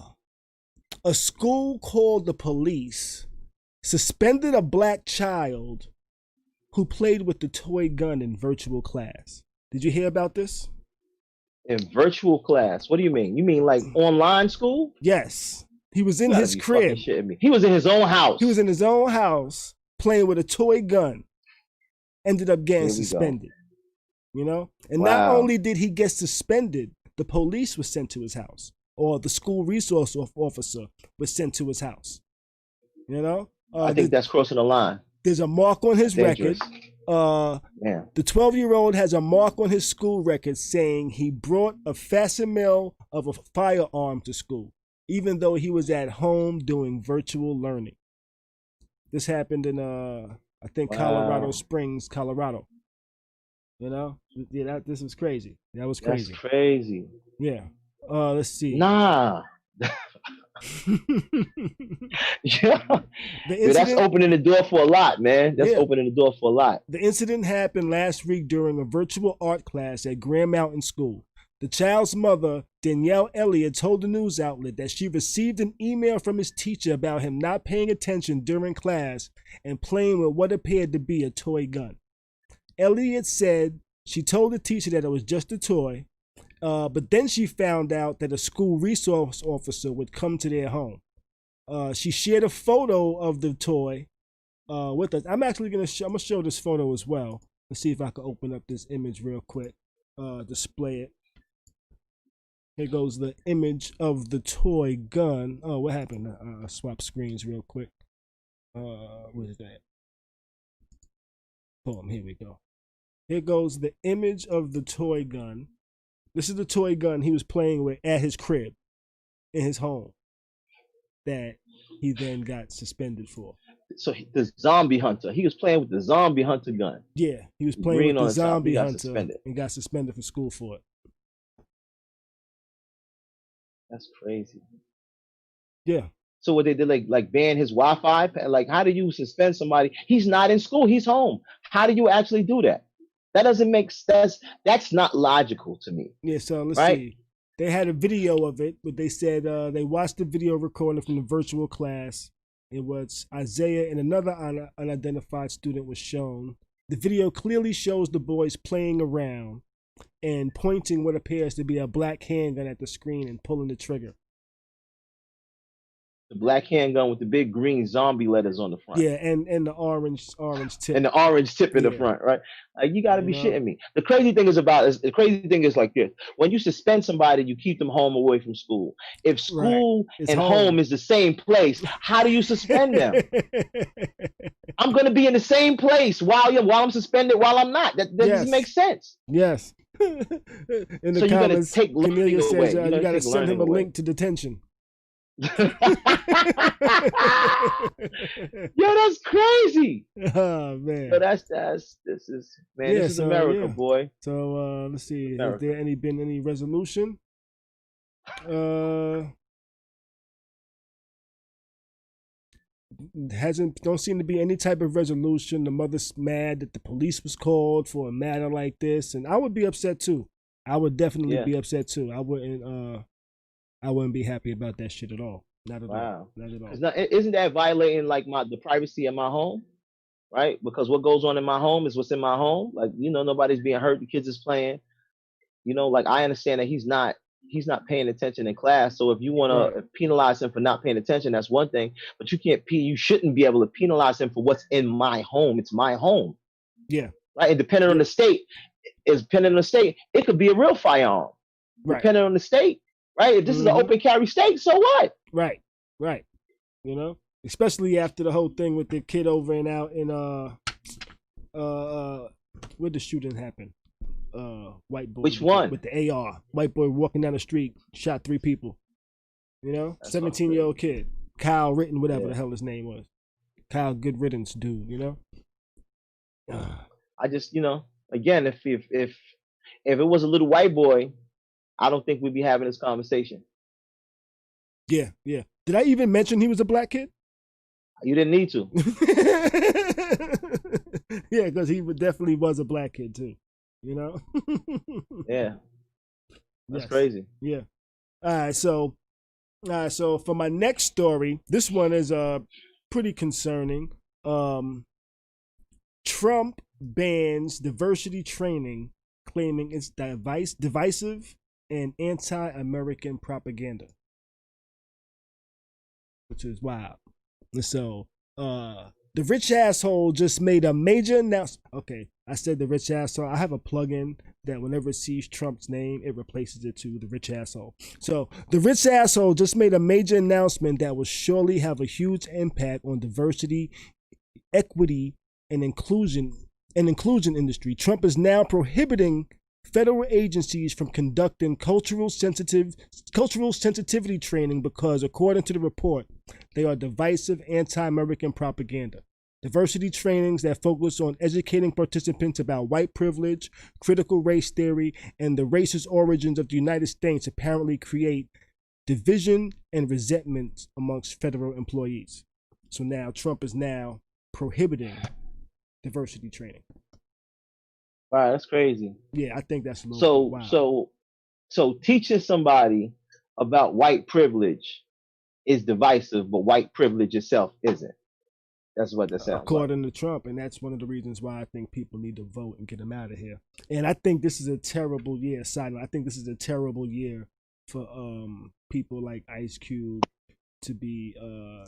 school called the police suspended a black child who played with the toy gun in virtual class. Did you hear about this? In virtual class. What do you mean? You mean like online school? Yes. He was in You gotta his be crib. fucking shitting me. He was in his own house. He was in his own house playing with a toy gun. Ended up getting suspended. You know? And not only did he get suspended, the police was sent to his house. Or the school resource officer was sent to his house. You know? I think that's crossing the line. There's a mark on his Dangerous. record. The 12-year-old has a mark on his school record saying he brought a facsimile of a firearm to school, even though he was at home doing virtual learning. This happened in, I think, Colorado Springs, Colorado. You know? Yeah, this was crazy. That was crazy. That's crazy. Yeah. Let's see. Nah. Yeah. That's opening the door for a lot, man. That's opening the door for a lot. The incident happened last week during a virtual art class at Grand Mountain School. The child's mother, Danielle Elliott, told the news outlet that she received an email from his teacher about him not paying attention during class and playing with what appeared to be a toy gun. Elliott said she told the teacher that it was just a toy, but then she found out that a school resource officer would come to their home. She shared a photo of the toy with us. I'm actually I'm gonna show this photo as well. Let's see if I can open up this image real quick. Display it. Here goes the image of the toy gun. Oh, what happened? Swap screens real quick. Where's that? Boom, here we go. Here goes the image of the toy gun. This is the toy gun he was playing with at his crib, in his home, that he then got suspended for. So the zombie hunter, he was playing with the zombie hunter gun. Yeah, he was playing with the zombie hunter and got suspended from school for it. That's crazy. Yeah. So what they did, like ban his Wi-Fi? Like, how do you suspend somebody? He's not in school. He's home. How do you actually do that? That doesn't make sense. That's not logical to me. Yeah. So let's see. They had a video of it, but they said they watched the video recording from the virtual class. It was Isaiah and another unidentified student was shown. The video clearly shows the boys playing around and pointing what appears to be a black handgun at the screen and pulling the trigger. The black handgun with the big green zombie letters on the front. Yeah, and the orange tip. And the orange tip in the front, right? Like, you got to be shitting me. The crazy thing is like this. When you suspend somebody, you keep them home away from school. If school and home is the same place, how do you suspend them? I'm going to be in the same place while I'm suspended, while I'm not. That doesn't make sense. Yes. In the comments, Cornelia says you got to send him a link to detention. Yo, that's crazy. Oh man. So this is America, boy. So let's see. Has there been any resolution? Don't seem to be any type of resolution. The mother's mad that the police was called for a matter like this, and I would be upset too. I would definitely be upset too. I wouldn't be happy about that shit at all. Not at all. Not at all. Isn't that violating like the privacy of my home? Right? Because what goes on in my home is what's in my home. Like, nobody's being hurt. The kids is playing. Like, I understand that he's not paying attention in class. So if you want to penalize him for not paying attention, that's one thing. But you shouldn't be able to penalize him for what's in my home. It's my home. Yeah. Right. And depending on the state, it could be a real firearm. Right. Depending on the state. Right. If this is an open carry state, so what? Right. Especially after the whole thing with the kid over and out in where the shooting happened. White boy. Which one? With the AR. White boy walking down the street, shot 3 people. 17-year-old kid. Kyle Ritten, whatever the hell his name was. Kyle Good Riddance dude, I just, again, if it was a little white boy, I don't think we'd be having this conversation. Yeah. Did I even mention he was a black kid? You didn't need to. Yeah, because he definitely was a black kid too. Yeah. That's crazy. Yeah. All right. So for my next story, this one is pretty concerning. Trump bans diversity training, claiming it's divisive and anti-American propaganda, which is wild. And so, the rich asshole just made a major announcement. Okay, I said the rich asshole. I have a plugin that whenever it sees Trump's name, it replaces it to the rich asshole. So the rich asshole just made a major announcement that will surely have a huge impact on diversity, equity, and inclusion industry. Trump is now prohibiting federal agencies from conducting cultural sensitivity training because, according to the report, they are divisive anti-American propaganda. Diversity trainings that focus on educating participants about white privilege, critical race theory, and the racist origins of the United States apparently create division and resentment amongst federal employees. So now Trump is now prohibiting diversity training. Wow, that's crazy. Yeah, I think that's a little bit wild. So teaching somebody about white privilege is divisive, but white privilege itself isn't. That's what that sounds according to Trump, and that's one of the reasons why I think people need to vote and get him out of here. And I think this is a terrible year. Side note, I think this is a terrible year for people like Ice Cube to be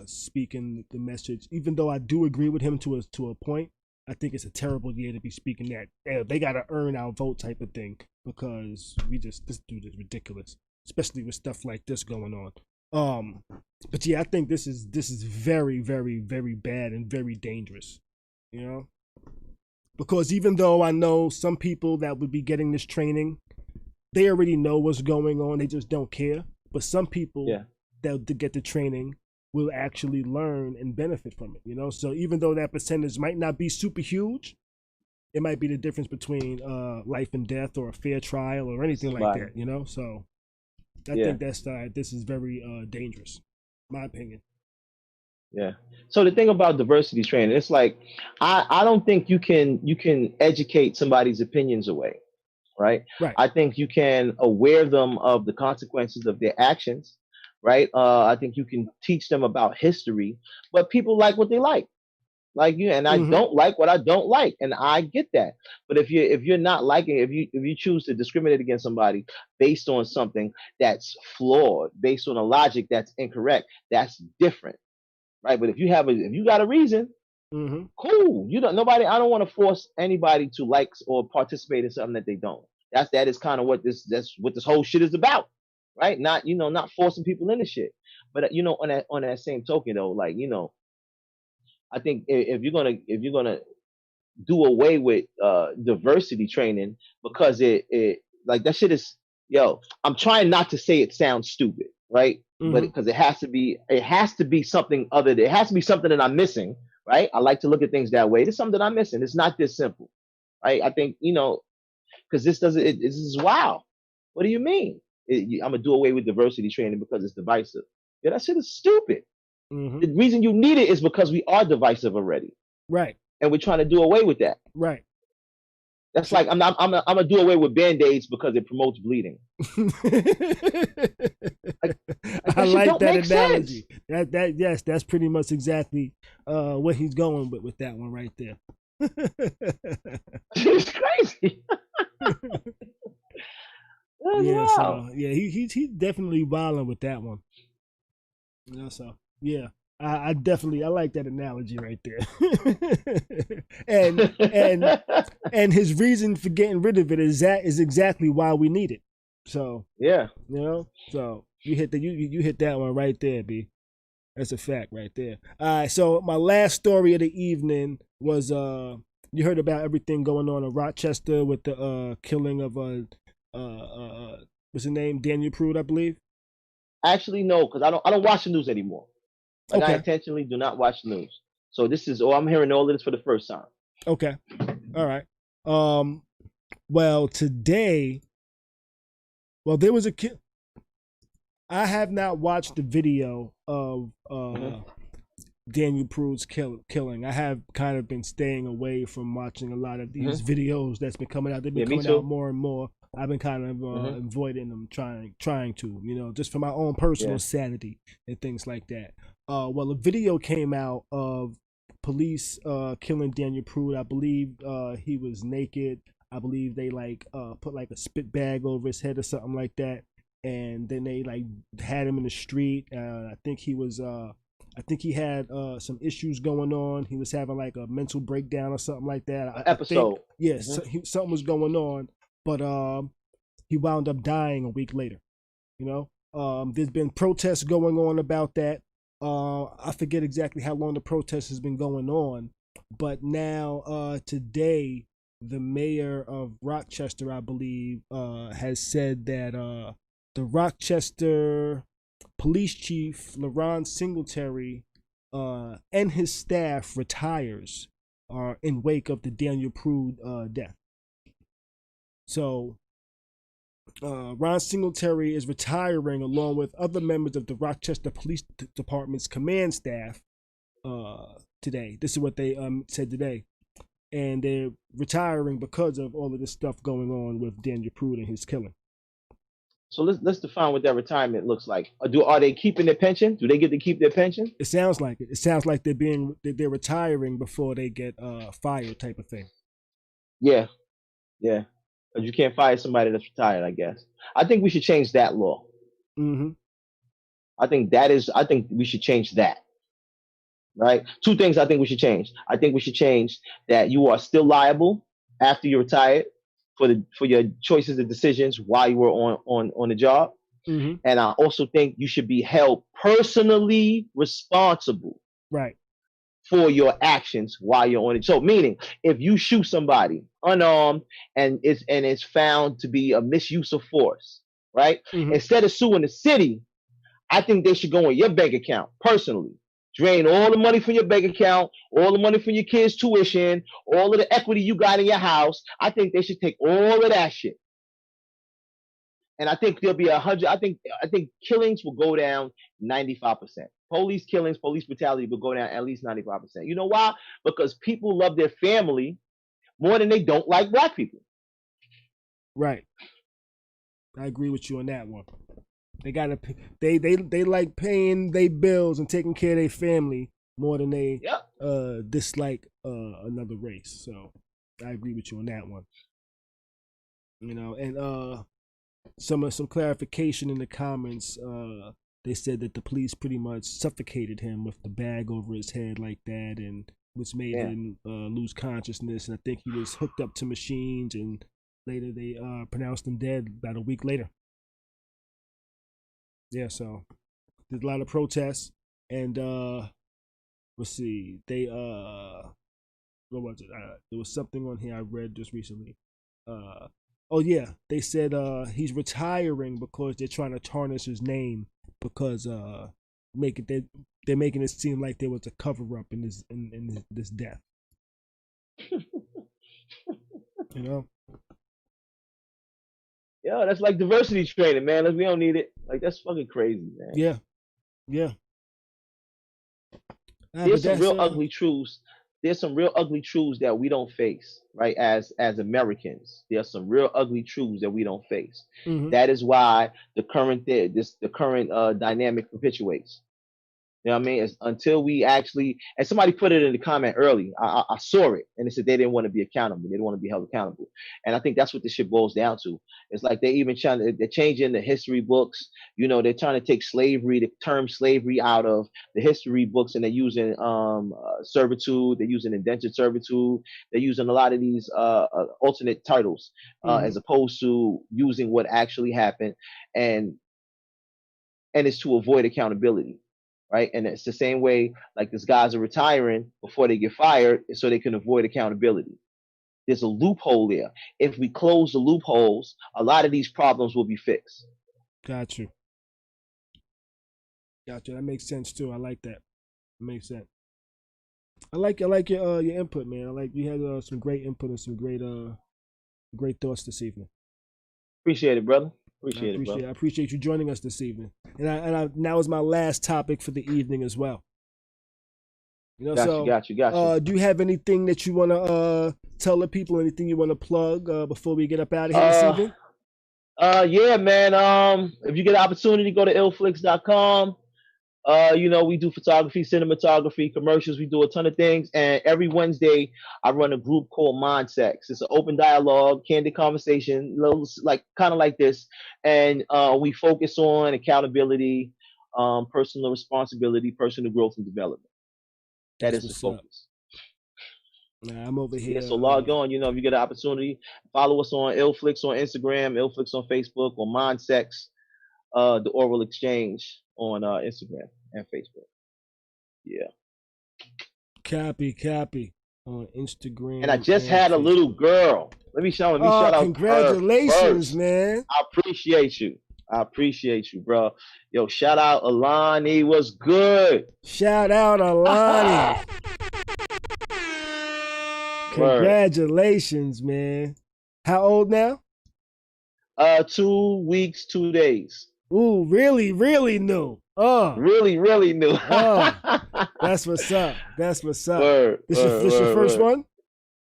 speaking the message. Even though I do agree with him to a point, I think it's a terrible year to be speaking that. They got to earn our vote type of thing, because this dude is ridiculous, especially with stuff like this going on. But yeah, I think this is very, very, very bad and very dangerous, you know? Because even though I know some people that would be getting this training, they already know what's going on, they just don't care. But some people that get the training will actually learn and benefit from it, you know? So even though that percentage might not be super huge, it might be the difference between life and death or a fair trial or anything like that, you know? So I think this is very dangerous, my opinion. Yeah. So the thing about diversity training, it's like I don't think you can educate somebody's opinions away, right? Right. I think you can aware them of the consequences of their actions, right? I think you can teach them about history, but people like what they like you, and I don't like what I don't like, and I get that. But if you're not liking, if you choose to discriminate against somebody based on something that's flawed, based on a logic that's incorrect, that's different, right? But if you got a reason, cool. I don't want to force anybody to like or participate in something that they don't. That is kind of what this whole shit is about, right? Not forcing people into shit. But on that same token though, like I think if you're gonna do away with diversity training because it like that shit is I'm trying not to say it sounds stupid, right? But because it has to be something other than, it has to be something that I'm missing, right? I like to look at things that way. There's something I'm missing. It's not this simple, right? I think because this is wow. What do you mean? I'm gonna do away with diversity training because it's divisive? Yeah, that shit is stupid. The reason you need it is because we are divisive already, right? And we're trying to do away with that, right? That's like I'm gonna do away with Band-Aids because it promotes bleeding. I like that analogy. Yes, that's pretty much exactly what he's going with that one right there. It's crazy. He's definitely wilding with that one. So yeah, I definitely like that analogy right there. and his reason for getting rid of it is exactly why we need it. So yeah, so you hit that one right there, B. That's a fact right there. All right, so my last story of the evening was you heard about everything going on in Rochester with the killing of what's his name, Daniel Prude, I believe. Actually, no, because I don't watch the news anymore. Like, I intentionally do not watch the news. So I'm hearing all of this for the first time. Okay. All right. Well, today, there was a kid. I have not watched the video of Daniel Prude's killing. I have kind of been staying away from watching a lot of these videos that's been coming out. They've been coming out more and more. I've been kind of avoiding them, trying to, just for my own personal sanity and things like that. Well, a video came out of police killing Daniel Prude. I believe he was naked. I believe they put like a spit bag over his head or something like that, and then they like had him in the street. I think he had some issues going on. He was having like a mental breakdown or something like that. Episode. Yes, something was going on, but he wound up dying a week later. There's been protests going on about that. I forget exactly how long the protest has been going on, but now today the mayor of Rochester, I believe, has said that the Rochester police chief, LaRon Singletary, and his staff retires in wake of the Daniel Prude death. So Ron Singletary is retiring along with other members of the Rochester Police Department's command staff today. This is what they said today. And they're retiring because of all of this stuff going on with Daniel Prude and his killing. So let's define what that retirement looks like. Are they keeping their pension? Do they get to keep their pension? It sounds like it. It sounds like they're retiring before they get fired, type of thing. Yeah. Because you can't fire somebody that's retired, I guess. I think we should change that law. Mm-hmm. I think we should change that. Right? Two things I think we should change. I think we should change that you are still liable after you're retired for your choices and decisions while you were on the job. Mm-hmm. And I also think you should be held personally responsible. Right. For your actions while you're on it. So meaning if you shoot somebody unarmed and it's found to be a misuse of force, right? Mm-hmm. Instead of suing the city, I think they should go on your bank account personally. Drain all the money from your bank account, all the money from your kids' tuition, all of the equity you got in your house. I think they should take all of that shit. And I think there'll be 100. I think killings will go down 95%. Police killings, police brutality will go down at least 95%. You know why? Because people love their family more than they don't like black people. Right. I agree with you on that one. They like paying their bills and taking care of their family more than they dislike another race. So I agree with you on that one. And some clarification in the comments. They said that the police pretty much suffocated him with the bag over his head like that, and which made him lose consciousness. And I think he was hooked up to machines, and later they pronounced him dead about a week later. Yeah, so there's a lot of protests, and let's see, they what was it? There was something on here I read just recently. They said he's retiring because they're trying to tarnish his name because they're making it seem like there was a cover up in this death. Yo, that's like diversity training, man. We don't need it. Like, that's fucking crazy, man. Yeah. There's some real ugly truths. There's some real ugly truths that we don't face, right? As Americans, there's some real ugly truths that we don't face. Mm-hmm. That is why the current dynamic perpetuates. You know what I mean? Until we actually, and somebody put it in the comment early. I saw it, and they said they didn't want to be accountable. They didn't want to be held accountable. And I think that's what this shit boils down to. It's like they're changing the history books. They're trying to take the term slavery out of the history books, and they're using servitude. They're using indentured servitude. They're using a lot of these alternate titles as opposed to using what actually happened, and it's to avoid accountability. Right. And it's the same way like these guys are retiring before they get fired so they can avoid accountability. There's a loophole there. If we close the loopholes, a lot of these problems will be fixed. Got you. That makes sense too. I like that. It makes sense. I like your input, man. I like you had some great input and some great thoughts this evening. Appreciate it, brother. I appreciate you joining us this evening. And I now is my last topic for the evening as well. Got you. Do you have anything that you want to tell the people? Anything you want to plug before we get up out of here this evening? Yeah, man. If you get an opportunity, go to illflix.com. We do photography, cinematography, commercials. We do a ton of things. And every Wednesday, I run a group called Mind Sex. It's an open dialogue, candid conversation, little, like kind of like this. And we focus on accountability, personal responsibility, personal growth and development. That is the focus. Nah, I'm over here. Yeah, so log on. If you get an opportunity, follow us on Illflix on Instagram, Illflix on Facebook, or Mind Sex, the Oral Exchange on Instagram and Facebook. Yeah. Copy on Instagram. And I just had a little girl. Let me shout out. Congratulations, man. I appreciate you, bro. Yo, shout out Alani. What's good? Shout out Alani. Congratulations, man. How old now? 2 weeks, 2 days. Ooh, really, really new. Really, really new. That's what's up. This your first one?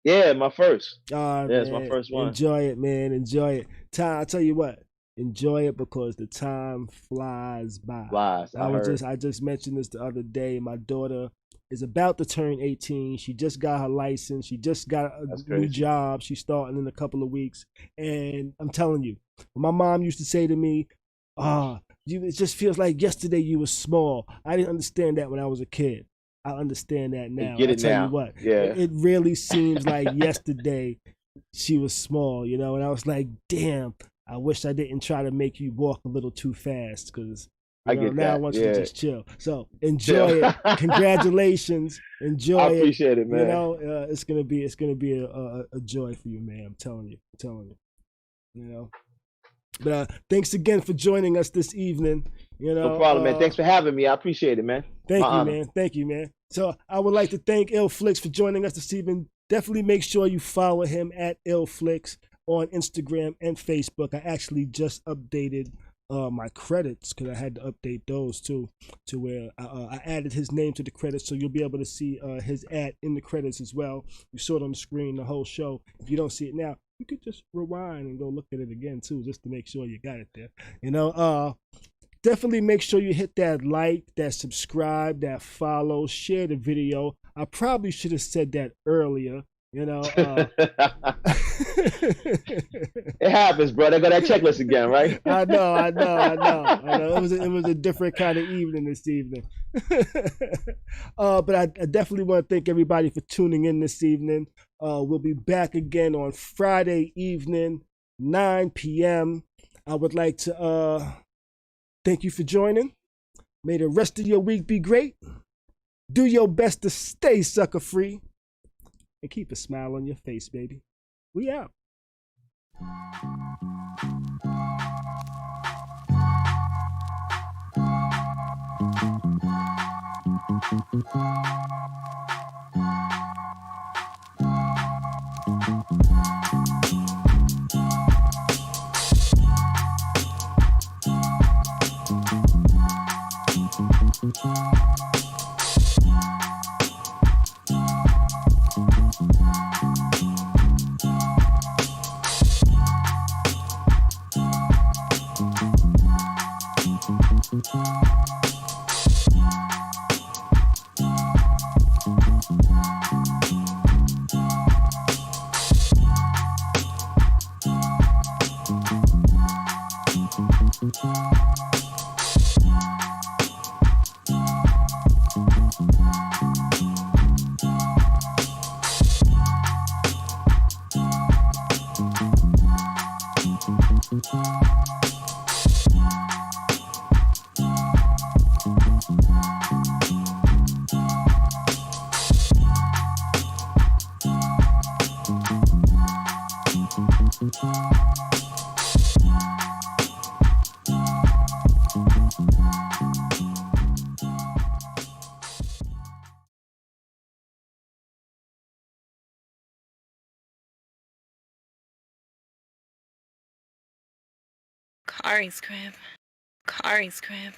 Yeah, my first. It's my first one. Enjoy it, man. Enjoy it. I'll tell you what. Enjoy it because the time flies by. I just mentioned this the other day. My daughter is about to turn 18. She just got her license. She just got a new job. She's starting in a couple of weeks. And I'm telling you, my mom used to say to me, it just feels like yesterday you were small. I didn't understand that when I was a kid. I understand that now. Get it now. Tell you what, it really seems like yesterday she was small, and I was like, damn, I wish I didn't try to make you walk a little too fast because now I want you to just chill. So enjoy it. Congratulations. Enjoy it. I appreciate it, man. It's gonna be a joy for you, man. I'm telling you. But thanks again for joining us this evening. No problem, man. Thanks for having me. I appreciate it, man. Thank you, man. So I would like to thank Illflix for joining us this evening. Definitely make sure you follow him at Illflix on Instagram and Facebook. I actually just updated my credits because I had to update those too, to where I added his name to the credits, so you'll be able to see his ad in the credits as well. You saw it on the screen the whole show. If you don't see it now, you could just rewind and go look at it again too, just to make sure you got it there. Definitely make sure you hit that like, that subscribe, that follow, share the video. I probably should have said that earlier. It happens, bro. They got that checklist again, right? I know. It was a different kind of evening this evening. But I definitely want to thank everybody for tuning in this evening. We'll be back again on Friday evening, 9 p.m. I would like to thank you for joining. May the rest of your week be great. Do your best to stay sucker free. And keep a smile on your face, baby. We out. Khary's crib.